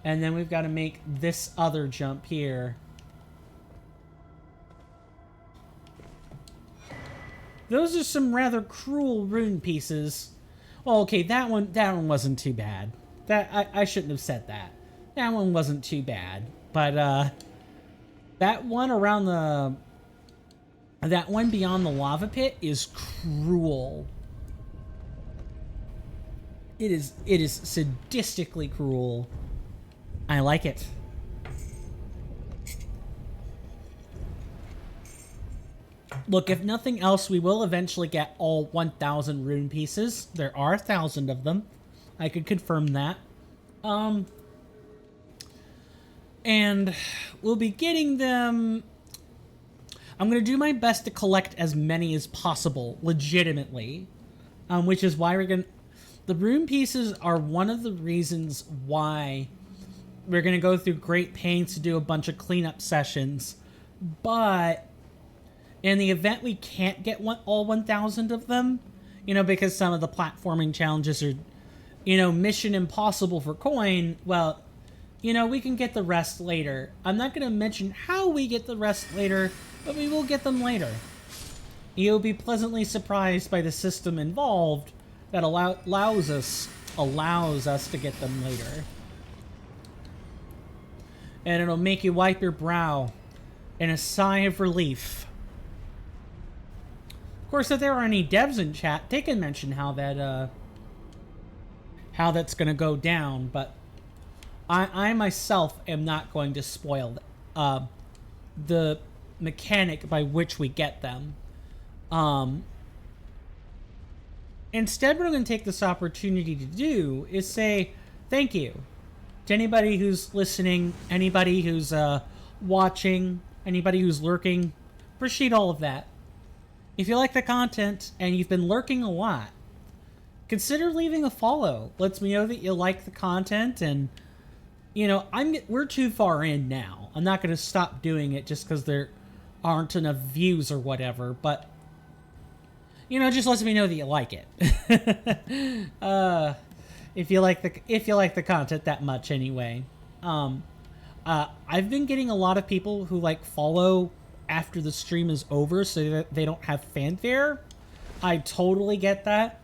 And then we've got to make this other jump here. Those are some rather cruel rune pieces. Oh, okay, that one wasn't too bad. I shouldn't have said that. That one wasn't too bad. But that one around the that one beyond the lava pit is cruel. It is sadistically cruel. I like it. Look, if nothing else, we will eventually get all 1,000 rune pieces. There are 1,000 of them. I could confirm that. And we'll be getting them... I'm going to do my best to collect as many as possible, legitimately. Which is why we're going to... The rune pieces are one of the reasons why we're going to go through great pains to do a bunch of cleanup sessions. But in the event we can't get all 1,000 of them, you know, because some of the platforming challenges are, you know, mission impossible for coin, well, you know, we can get the rest later. I'm not going to mention how we get the rest later, but we will get them later. You'll be pleasantly surprised by the system involved that allows us to get them later. And it'll make you wipe your brow in a sigh of relief. Of course, if there are any devs in chat, they can mention how that's gonna go down, but I myself am not going to spoil the mechanic by which we get them. Instead, what I'm going to take this opportunity to do is say thank you to anybody who's listening, anybody who's watching, anybody who's lurking. Appreciate all of that. If you like the content and you've been lurking a lot, consider leaving a follow. Lets me know that you like the content, and you know, we're too far in now. I'm not going to stop doing it just because there aren't enough views or whatever, but you know, just lets me know that you like it. If you like the content that much, anyway. I've been getting a lot of people who like follow after the stream is over, so that they don't have fanfare. I totally get that.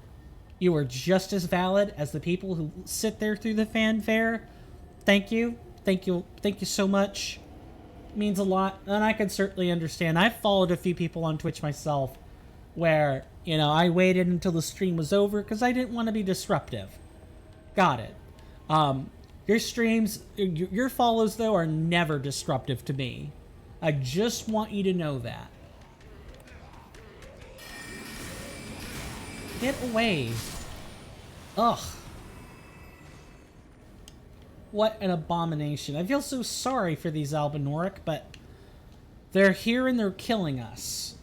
You are just as valid as the people who sit there through the fanfare. Thank you so much. It means a lot, and I can certainly understand. I've followed a few people on Twitch myself, where, you know, I waited until the stream was over because I didn't want to be disruptive. Got it. Your streams, your follows, though, are never disruptive to me. I just want you to know that. Get away. Ugh. What an abomination. I feel so sorry for these Albinoric, but they're here and they're killing us.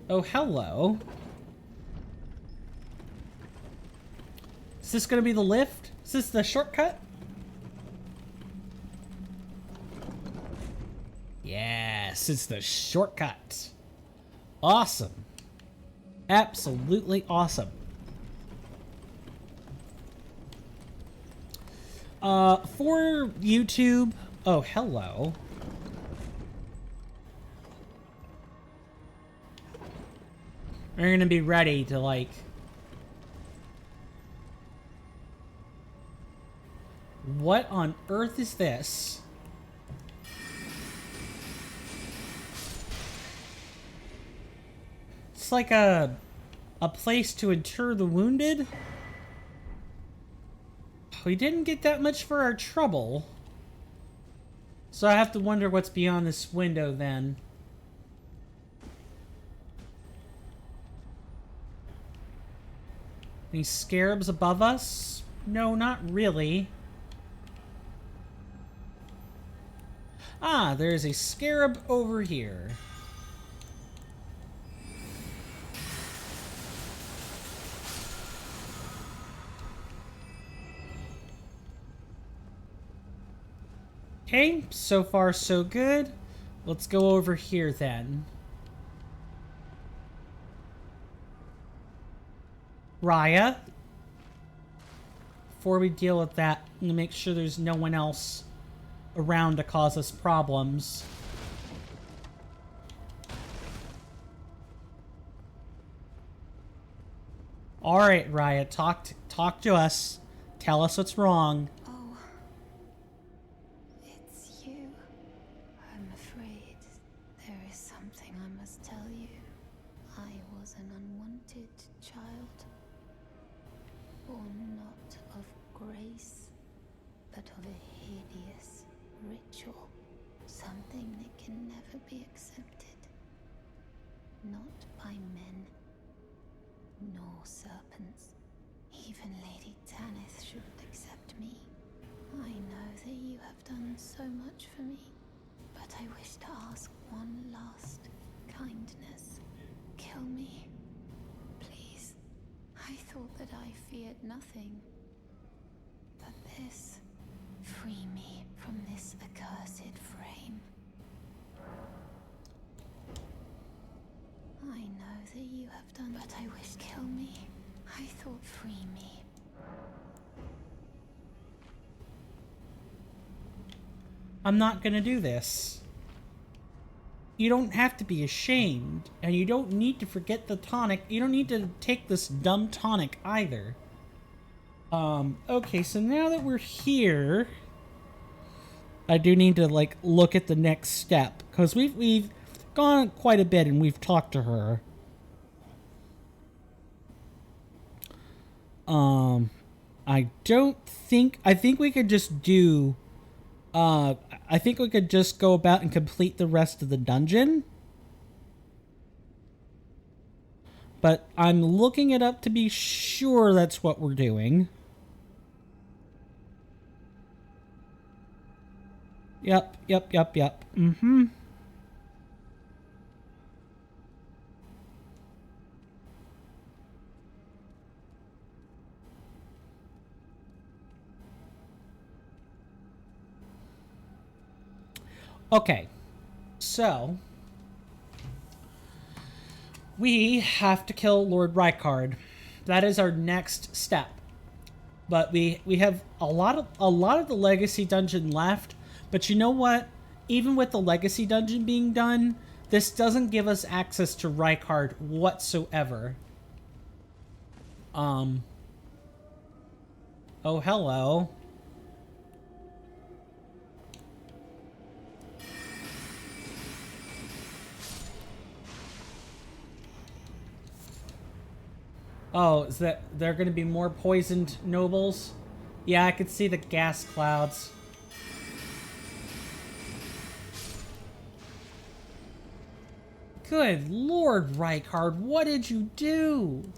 Oh, hello. Is this going to be the lift? Is this the shortcut? Yes, it's the shortcut. Awesome. Absolutely awesome. For YouTube... Oh, hello. We're gonna be ready to, like... What on earth is this? It's like a place to inter the wounded? We didn't get that much for our trouble. So I have to wonder what's beyond this window then. Any scarabs above us? No, not really. Ah, there's a scarab over here. Okay, so far so good. Let's go over here then. Raya. Before we deal with that, I'm gonna make sure there's no one else around to cause us problems. Alright, Raya, talk to us. Tell us what's wrong. Oh, it's you. I'm afraid there is something I must tell you. I was an unwanted child, born not of grace, but of a hideous ritual, something that can never be accepted, not by men, nor serpents. Even Lady Tanith shouldn't accept me. I know that you have done so much for me, but I wish to ask one last kindness. Kill me, please. I thought that I feared nothing, but this. Free me from this accursed frame. I know that you have done, but I wish kill me. I thought free me. I'm not gonna do this. You don't have to be ashamed, and you don't need to forget the tonic. You don't need to take this dumb tonic either. Okay, so now that we're here, I do need to, like, look at the next step, because we've gone quite a bit and we've talked to her. I think we could just do, I think we could just go about and complete the rest of the dungeon. But I'm looking it up to be sure that's what we're doing. Yep. Mm-hmm. Okay, so we have to kill Lord Rykard. That is our next step. But we have a lot of the legacy dungeon left. But you know what? Even with the legacy dungeon being done, this doesn't give us access to Rykard whatsoever. Oh, hello. Oh, is that there are going to be more poisoned nobles? Yeah, I could see the gas clouds. Good Lord, Rykard, what did you do?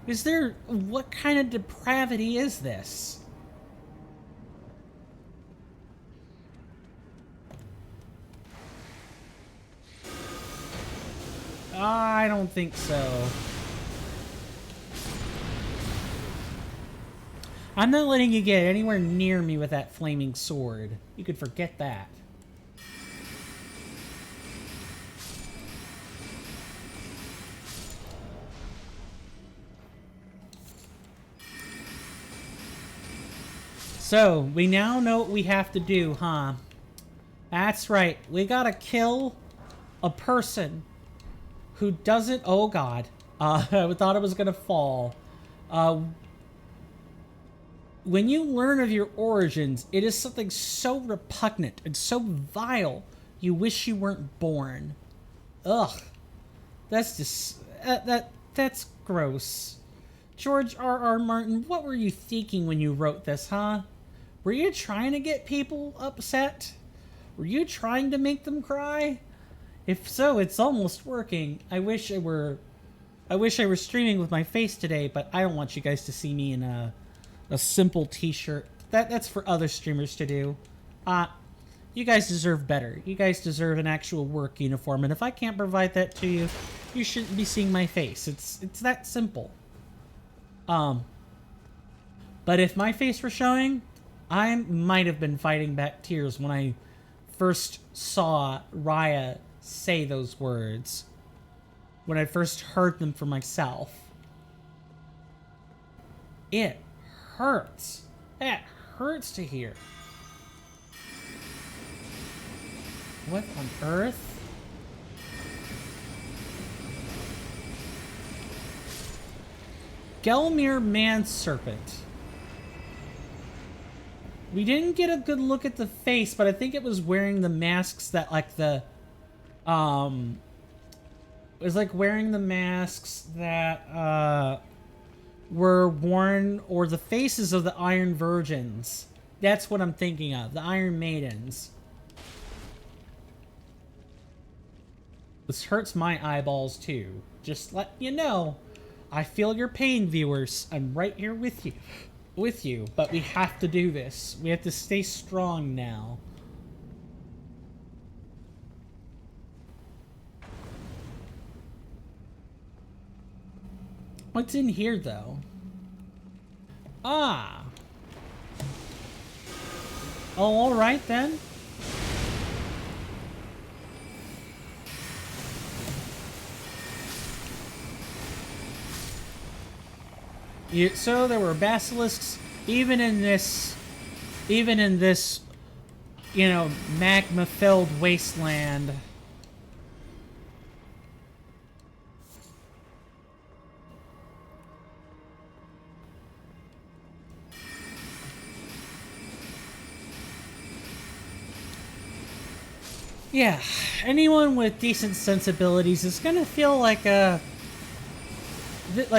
Is there... what kind of depravity is this? I don't think so. I'm not letting you get anywhere near me with that flaming sword. You could forget that. So, we now know what we have to do, huh? That's right. We gotta kill a person who doesn't... oh, God. I thought it was gonna fall. When you learn of your origins, it is something so repugnant and so vile, you wish you weren't born. Ugh. That's just... that's gross. George R.R. Martin, what were you thinking when you wrote this, huh? Were you trying to get people upset? Were you trying to make them cry? If so, it's almost working. I wish I were streaming with my face today, but I don't want you guys to see me in a simple t-shirt. That's for other streamers to do. You guys deserve better. You guys deserve an actual work uniform, and if I can't provide that to you, you shouldn't be seeing my face. It's that simple. But if my face were showing, I might have been fighting back tears when I first saw Raya say those words. When I first heard them for myself. It hurts. That hurts to hear. What on earth? Gelmir Manserpent. We didn't get a good look at the face, but I think it was wearing the masks that, like, it was like wearing the masks that were worn, or the faces of the Iron Virgins. That's what I'm thinking of, the Iron Maidens. This hurts my eyeballs too. Just let you know, I feel your pain, viewers. I'm right here with you, but we have to do this. We have to stay strong now. What's in here, though? Ah. Oh, all right then. So there were basilisks even in this, you know, magma-filled wasteland. Yeah, anyone with decent sensibilities is gonna feel like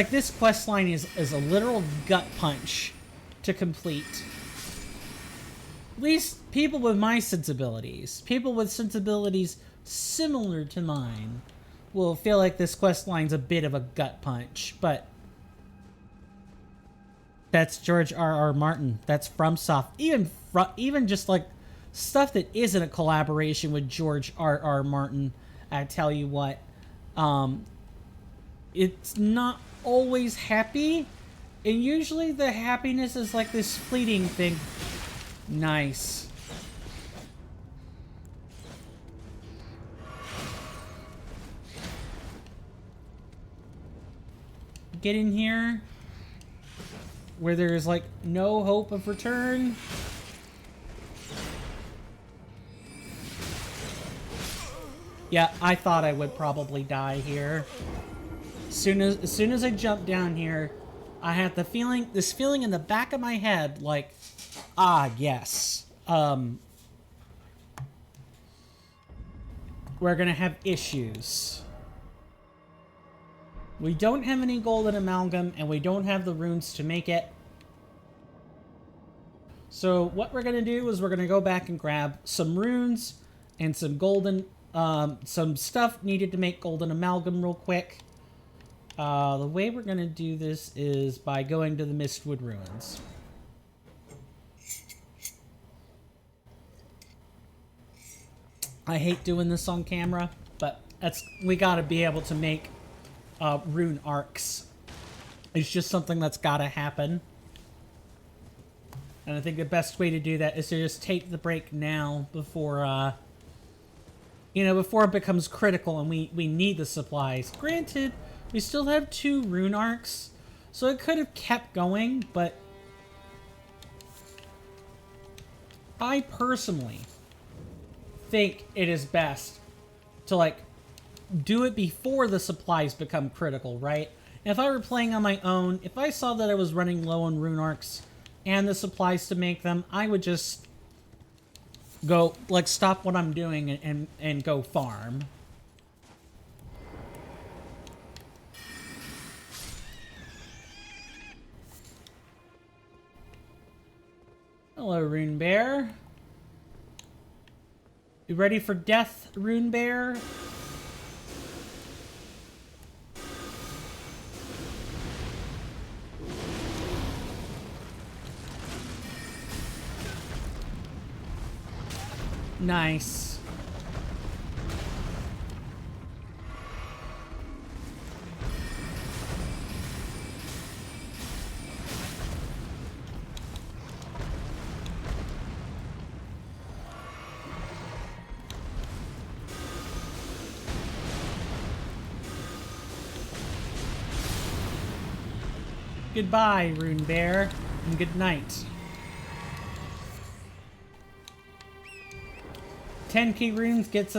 this quest line is a literal gut punch to complete. At least people with my sensibilities, people with sensibilities similar to mine, will feel like this quest line's a bit of a gut punch, but that's George R.R. Martin. That's FromSoft. Even just like stuff that isn't a collaboration with George R.R. Martin, I tell you what, it's not always happy, and usually the happiness is like this fleeting thing. Nice. Get in here where there's like no hope of return. Yeah, I thought I would probably die here. As soon as I jumped down here, I had this feeling in the back of my head, like, yes, we're gonna have issues. We don't have any golden amalgam, and we don't have the runes to make it. So what we're gonna do is we're gonna go back and grab some runes and some golden, some stuff needed to make golden amalgam real quick. The way we're gonna do this is by going to the Mistwood Ruins. I hate doing this on camera, but we gotta be able to make rune arcs. It's just something that's gotta happen. And I think the best way to do that is to just take the break now before, before it becomes critical and we need the supplies. Granted, we still have 2 rune arcs, so it could have kept going, but I personally think it is best to, like, do it before the supplies become critical, right? If I were playing on my own, if I saw that I was running low on rune arcs and the supplies to make them, I would just go, like, stop what I'm doing and go farm. Hello, Rune Bear. You ready for death, Rune Bear? Nice. Goodbye, Rune Bear, and good night. 10 key runes gives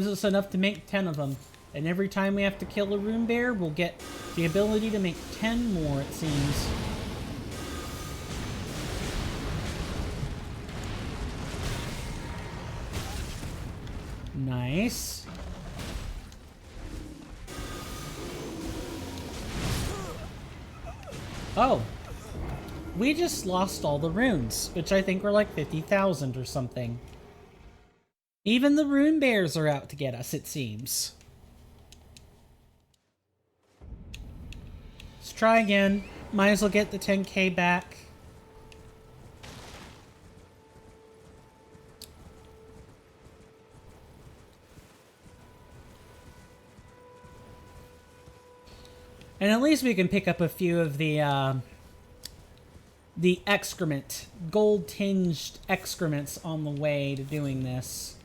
us enough to make 10 of them. And every time we have to kill a Rune Bear, we'll get the ability to make 10 more, it seems. Nice. Oh. We just lost all the runes, which I think were like 50,000 or something. Even the Rune Bears are out to get us, it seems. Let's try again. Might as well get the 10k back. And at least we can pick up a few of the excrement, gold-tinged excrements on the way to doing this.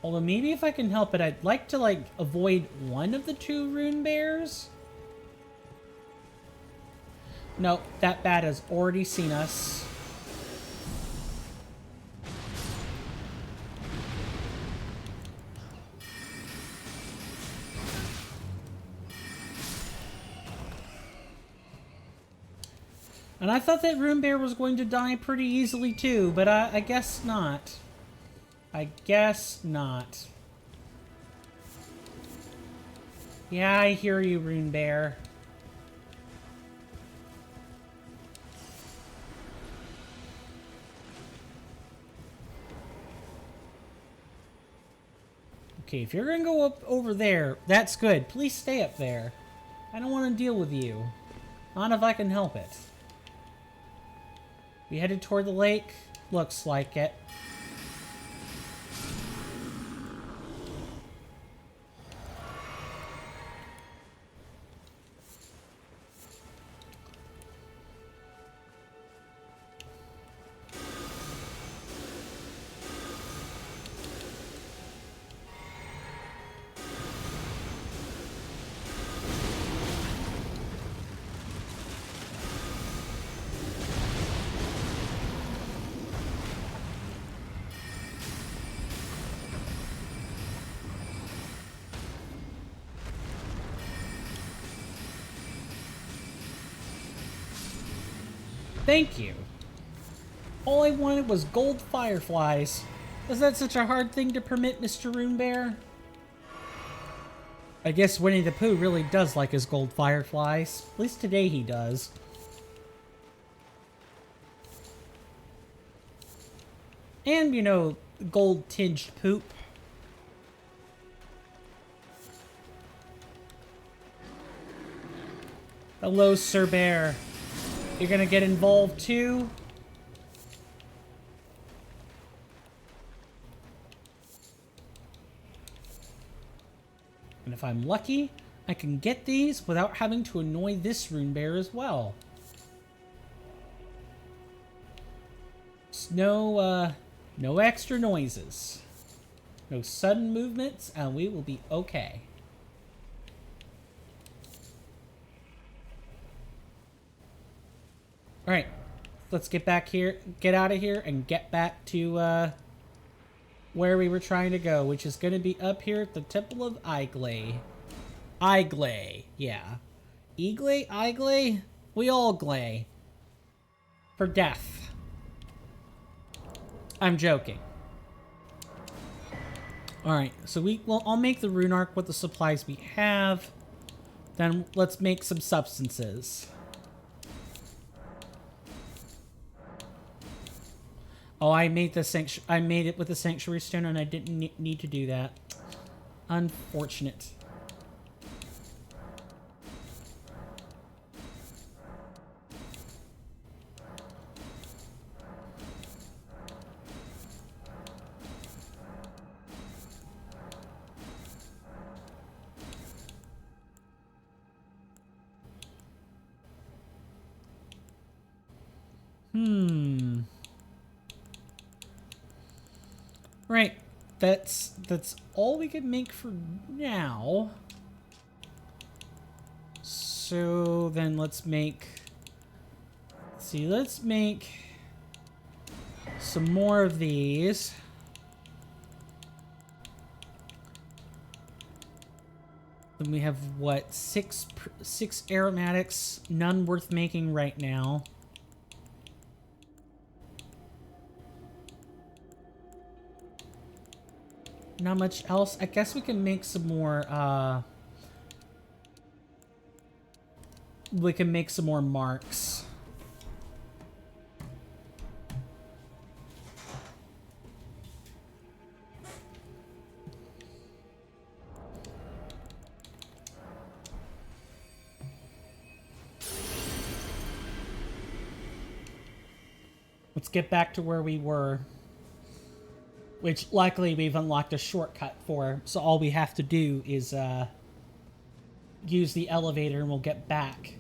Although maybe if I can help it, I'd like to, like, avoid one of the 2 Rune Bears. No, that bat has already seen us. And I thought that Rune Bear was going to die pretty easily too, but I guess not. I guess not. Yeah, I hear you, Rune Bear. Okay, if you're gonna go up over there, that's good. Please stay up there. I don't want to deal with you. Not if I can help it. We headed toward the lake. Looks like it. Thank you. All I wanted was gold fireflies. Was that such a hard thing to permit, Mr. Rune Bear? I guess Winnie the Pooh really does like his gold fireflies. At least today he does. And, you know, gold-tinged poop. Hello, Sir Bear. You're gonna get involved too? And if I'm lucky, I can get these without having to annoy this Rune Bear as well. Just no extra noises. No sudden movements, and we will be okay. Alright, let's get back here, get out of here, and get back to, where we were trying to go, which is going to be up here at the Temple of Iglay. Iglay, yeah. Iglay? Iglay? We all glay. For death. I'm joking. Alright, so I'll make the rune arc with the supplies we have. Then let's make some substances. Oh, I made I made it with the sanctuary stone, and I didn't need to do that. Unfortunate. Right. That's all we can make for now. So then let's make let's make some more of these. Then we have what, six aromatics, none worth making right now. Not much else. I guess we can make some more, we can make some more marks. Let's get back to where we were. Which, luckily, we've unlocked a shortcut for, so all we have to do is, use the elevator and we'll get back.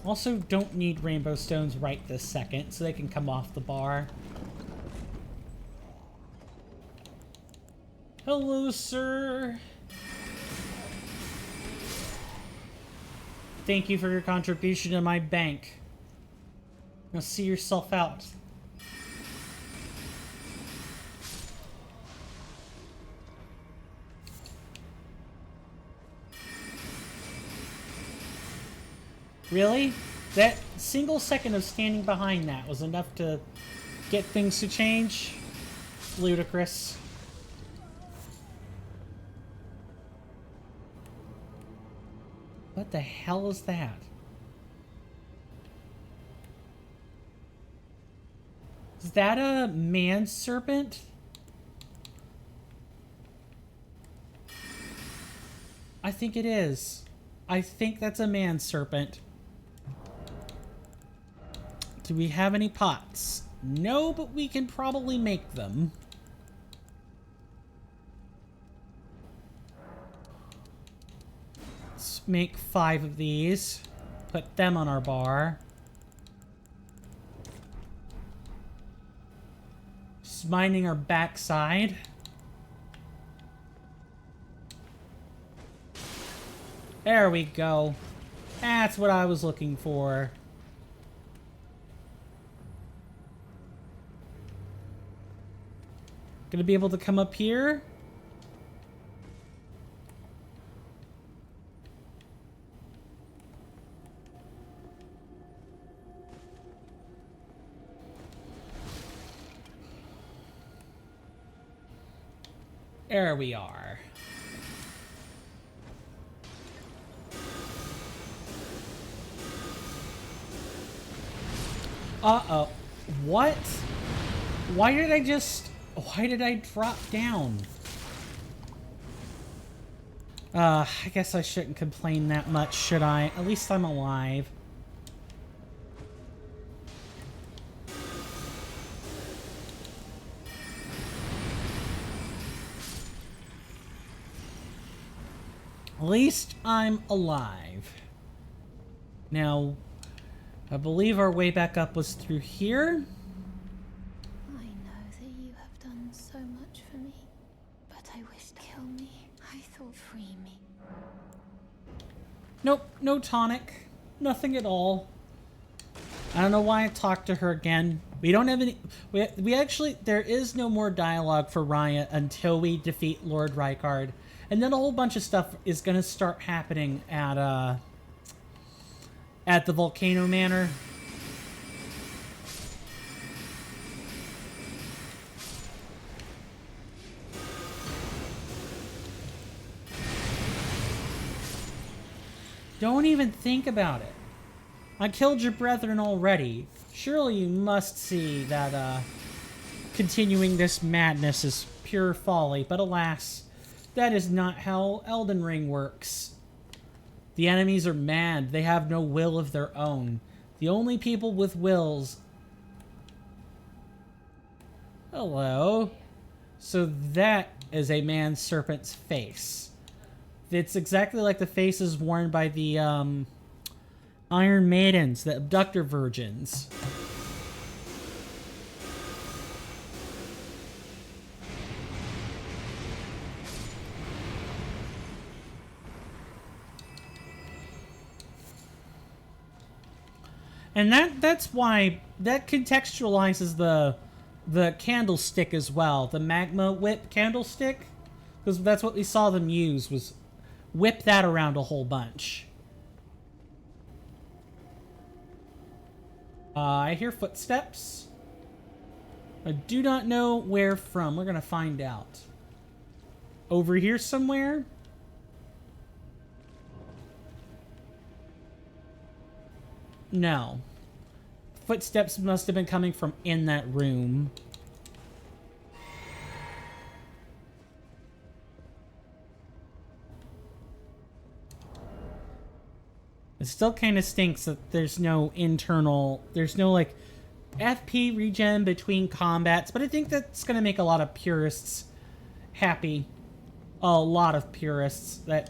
Also, don't need rainbow stones right this second, so they can come off the bar. Hello, sir. Thank you for your contribution to my bank. Now see yourself out. Really? That single second of standing behind that was enough to get things to change? Ludicrous. What the hell is that? Is that a man serpent? I think it is. I think that's a man serpent. Do we have any pots? No, but we can probably make them. Let's make 5 of these. Put them on our bar. Just minding our backside. There we go. That's what I was looking for. Gonna be able to come up here? There we are. Uh-oh. What? Why did I drop down? I guess I shouldn't complain that much, should I? At least I'm alive. At least I'm alive. Now, I believe our way back up was through here. I know that you have done so much for me, but I wish to kill me. I thought free me. Nope, no tonic. Nothing at all. I don't know why I talked to her again. We don't have any... We actually... There is no more dialogue for Riot until we defeat Lord Rykard. And then a whole bunch of stuff is going to start happening at the Volcano Manor. Don't even think about it. I killed your brethren already. Surely you must see that, continuing this madness is pure folly. But alas, that is not how Elden Ring works. The enemies are mad. They have no will of their own. The only people with wills... Hello. So that is a man-serpent's face. It's exactly like the faces worn by the, Iron Maidens, the abductor virgins. And that's why that contextualizes the candlestick as well, the magma whip candlestick, because that's what we saw them use, was whip that around a whole bunch. I hear footsteps. I do not know where from. We're gonna find out. Over here somewhere? No. Footsteps must have been coming from in that room. It still kind of stinks that there's no internal... There's no, like, FP regen between combats, but I think that's going to make a lot of purists happy. A lot of purists that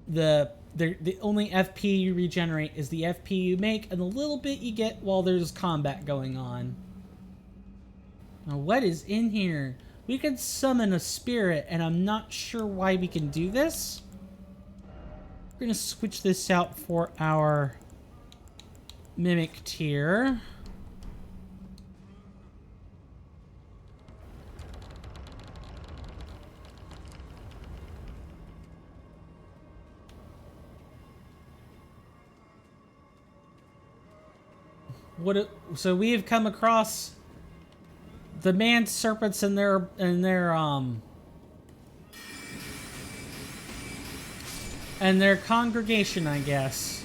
the only FP you regenerate is the FP you make and the little bit you get while there's combat going on. Now, what is in here? We can summon a spirit, and I'm not sure why we can do this. We're going to switch this out for our mimic tier. So we have come across the man serpents and their congregation, I guess.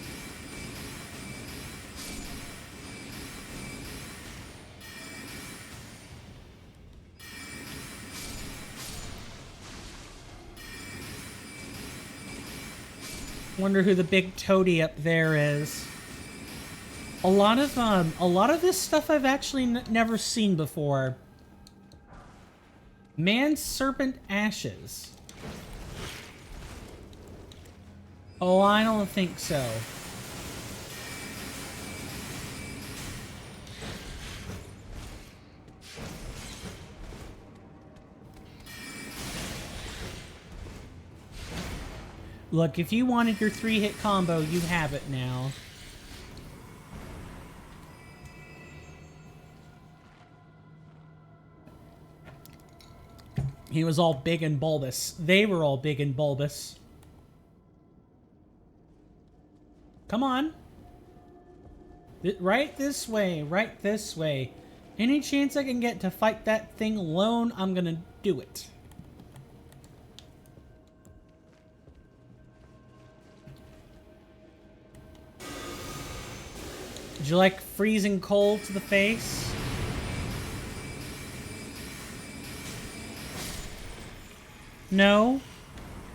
Wonder who the big toady up there is. A lot of this stuff I've actually never seen before. Man serpent ashes. Oh, I don't think so. Look, if you wanted your 3-hit combo, you have it now. He was all big and bulbous. They were all big and bulbous. Come on. Right this way. Right this way. Any chance I can get to fight that thing alone, I'm gonna do it. Would you like freezing cold to the face? No?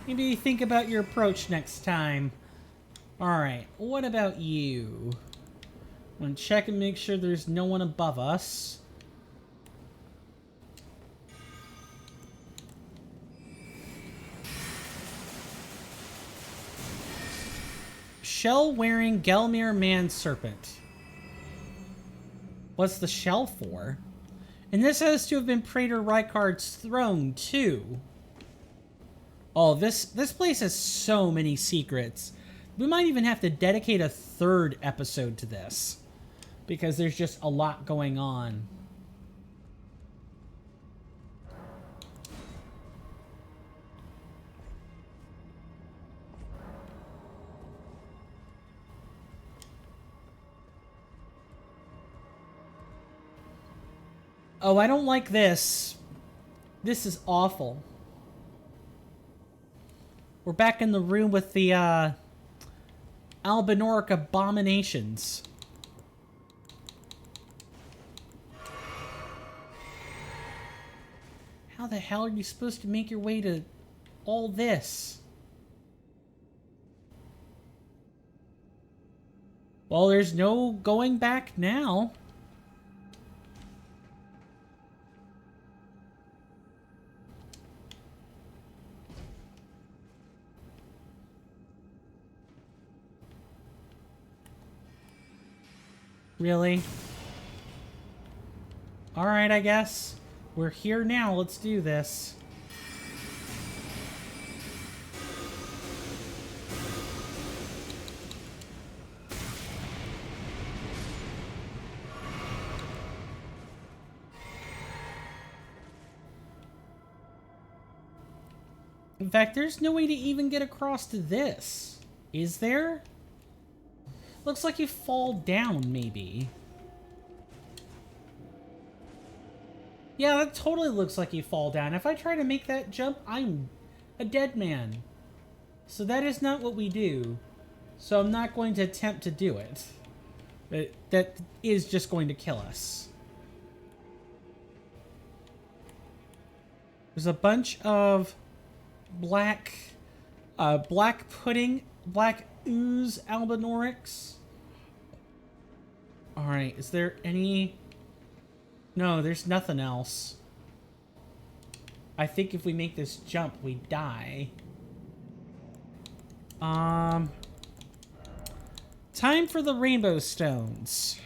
Maybe think about your approach next time. Alright, what about you? I'm gonna check and make sure there's no one above us. Shell-wearing Gelmir man-serpent. What's the shell for? And this has to have been Praetor Rykard's throne, too. Oh, this place has so many secrets. We might even have to dedicate a 3rd episode to this, because there's just a lot going on. Oh, I don't like this. This is awful. We're back in the room with the albinoric abominations. How the hell are you supposed to make your way to all this? Well, there's no going back now. Really? Alright, I guess. We're here now. Let's do this. In fact, there's no way to even get across to this. Is there? Looks like you fall down, maybe. Yeah, that totally looks like you fall down. If I try to make that jump, I'm a dead man. So that is not what we do. So I'm not going to attempt to do it. But that is just going to kill us. There's a bunch of black pudding, black ooze albinorics. Alright, is there any... No, there's nothing else. I think if we make this jump, we die. Time for the rainbow stones.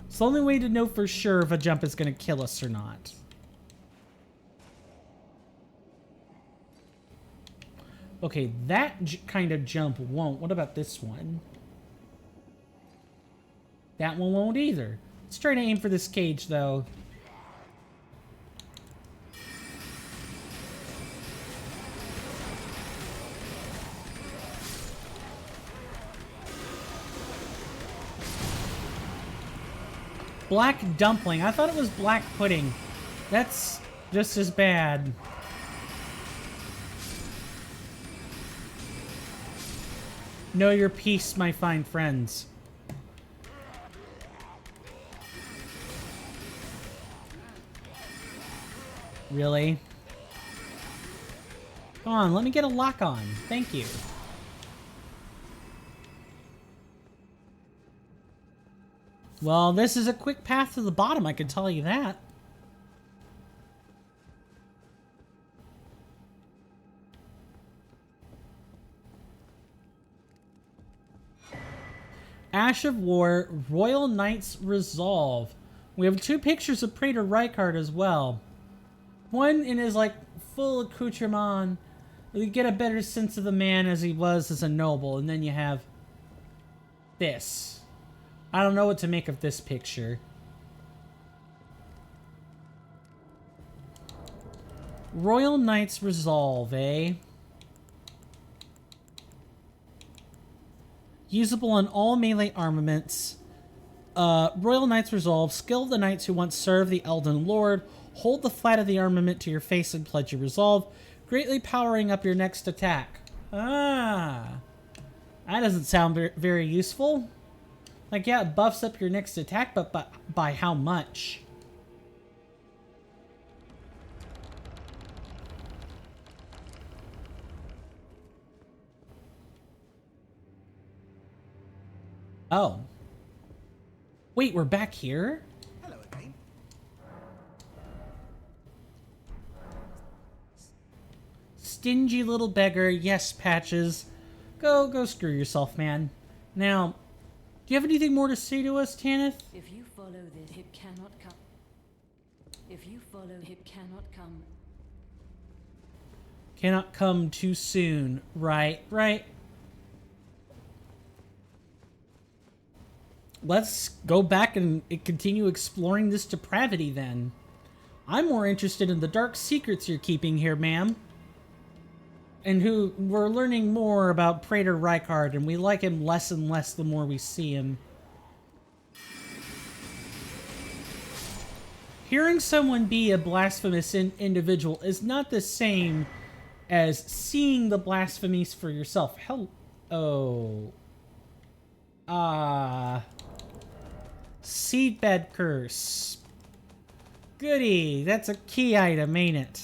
It's the only way to know for sure if a jump is going to kill us or not. Okay, that kind of jump won't. What about this one? That one won't either. Let's try to aim for this cage, though. Black dumpling. I thought it was black pudding. That's just as bad. Know your peace, my fine friends. Really? Come on, let me get a lock on. Thank you. Well, this is a quick path to the bottom, I can tell you that. Ash of War, Royal Knight's Resolve. We have 2 pictures of Praetor Rykard as well. One in his, like, full accoutrement. You get a better sense of the man as he was as a noble. And then you have this. I don't know what to make of this picture. Royal Knight's Resolve, eh? Usable on all melee armaments. Royal Knight's Resolve. Skill of the knights who once served the Elden Lord. Hold the flat of the armament to your face and pledge your resolve, greatly powering up your next attack. Ah. That doesn't sound very useful. Like, yeah, it buffs up your next attack, but by how much? Oh. Wait, we're back here? Hello again. Stingy little beggar. Yes, Patches. Go screw yourself, man. Now, do you have anything more to say to us, Tanith? If you follow this, it cannot come. If you follow, it cannot come. Cannot come too soon. Right. Let's go back and continue exploring this depravity, then. I'm more interested in the dark secrets you're keeping here, ma'am. And who we're learning more about Praetor Rykard, and we like him less and less the more we see him. Hearing someone be a blasphemous individual is not the same as seeing the blasphemies for yourself. Oh. Seedbed curse. Goody. That's a key item, ain't it?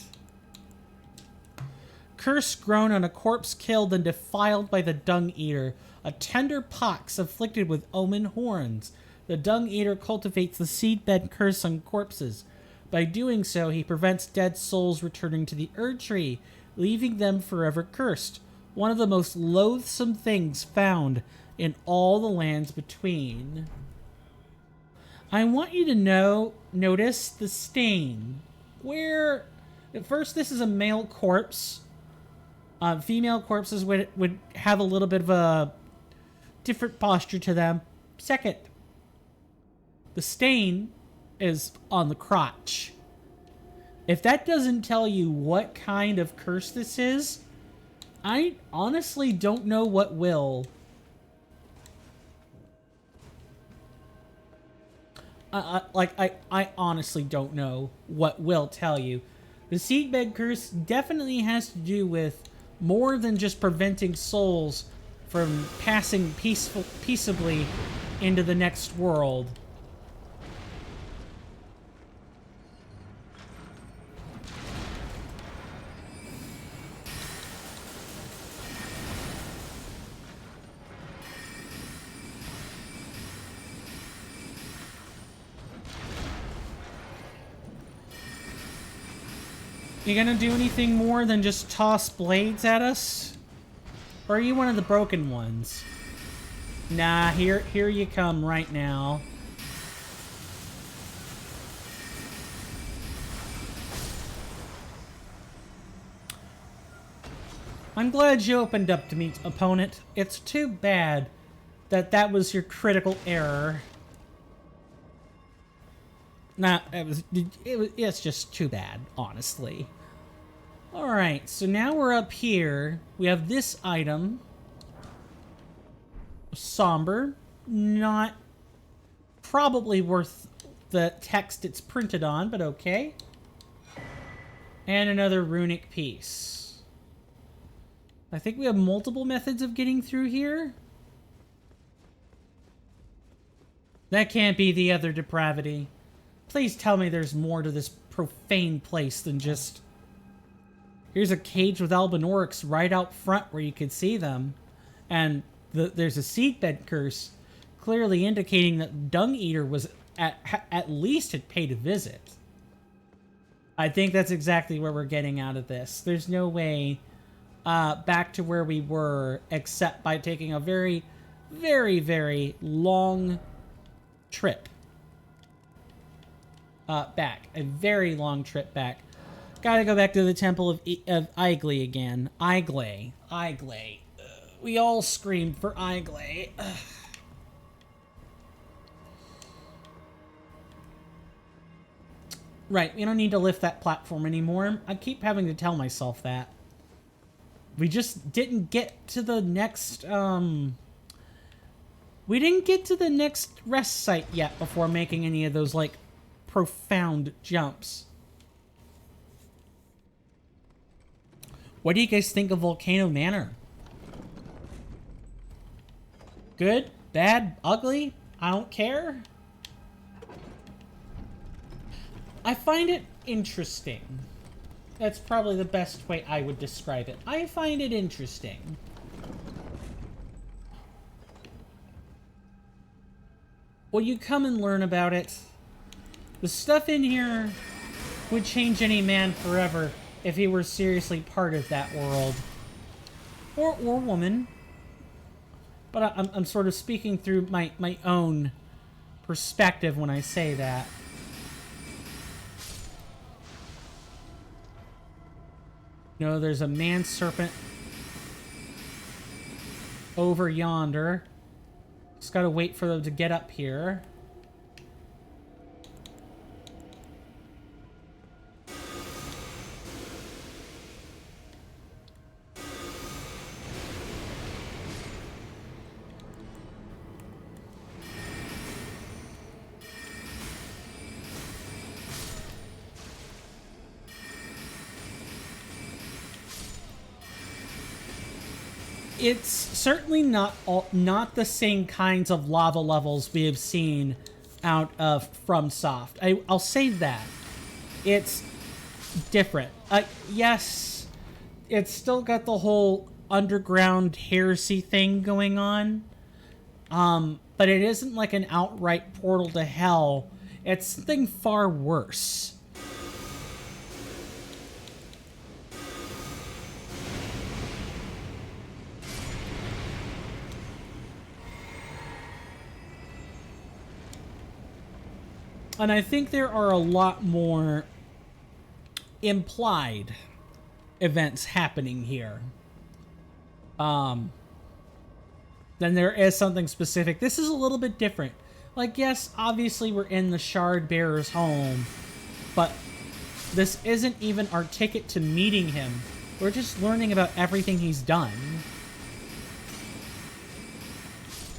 Curse grown on a corpse killed and defiled by the Dung Eater. A tender pox afflicted with omen horns. The Dung Eater cultivates the seedbed curse on corpses. By doing so, he prevents dead souls returning to the Erd Tree, leaving them forever cursed. One of the most loathsome things found in all the lands between. I want you to notice the stain. Where, at first, this is a male corpse. Female corpses would have a little bit of a different posture to them. Second, the stain is on the crotch. If that doesn't tell you what kind of curse this is, I honestly don't know what will. I honestly don't know what will tell you. The seedbed curse definitely has to do with more than just preventing souls from passing peaceably into the next world. You gonna do anything more than just toss blades at us? Or are you one of the broken ones? Nah, here you come right now. I'm glad you opened up to me, opponent. It's too bad that was your critical error. Nah, it's just too bad, honestly. Alright, so now we're up here. We have this item. Somber. Not probably worth the text it's printed on, but okay. And another runic piece. I think we have multiple methods of getting through here. That can't be the other depravity. Please tell me there's more to this profane place than just... Here's a cage with Albinorics right out front where you can see them. And there's a seedbed curse clearly indicating that Dung Eater was at least had paid a visit. I think that's exactly where we're getting out of this. There's no way back to where we were except by taking a very, very, very long trip. Back. A very long trip back. Gotta go back to the Temple of Igley again. Igley. We all screamed for Igley. Right, we don't need to lift that platform anymore. I keep having to tell myself that. We just didn't get to the next, we didn't get to the next rest site yet before making any of those, like, profound jumps. What do you guys think of Volcano Manor? Good? Bad? Ugly? I don't care. I find it interesting. That's probably the best way I would describe it. I find it interesting. Will you come and learn about it? The stuff in here would change any man forever if he were seriously part of that world. Or woman. But I'm sort of speaking through my own perspective when I say that. No, there's a man-serpent over yonder. Just gotta wait for them to get up here. It's certainly not the same kinds of lava levels we have seen out of FromSoft. I'll say that. It's different. Yes, it's still got the whole underground heresy thing going on. But it isn't like an outright portal to hell. It's something far worse. And I think there are a lot more implied events happening here. Then there is something specific. This is a little bit different. Like, yes, obviously we're in the Shard Bearer's home, but this isn't even our ticket to meeting him. We're just learning about everything he's done.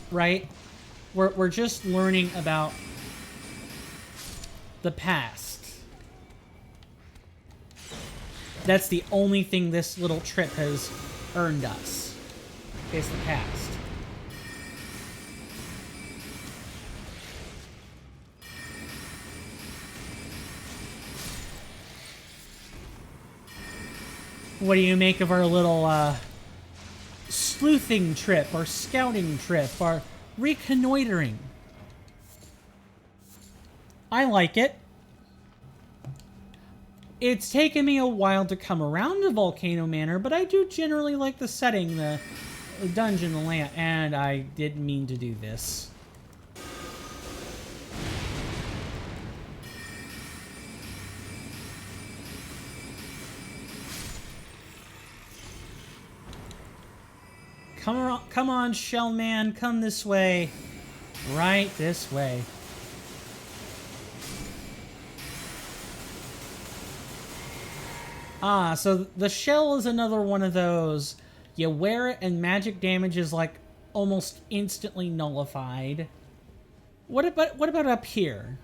Right? We're just learning about the past. That's the only thing this little trip has earned us. Is the past. What do you make of our little sleuthing trip, our scouting trip, our reconnoitering? I like it. It's taken me a while to come around to Volcano Manor, but I do generally like the setting, the dungeon, the layout, and I didn't mean to do this. Come on, Shell Man, come this way. Right this way. Ah, so the shell is another one of those. You wear it and magic damage is like almost instantly nullified. What about up here?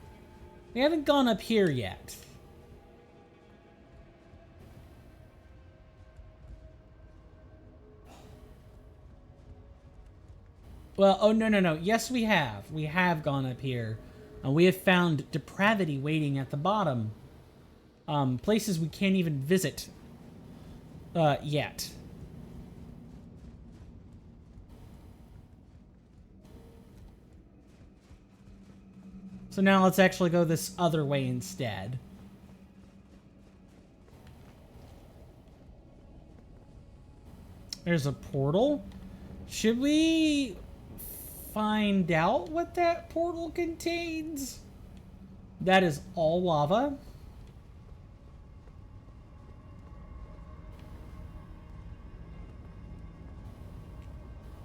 We haven't gone up here yet. Well, oh no. Yes, we have. We have gone up here. And we have found depravity waiting at the bottom. Places we can't even visit yet. So now let's actually go this other way instead. There's a portal. Should we find out what that portal contains? That is all lava.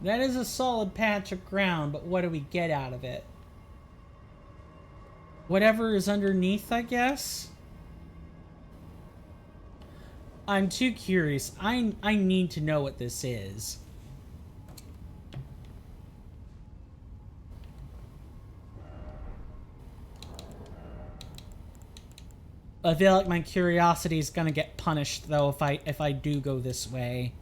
That is a solid patch of ground, but what do we get out of it? Whatever is underneath, I guess? I'm too curious. I need to know what this is. I feel like my curiosity is gonna get punished, though, if I do go this way.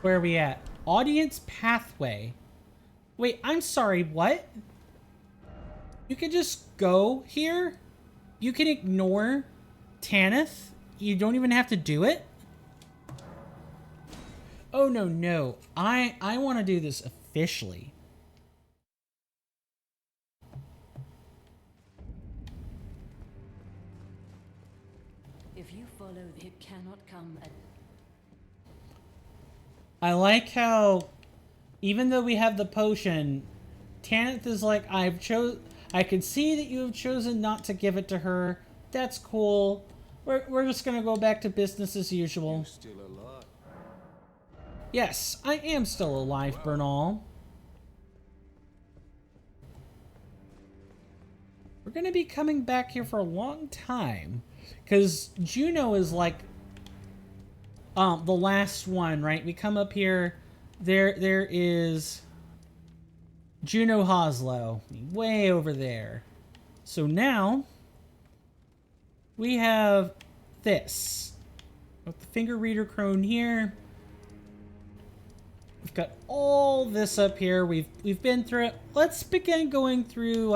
Where are we at? Audience pathway. Wait, I'm sorry, what? You can just go here? You can ignore Tanith? You don't even have to do it? Oh, no. I want to do this officially. If you follow, it cannot come at... I like how, even though we have the potion, Tanith is like, I can see that you have chosen not to give it to her. That's cool. We're just gonna go back to business as usual. You're still alive. Yes, I am still alive, Bernal. We're gonna be coming back here for a long time. Because Juno is like the last one, right? We come up here There is Juno Hoslow, way over there. So now we have this. With the finger reader crone here. We've got all this up here. We've been through it. Let's begin going through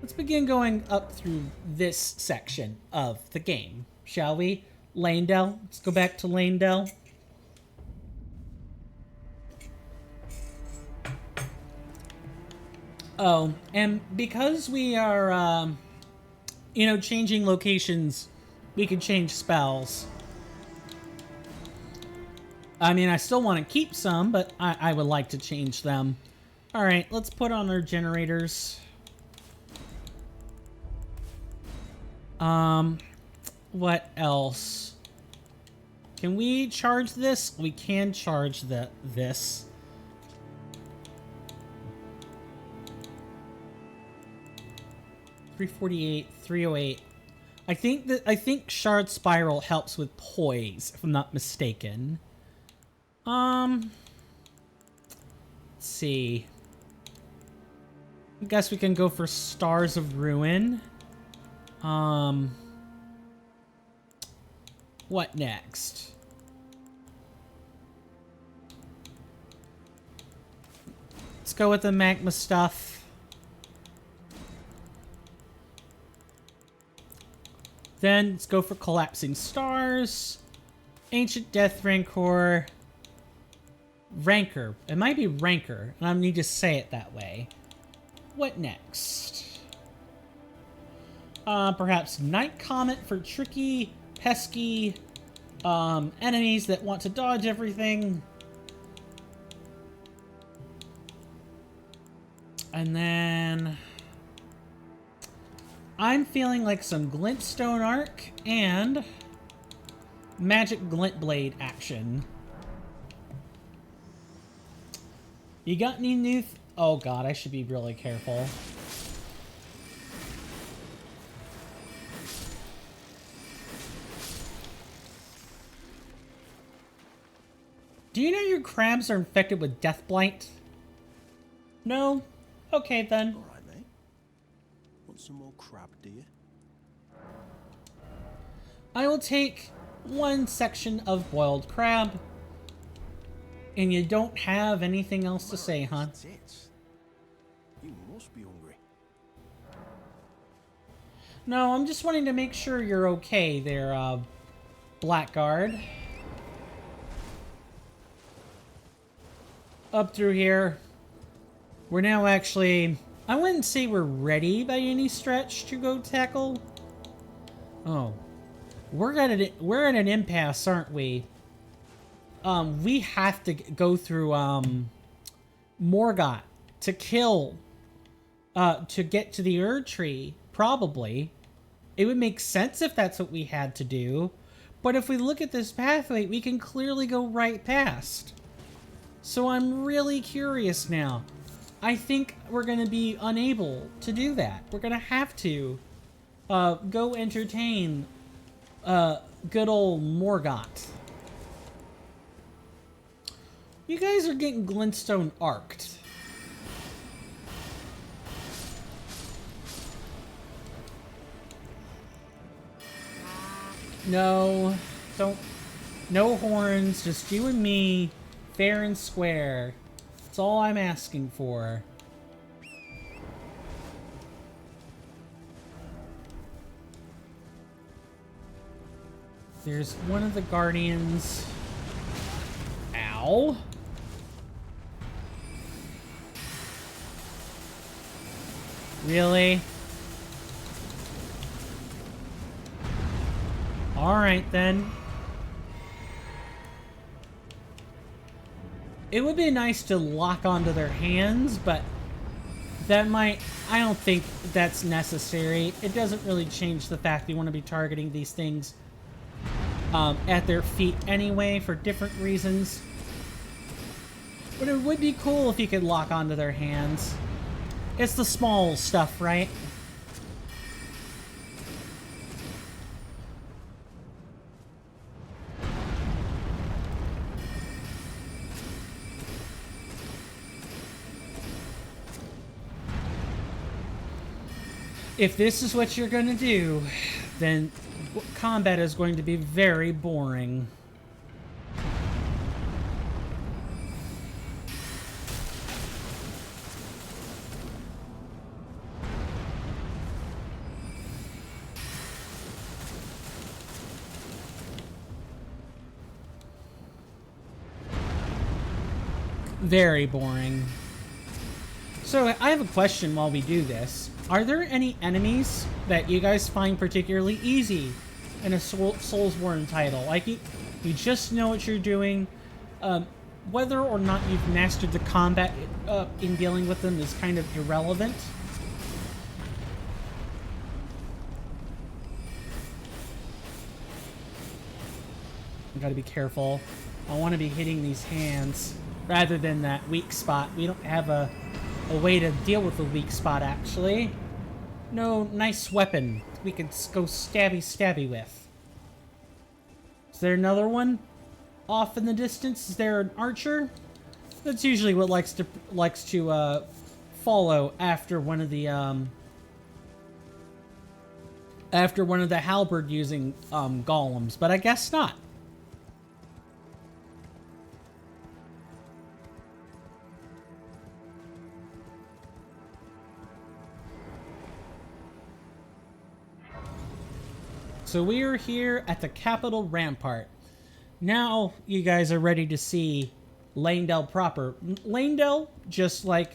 let's begin going up through this section of the game, shall we? Lanedell. Let's go back to Lanedell. Oh, and because we are, you know, changing locations, we can change spells. I mean, I still want to keep some, but I would like to change them. Alright, let's put on our generators. What else? Can we charge this? We can charge this. $348, $308. I think Shard Spiral helps with poise, if I'm not mistaken. Let's see. I guess we can go for Stars of Ruin. What next? Let's go with the magma stuff. Then let's go for Collapsing Stars, Ancient Death Rancor, Rancor. It might be Rancor, and I need to say it that way. What next? Perhaps Night Comet for tricky, pesky enemies that want to dodge everything. And then I'm feeling like some Glintstone Arc and Magic Glint Blade action. You got any new... Oh god, I should be really careful. Do you know your crabs are infected with Death Blight? No? Okay then. Alright, mate. Want some more crab, do you? I will take one section of boiled crab. And you don't have anything else to say, huh? Tits. You must be hungry. No, I'm just wanting to make sure you're okay there, Blackguard. Up through here. We're now actually... I wouldn't say we're ready by any stretch to go tackle. Oh. We're at an impasse, aren't we? We have to go through, Morgott to kill, to get to the Erd Tree, probably. It would make sense if that's what we had to do. But if we look at this pathway, we can clearly go right past. So I'm really curious now. I think we're going to be unable to do that. We're going to have to go entertain good old Morgott. You guys are getting Glintstone arced. No, don't. No horns, just you and me, fair and square. That's all I'm asking for. There's one of the guardians. Ow. Really? Alright then. It would be nice to lock onto their hands, but that might... I don't think that's necessary. It doesn't really change the fact that you want to be targeting these things at their feet anyway for different reasons. But it would be cool if you could lock onto their hands. It's the small stuff, right? If this is what you're going to do, then combat is going to be very boring. Very boring. So I have a question while we do this. Are there any enemies that you guys find particularly easy in a Soulsborne title? Like you just know what you're doing. Whether or not you've mastered the combat in dealing with them is kind of irrelevant. I gotta be careful. I want to be hitting these hands rather than that weak spot. We don't have a way to deal with the weak spot, actually. No nice weapon we could go stabby with. Is there another one off in the distance? Is there an archer? That's usually what likes to follow after one of the halberd using golems, but I guess not. So we are here at the Capital Rampart. Now you guys are ready to see Lanedale proper. Lanedale, just like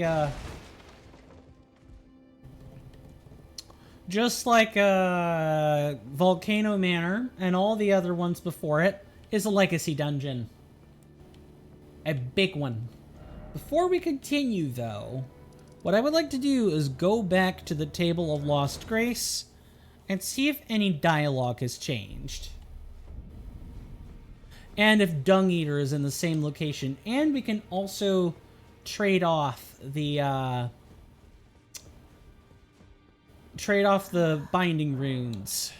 Volcano Manor and all the other ones before it, is a legacy dungeon. A big one. Before we continue, though, what I would like to do is go back to the Table of Lost Grace and see if any dialogue has changed. And if Dung Eater is in the same location. And we can also trade off the binding runes.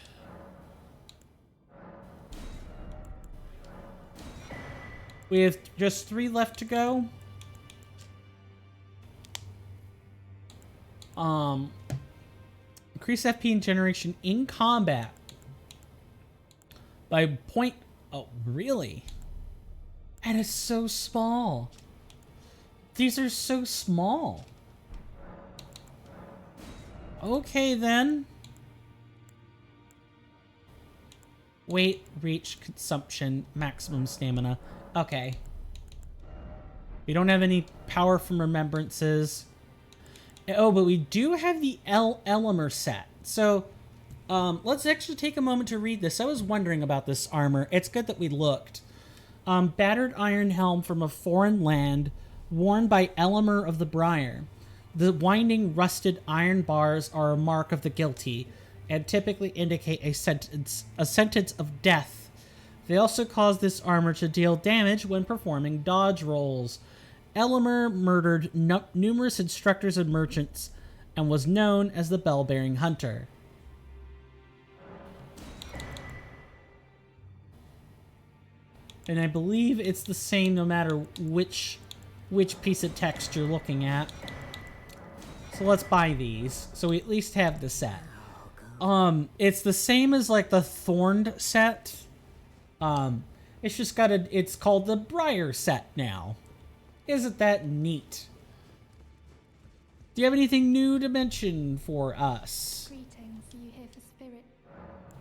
We have just 3 left to go. Increase FP and generation in combat by point. Oh, really? That is so small. These are so small. Okay, then. Weight, reach, consumption, maximum stamina. Okay. We don't have any power from remembrances. Oh, but we do have the Elmer set. So, let's actually take a moment to read this. I was wondering about this armor. It's good that we looked. Battered iron helm from a foreign land, worn by Elmer of the Briar. The winding, rusted iron bars are a mark of the guilty, and typically indicate a sentence of death. They also cause this armor to deal damage when performing dodge rolls. Elmer murdered numerous instructors and merchants, and was known as the Bell-Bearing Hunter. And I believe it's the same no matter which piece of text you're looking at. So let's buy these, so we at least have the set. It's the same as like the Thorned set. It's just it's called the Briar set now. Isn't that neat? Do you have anything new to mention for us? Greetings, you here for spirit?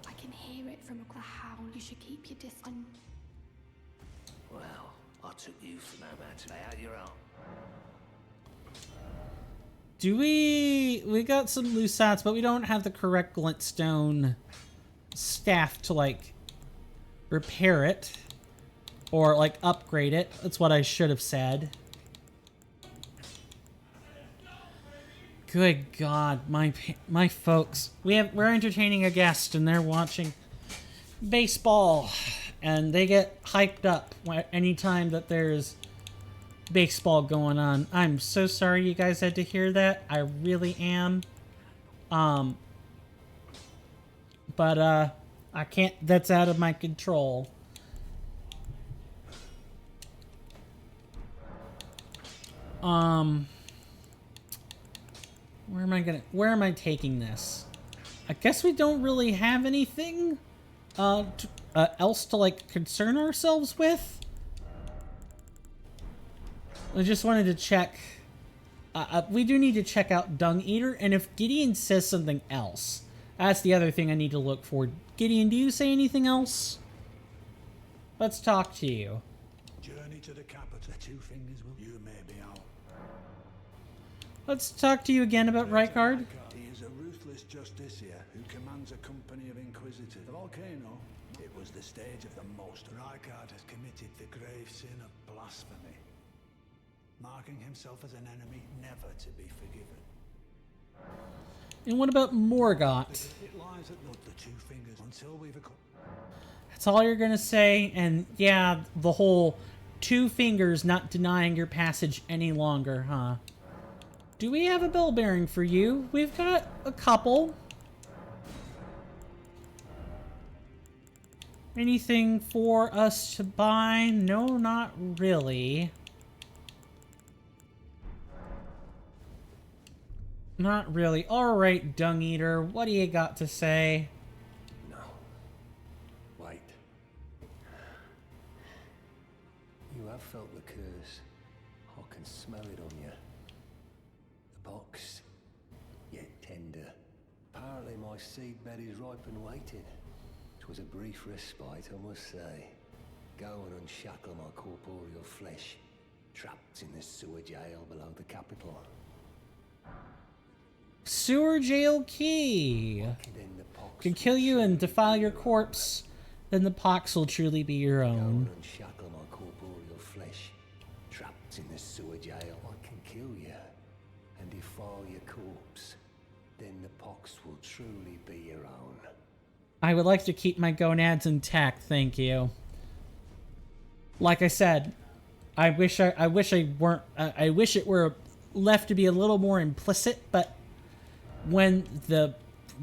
I can hear it from a howl. You should keep your distance. Well, I took you for no man to lay out your own. Do we got some loose sats, but we don't have the correct glintstone staff to like repair it or like upgrade it. That's what I should have said. Good God, my folks. We're entertaining a guest and they're watching baseball, and they get hyped up anytime that there's baseball going on. I'm so sorry you guys had to hear that. I really am. But I can't. That's out of my control. Where am I taking this? I guess we don't really have anything else to, like, concern ourselves with. I just wanted to check. We do need to check out Dung Eater, and if Gideon says something else, that's the other thing I need to look for. Gideon, do you say anything else? Let's talk to you. Journey to the capital. The two fingers will. You may be out. Let's talk to you again about Rykard. He is a ruthless justiciar who commands a company of inquisitors. The Volcano, it was the stage of the most. Rykard has committed the grave sin of blasphemy, marking himself as an enemy never to be forgiven. And what about Morgott? It lies at the two fingers until we've That's all you're gonna say? And yeah, the whole two fingers not denying your passage any longer, huh? Do we have a bell bearing for you? We've got a couple. Anything for us to buy? No, not really. Not really. Alright, Dung Eater, what do you got to say? No. Wait. You have felt the curse. I can smell it on you. The box, yet tender. Apparently my seedbed is ripe and waiting. 'Twas a brief respite, I must say. Go and unshackle my corporeal flesh, trapped in the sewer jail below the capital. Sewer jail key. Then the pox Can kill you and defile your corpse, then the pox will truly be your Go own. and unshackle my corporeal flesh, trapped in the sewer jail. I can kill you and defile your corpse, then the pox will truly be your own. I would like to keep my gonads intact, thank you. Like I said, I wish it were left to be a little more implicit, but when the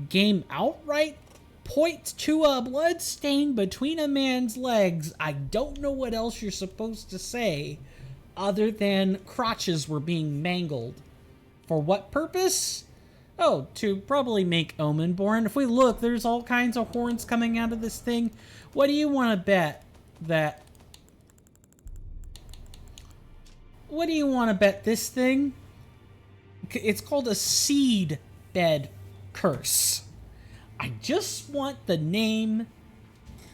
game outright points to a blood stain between a man's legs, I don't know what else you're supposed to say other than crotches were being mangled. For what purpose? Oh, to probably make Omenborn. If we look, there's all kinds of horns coming out of this thing. What do you want to bet that... What do you want to bet this thing? It's called a seed bed curse. I just want the name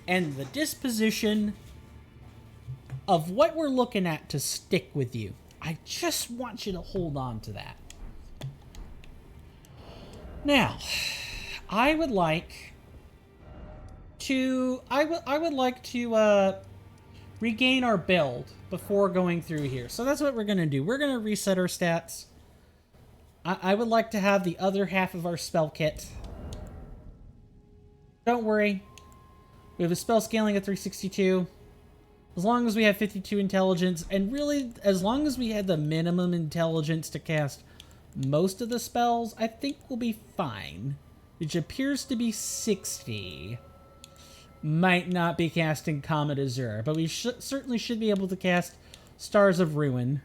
and the disposition of what we're looking at to stick with you. I just want you to hold on to that. Now, I would like to regain our build before going through here. So that's what we're going to do. We're going to reset our stats. I would like to have the other half of our spell kit. Don't worry. We have a spell scaling at 362. As long as we have 52 intelligence, and really, as long as we had the minimum intelligence to cast most of the spells, I think we'll be fine. Which appears to be 60. Might not be casting Comet Azure, but we certainly should be able to cast Stars of Ruin.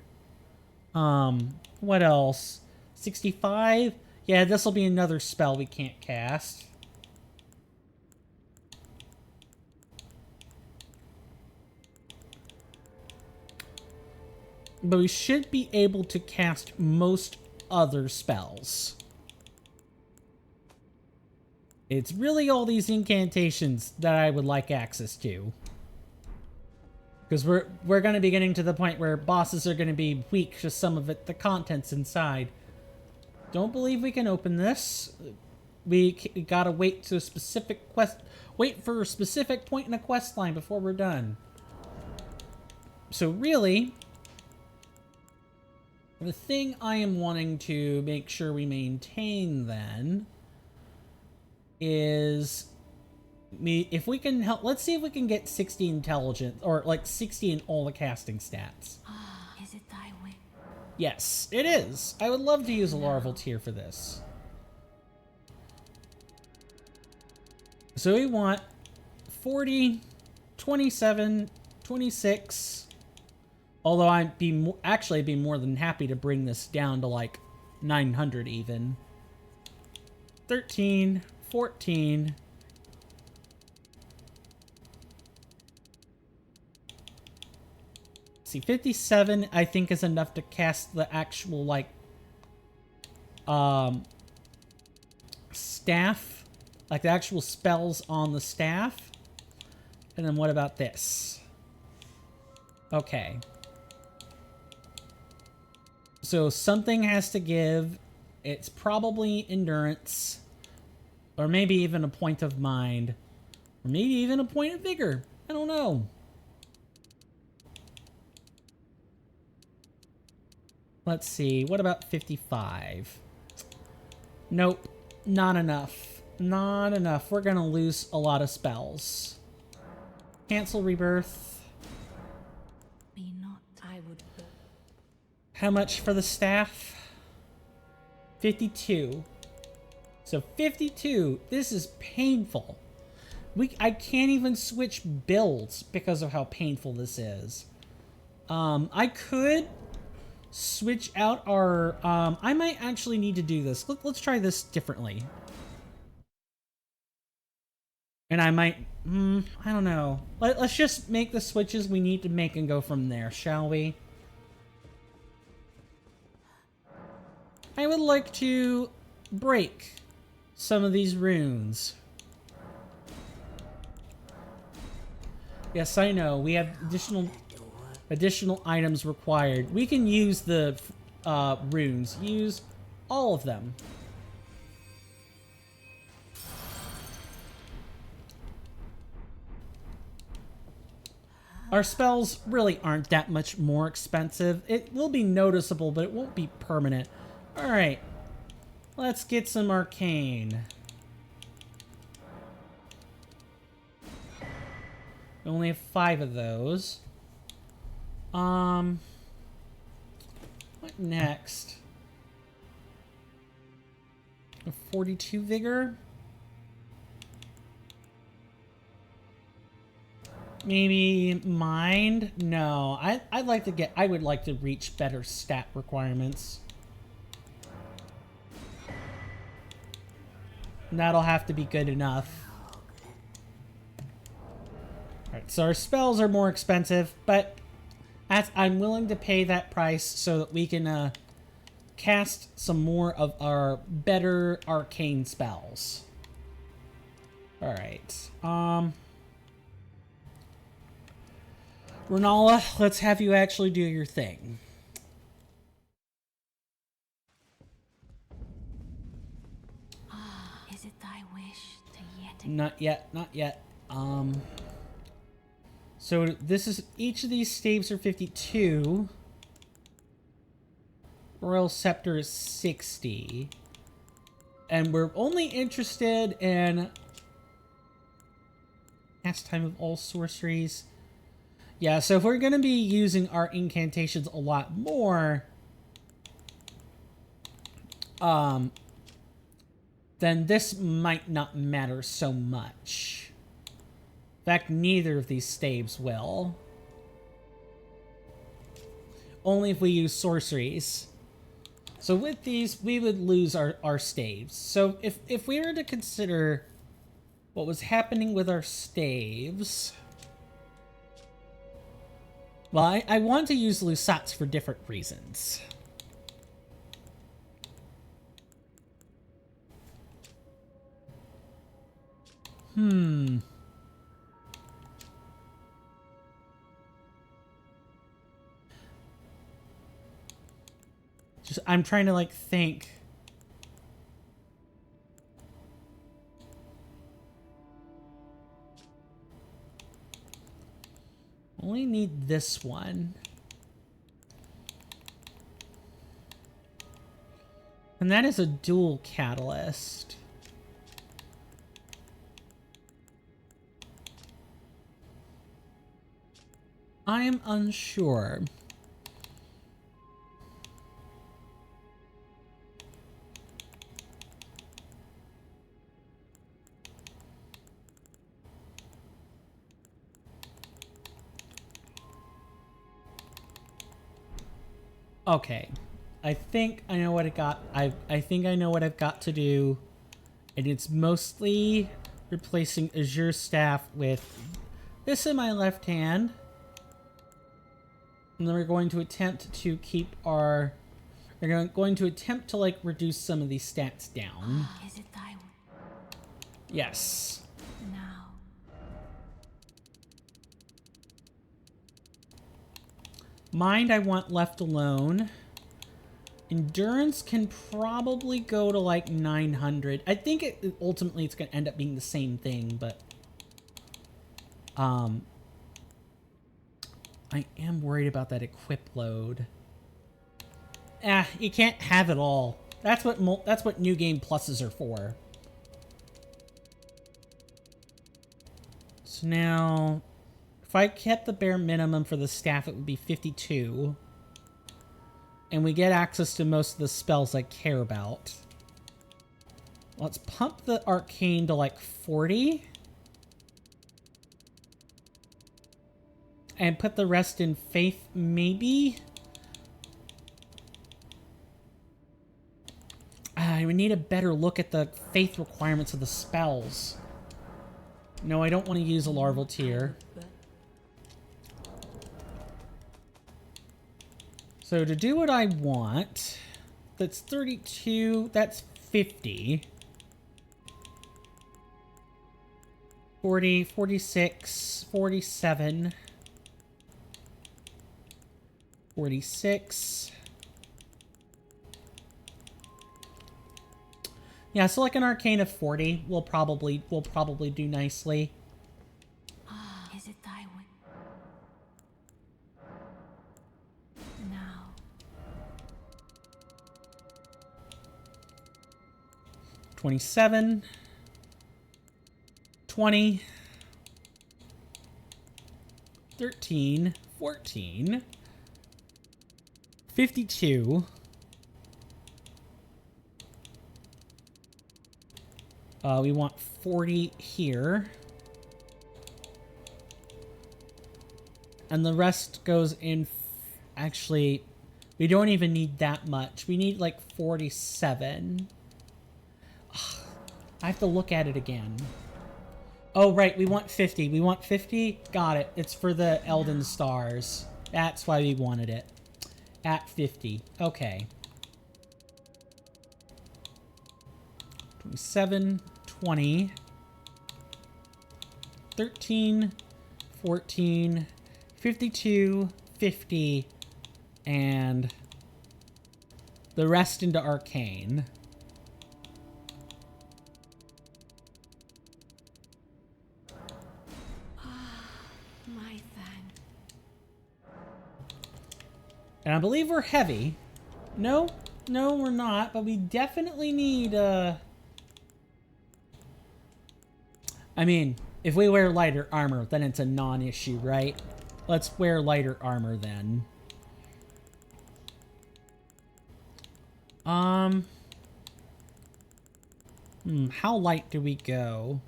What else? 65? Yeah, this will be another spell we can't cast. But we should be able to cast most other spells. It's really all these incantations that I would like access to. Because we're going to be getting to the point where bosses are going to be weak to some of the contents inside. Don't believe we can open this. We gotta wait to a specific wait for a specific point in a quest line before we're done. So really, the thing I am wanting to make sure we maintain then is if we can help. Let's see if we can get 60 intelligence, or like 60 in all the casting stats. Is it thy way? Yes, it is. I would love to use a larval tier for this. So we want 40, 27, 26. Although I'd be actually be more than happy to bring this down to like 900 even. 13, 14. See, 57 I think is enough to cast the actual, like, staff. Like, the actual spells on the staff. And then what about this? Okay. So something has to give. It's probably endurance. Or maybe even a point of mind. Or maybe even a point of vigor. I don't know. Let's see. What about 55? Nope. Not enough. Not enough. We're gonna lose a lot of spells. Cancel rebirth. Be not. I would. How much for the staff? 52. So 52. This is painful. I can't even switch builds because of how painful this is. I could switch out our... I might actually need to do this. Let's try this differently. And I might... I don't know. Let's just make the switches we need to make and go from there, shall we? I would like to break some of these runes. Yes, I know. We have additional items required. We can use the runes. Use all of them. Our spells really aren't that much more expensive. It will be noticeable, but it won't be permanent. Alright. Let's get some arcane. We only have 5 of those. What next? A 42 vigor? Maybe mind? No. I would like to reach better stat requirements. That'll have to be good enough. Alright, so our spells are more expensive, but I'm willing to pay that price so that we can cast some more of our better arcane spells. Alright. Renala, let's have you actually do your thing. Is it thy wish to yet Not yet, not yet. So this is, each of these staves are 52. Royal Scepter is 60. And we're only interested in Pastime of all sorceries. Yeah, so if we're going to be using our incantations a lot more, then this might not matter so much. In fact, neither of these staves will. Only if we use sorceries. So with these, we would lose our staves. So if we were to consider what was happening with our staves... Well, I want to use Lusats for different reasons. I'm trying to, like, think. Only need this one. And that is a dual catalyst. I am unsure. Okay. I think I know what I think I know what I've got to do And it's mostly replacing Azure Staff with this in my left hand. And then we're going to attempt to keep our... We're going to attempt to, like, reduce some of these stats down. Is it thy Yes. now? Mind I want left alone. Endurance can probably go to like 900. I think ultimately it's going to end up being the same thing, but I am worried about that equip load. You can't have it all. That's what new game pluses are for. So now, if I kept the bare minimum for the staff, it would be 52. And we get access to most of the spells I care about. Let's pump the arcane to like 40. And put the rest in faith, maybe? We need a better look at the faith requirements of the spells. No, I don't want to use a larval tier. So to do what I want, that's 32, that's 50. 40, 46, 47. 46. Yeah, so like an arcane of 40 will probably do nicely. Is it thy will? Now. 27. 20. 13. 14. 52. We want 40 here. And the rest goes in... Actually, we don't even need that much. We need like 47. Ugh, I have to look at it again. Oh, right. We want 50. We want 50? Got it. It's for the Elden stars. That's why we wanted it. At 50. Okay. 27, 20, 13, 14, 52, 50, and the rest into arcane. My fan. And I believe we're heavy. No, we're not, but we definitely need, I mean, if we wear lighter armor, then it's a non-issue, right? Let's wear lighter armor then. How light do we go?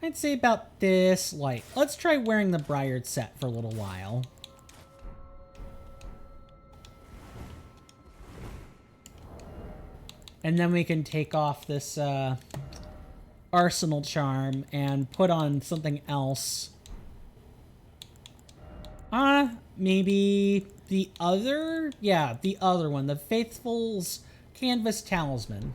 I'd say about this light. Let's try wearing the Briard set for a little while. And then we can take off this Arsenal Charm and put on something else. Maybe the other? Yeah, the other one. The Faithful's Canvas Talisman.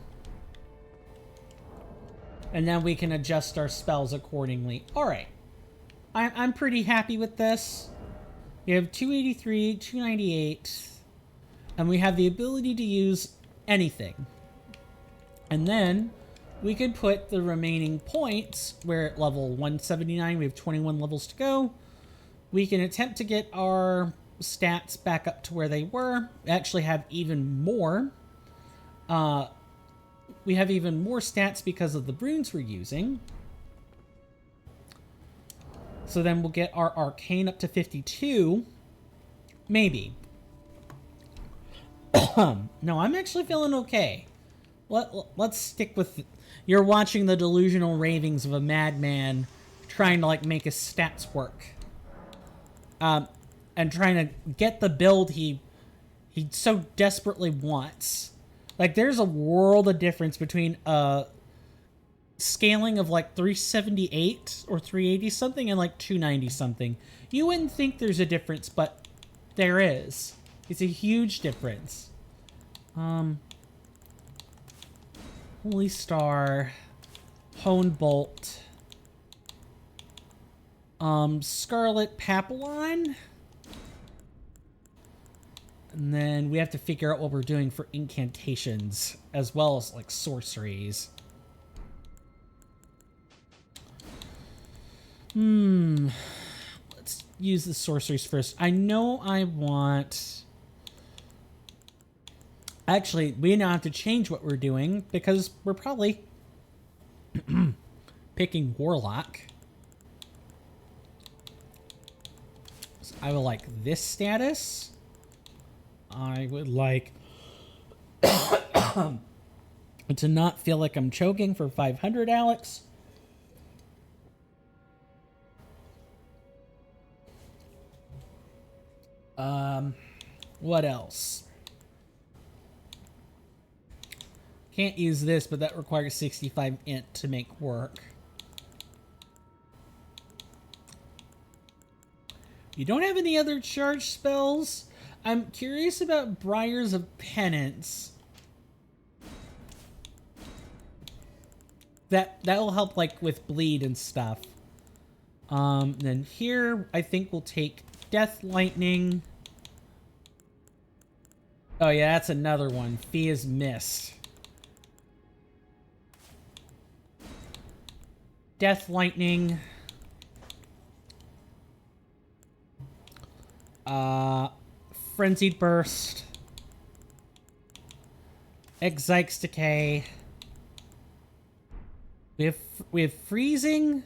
And then we can adjust our spells accordingly. Alright. I'm pretty happy with this. We have 283, 298. And we have the ability to use anything. And then we could put the remaining points, we're at level 179, we have 21 levels to go. We can attempt to get our stats back up to where they were. We actually have even more. We have even more stats because of the runes we're using. So then we'll get our arcane up to 52. Maybe. No, I'm actually feeling okay. Let's stick with... You're watching the delusional ravings of a madman trying to, like, make his stats work. and trying to get the build he so desperately wants. Like, there's a world of difference between scaling of like 378 or 380 something and like 290 something. You wouldn't think there's a difference, but there is. It's a huge difference. Holy Star, Honed Bolt, Scarlet Papillon, and then we have to figure out what we're doing for incantations as well as like sorceries. Let's use the sorceries first. I know I want... Actually, we now have to change what we're doing because we're probably picking Warlock. So I would like this status. I would like to not feel like I'm choking for 500, Alex. What else? Can't use this, but that requires 65 int to make work. You don't have any other charge spells? I'm curious about Briars of Penance. That will help like with bleed and stuff. Then here I think we'll take Death Lightning. Oh yeah, that's another one. Fia's Mist. Death Lightning. Frenzied Burst. Exyke's Decay. We have Freezing.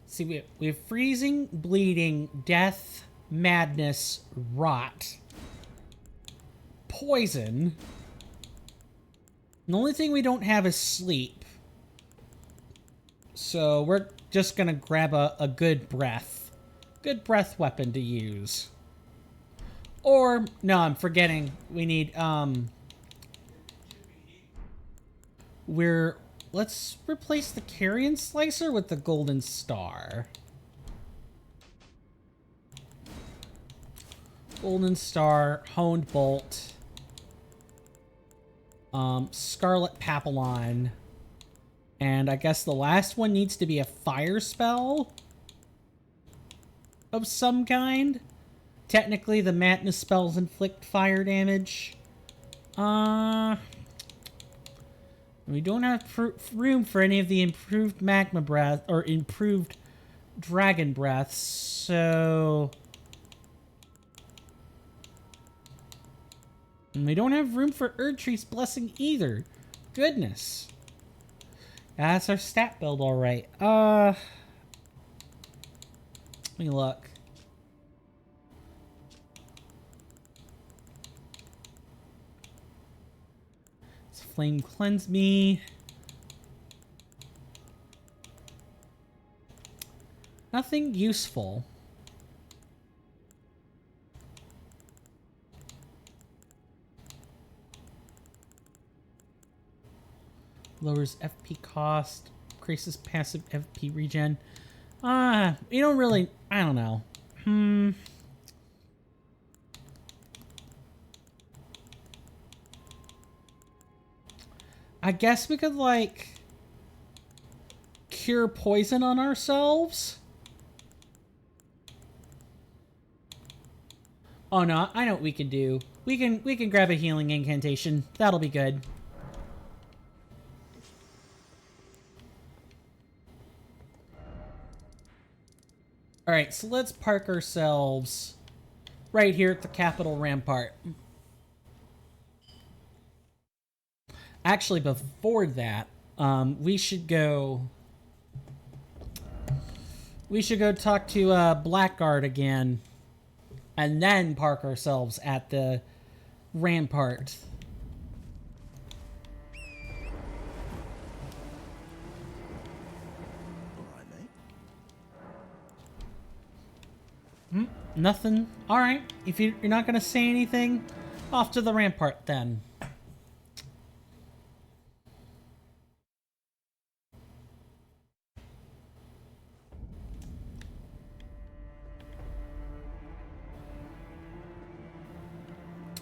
See, we have Freezing, Bleeding, Death, Madness, Rot, Poison. The only thing we don't have is Sleep. So we're just gonna grab a good breath. Good breath weapon to use. Or, no, I'm forgetting. We need, let's replace the Carrion Slicer with the Golden Star. Golden Star, Honed Bolt, Scarlet Papillon, and I guess the last one needs to be a fire spell of some kind. Technically, the Madness spells inflict fire damage. We don't have room for any of the improved Magma Breath or improved Dragon Breath, so... And we don't have room for Erdtree's Blessing either. Goodness. That's our stat build, alright. Let me look. Let's Flame Cleanse me. Nothing useful. Lowers FP cost, increases passive FP regen. You don't really... I don't know. I guess we could, like... cure poison on ourselves? Oh no, I know what we can do. We can grab a healing incantation. That'll be good. Alright, so let's park ourselves right here at the Capital Rampart. Actually, before that, we should go talk to Blackguard again, and then park ourselves at the Rampart. Nothing. All right. If you're not gonna say anything, off to the rampart then.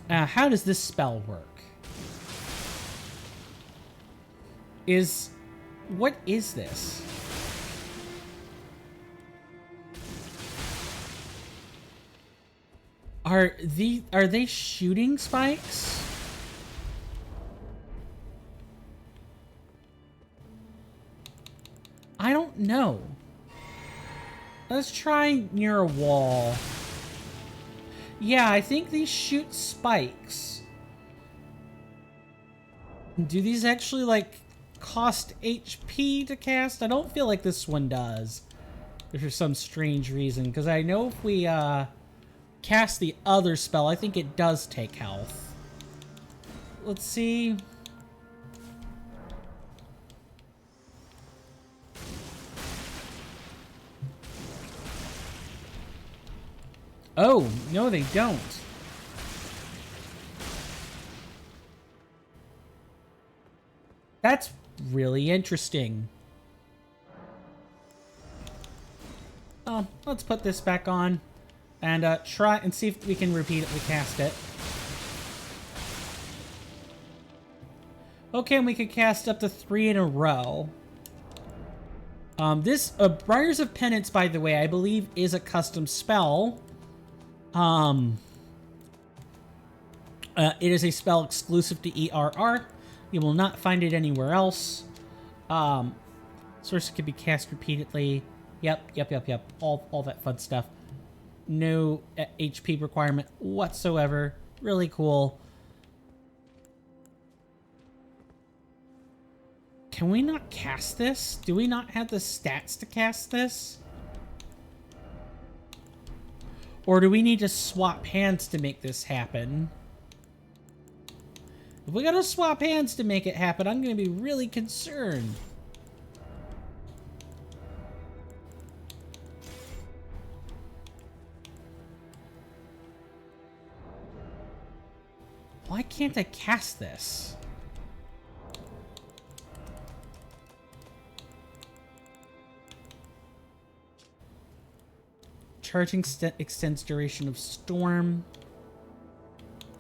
How does this spell work? What is this? Are they shooting spikes? I don't know. Let's try near a wall. Yeah, I think these shoot spikes. Do these actually, like, cost HP to cast? I don't feel like this one does. For some strange reason. Because I know if we, cast the other spell, I think it does take health. Let's see. Oh, no they don't. That's really interesting. Oh, let's put this back on and try and see if we can repeatedly cast it. Okay, and we could cast up to 3 in a row. This Briars of Penance, by the way, I believe is a custom spell. It is a spell exclusive to ERR. You will not find it anywhere else. Source can be cast repeatedly. Yep. All that fun stuff. No HP requirement whatsoever. Really cool. Can we not cast this? Do we not have the stats to cast this? Or do we need to swap hands to make this happen? If we gotta swap hands to make it happen, I'm gonna be really concerned. Why can't I cast this? Charging extends duration of storm.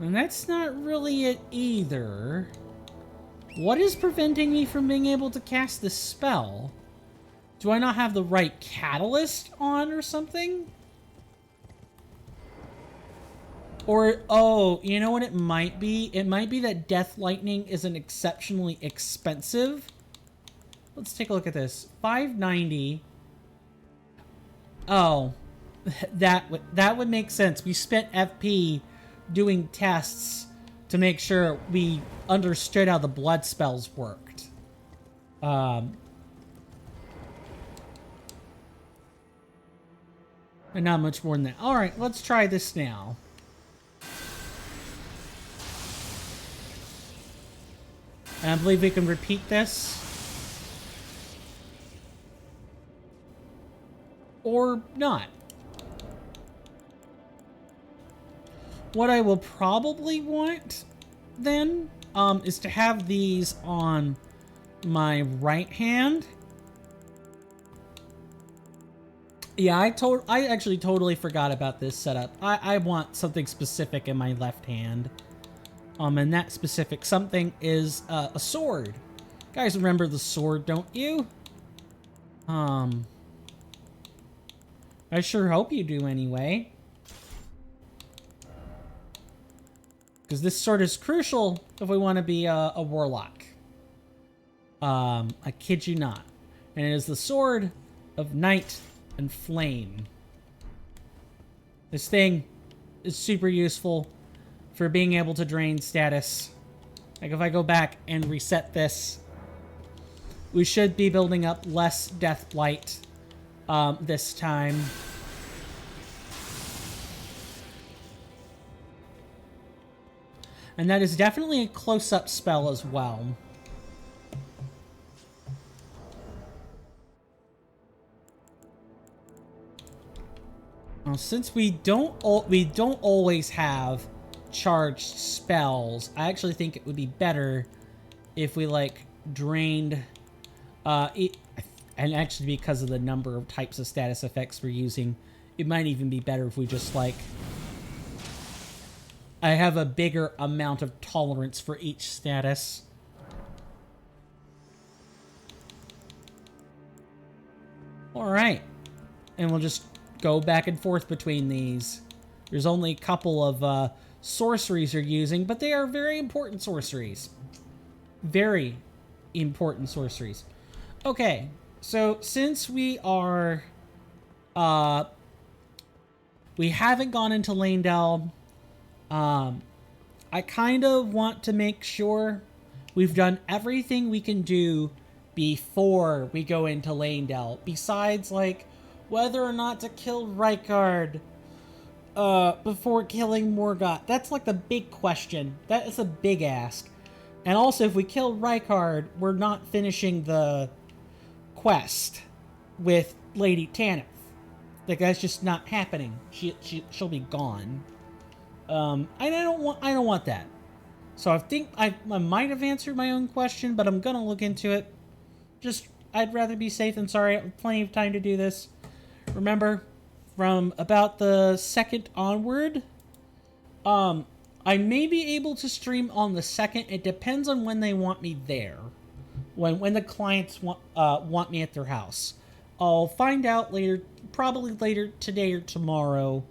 And that's not really it either. What is preventing me from being able to cast this spell? Do I not have the right catalyst on or something? Or, oh, you know what it might be? It might be that Death Lightning isn't exceptionally expensive. Let's take a look at this. $590. Oh, that would make sense. We spent FP doing tests to make sure we understood how the blood spells worked. And not much more than that. Alright, let's try this now. And I believe we can repeat this. Or not. What I will probably want, then, is to have these on my right hand. Yeah, I actually totally forgot about this setup. I want something specific in my left hand. And that specific something is a sword. You guys remember the sword, don't you? I sure hope you do anyway. Because this sword is crucial if we want to be a warlock. I kid you not. And it is the sword of night and flame. This thing is super useful for being able to drain status. Like if I go back and reset this, we should be building up less Death Blight this time. And that is definitely a close-up spell as well. Well, since we don't always have charged spells, I actually think it would be better if we like drained and actually because of the number of types of status effects we're using, it might even be better if we just like I have a bigger amount of tolerance for each status. All right. And we'll just go back and forth between these. There's only a couple of sorceries you're using, but they are very important sorceries. Very important sorceries. Okay, so since we are... we haven't gone into Lanedell, I kind of want to make sure we've done everything we can do before we go into Lanedell. Besides, like, whether or not to kill Rykard before killing Morgott. That's like the big question. That is a big ask. And also, if we kill Rykard, we're not finishing the quest with Lady Tanith. Like, that's just not happening. She'll be gone. And I don't want that. So I think I might have answered my own question, but I'm gonna look into it. Just, I'd rather be safe than sorry. I have plenty of time to do this. Remember, from about the 2nd onward, I may be able to stream on the 2nd. It depends on when they want me there. When the clients want me at their house. I'll find out later, probably later today or tomorrow,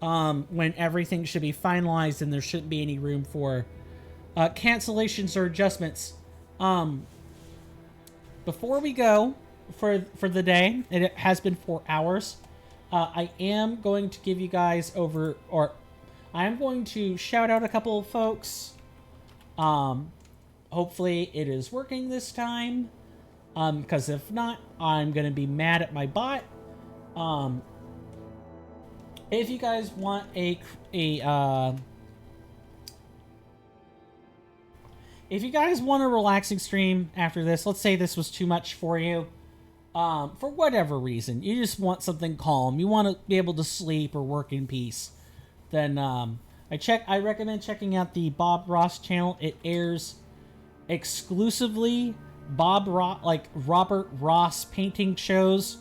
when everything should be finalized and there shouldn't be any room for cancellations or adjustments. Before we go for the day, it has been 4 hours. I am going to give you guys I am going to shout out a couple of folks. Hopefully it is working this time. Because if not, I'm going to be mad at my bot. If you guys want if you guys want a relaxing stream after this, let's say this was too much for you, for whatever reason, you just want something calm, you want to be able to sleep or work in peace, then I recommend checking out the Bob Ross channel. It airs exclusively Robert Ross painting shows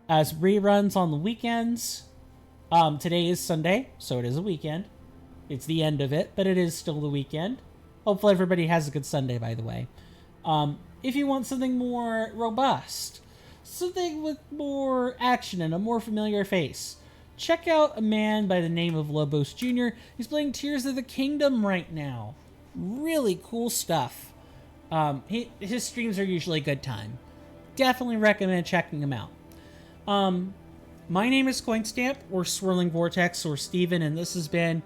as reruns on the weekends. Today is Sunday, so it is a weekend. It's the end of it, but it is still the weekend. Hopefully everybody has a good Sunday, by the way. If you want something more robust, something with more action and a more familiar face, check out a man by the name of Lobos Jr. He's playing Tears of the Kingdom right now. Really cool stuff. His streams are usually a good time. Definitely recommend checking him out. My name is Coinstamp, or Swirling Vortex, or Steven, and this has been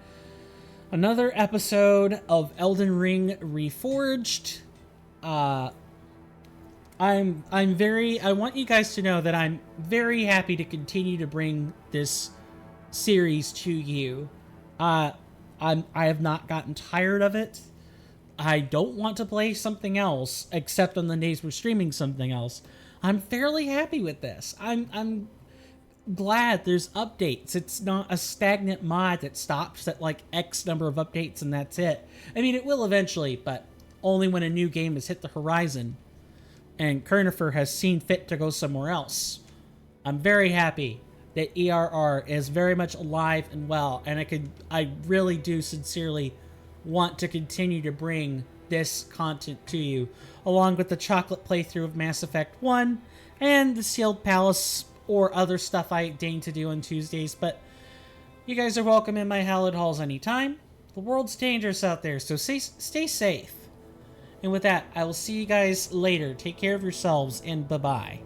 another episode of Elden Ring Reforged. I want you guys to know that I'm very happy to continue to bring this series to you. I have not gotten tired of it. I don't want to play something else, except on the days we're streaming something else. I'm fairly happy with this. I'm glad there's updates. It's not a stagnant mod that stops at like X number of updates and that's it. I mean, it will eventually, but only when a new game has hit the horizon and Kernifer has seen fit to go somewhere else. I'm very happy that ERR is very much alive and well, and I really do sincerely want to continue to bring this content to you, along with the chocolate playthrough of Mass Effect 1 and the Sealed Palace or other stuff I deign to do on Tuesdays. But you guys are welcome in my hallowed halls anytime. The world's dangerous out there, so stay safe. And with that, I will see you guys later. Take care of yourselves, and bye-bye.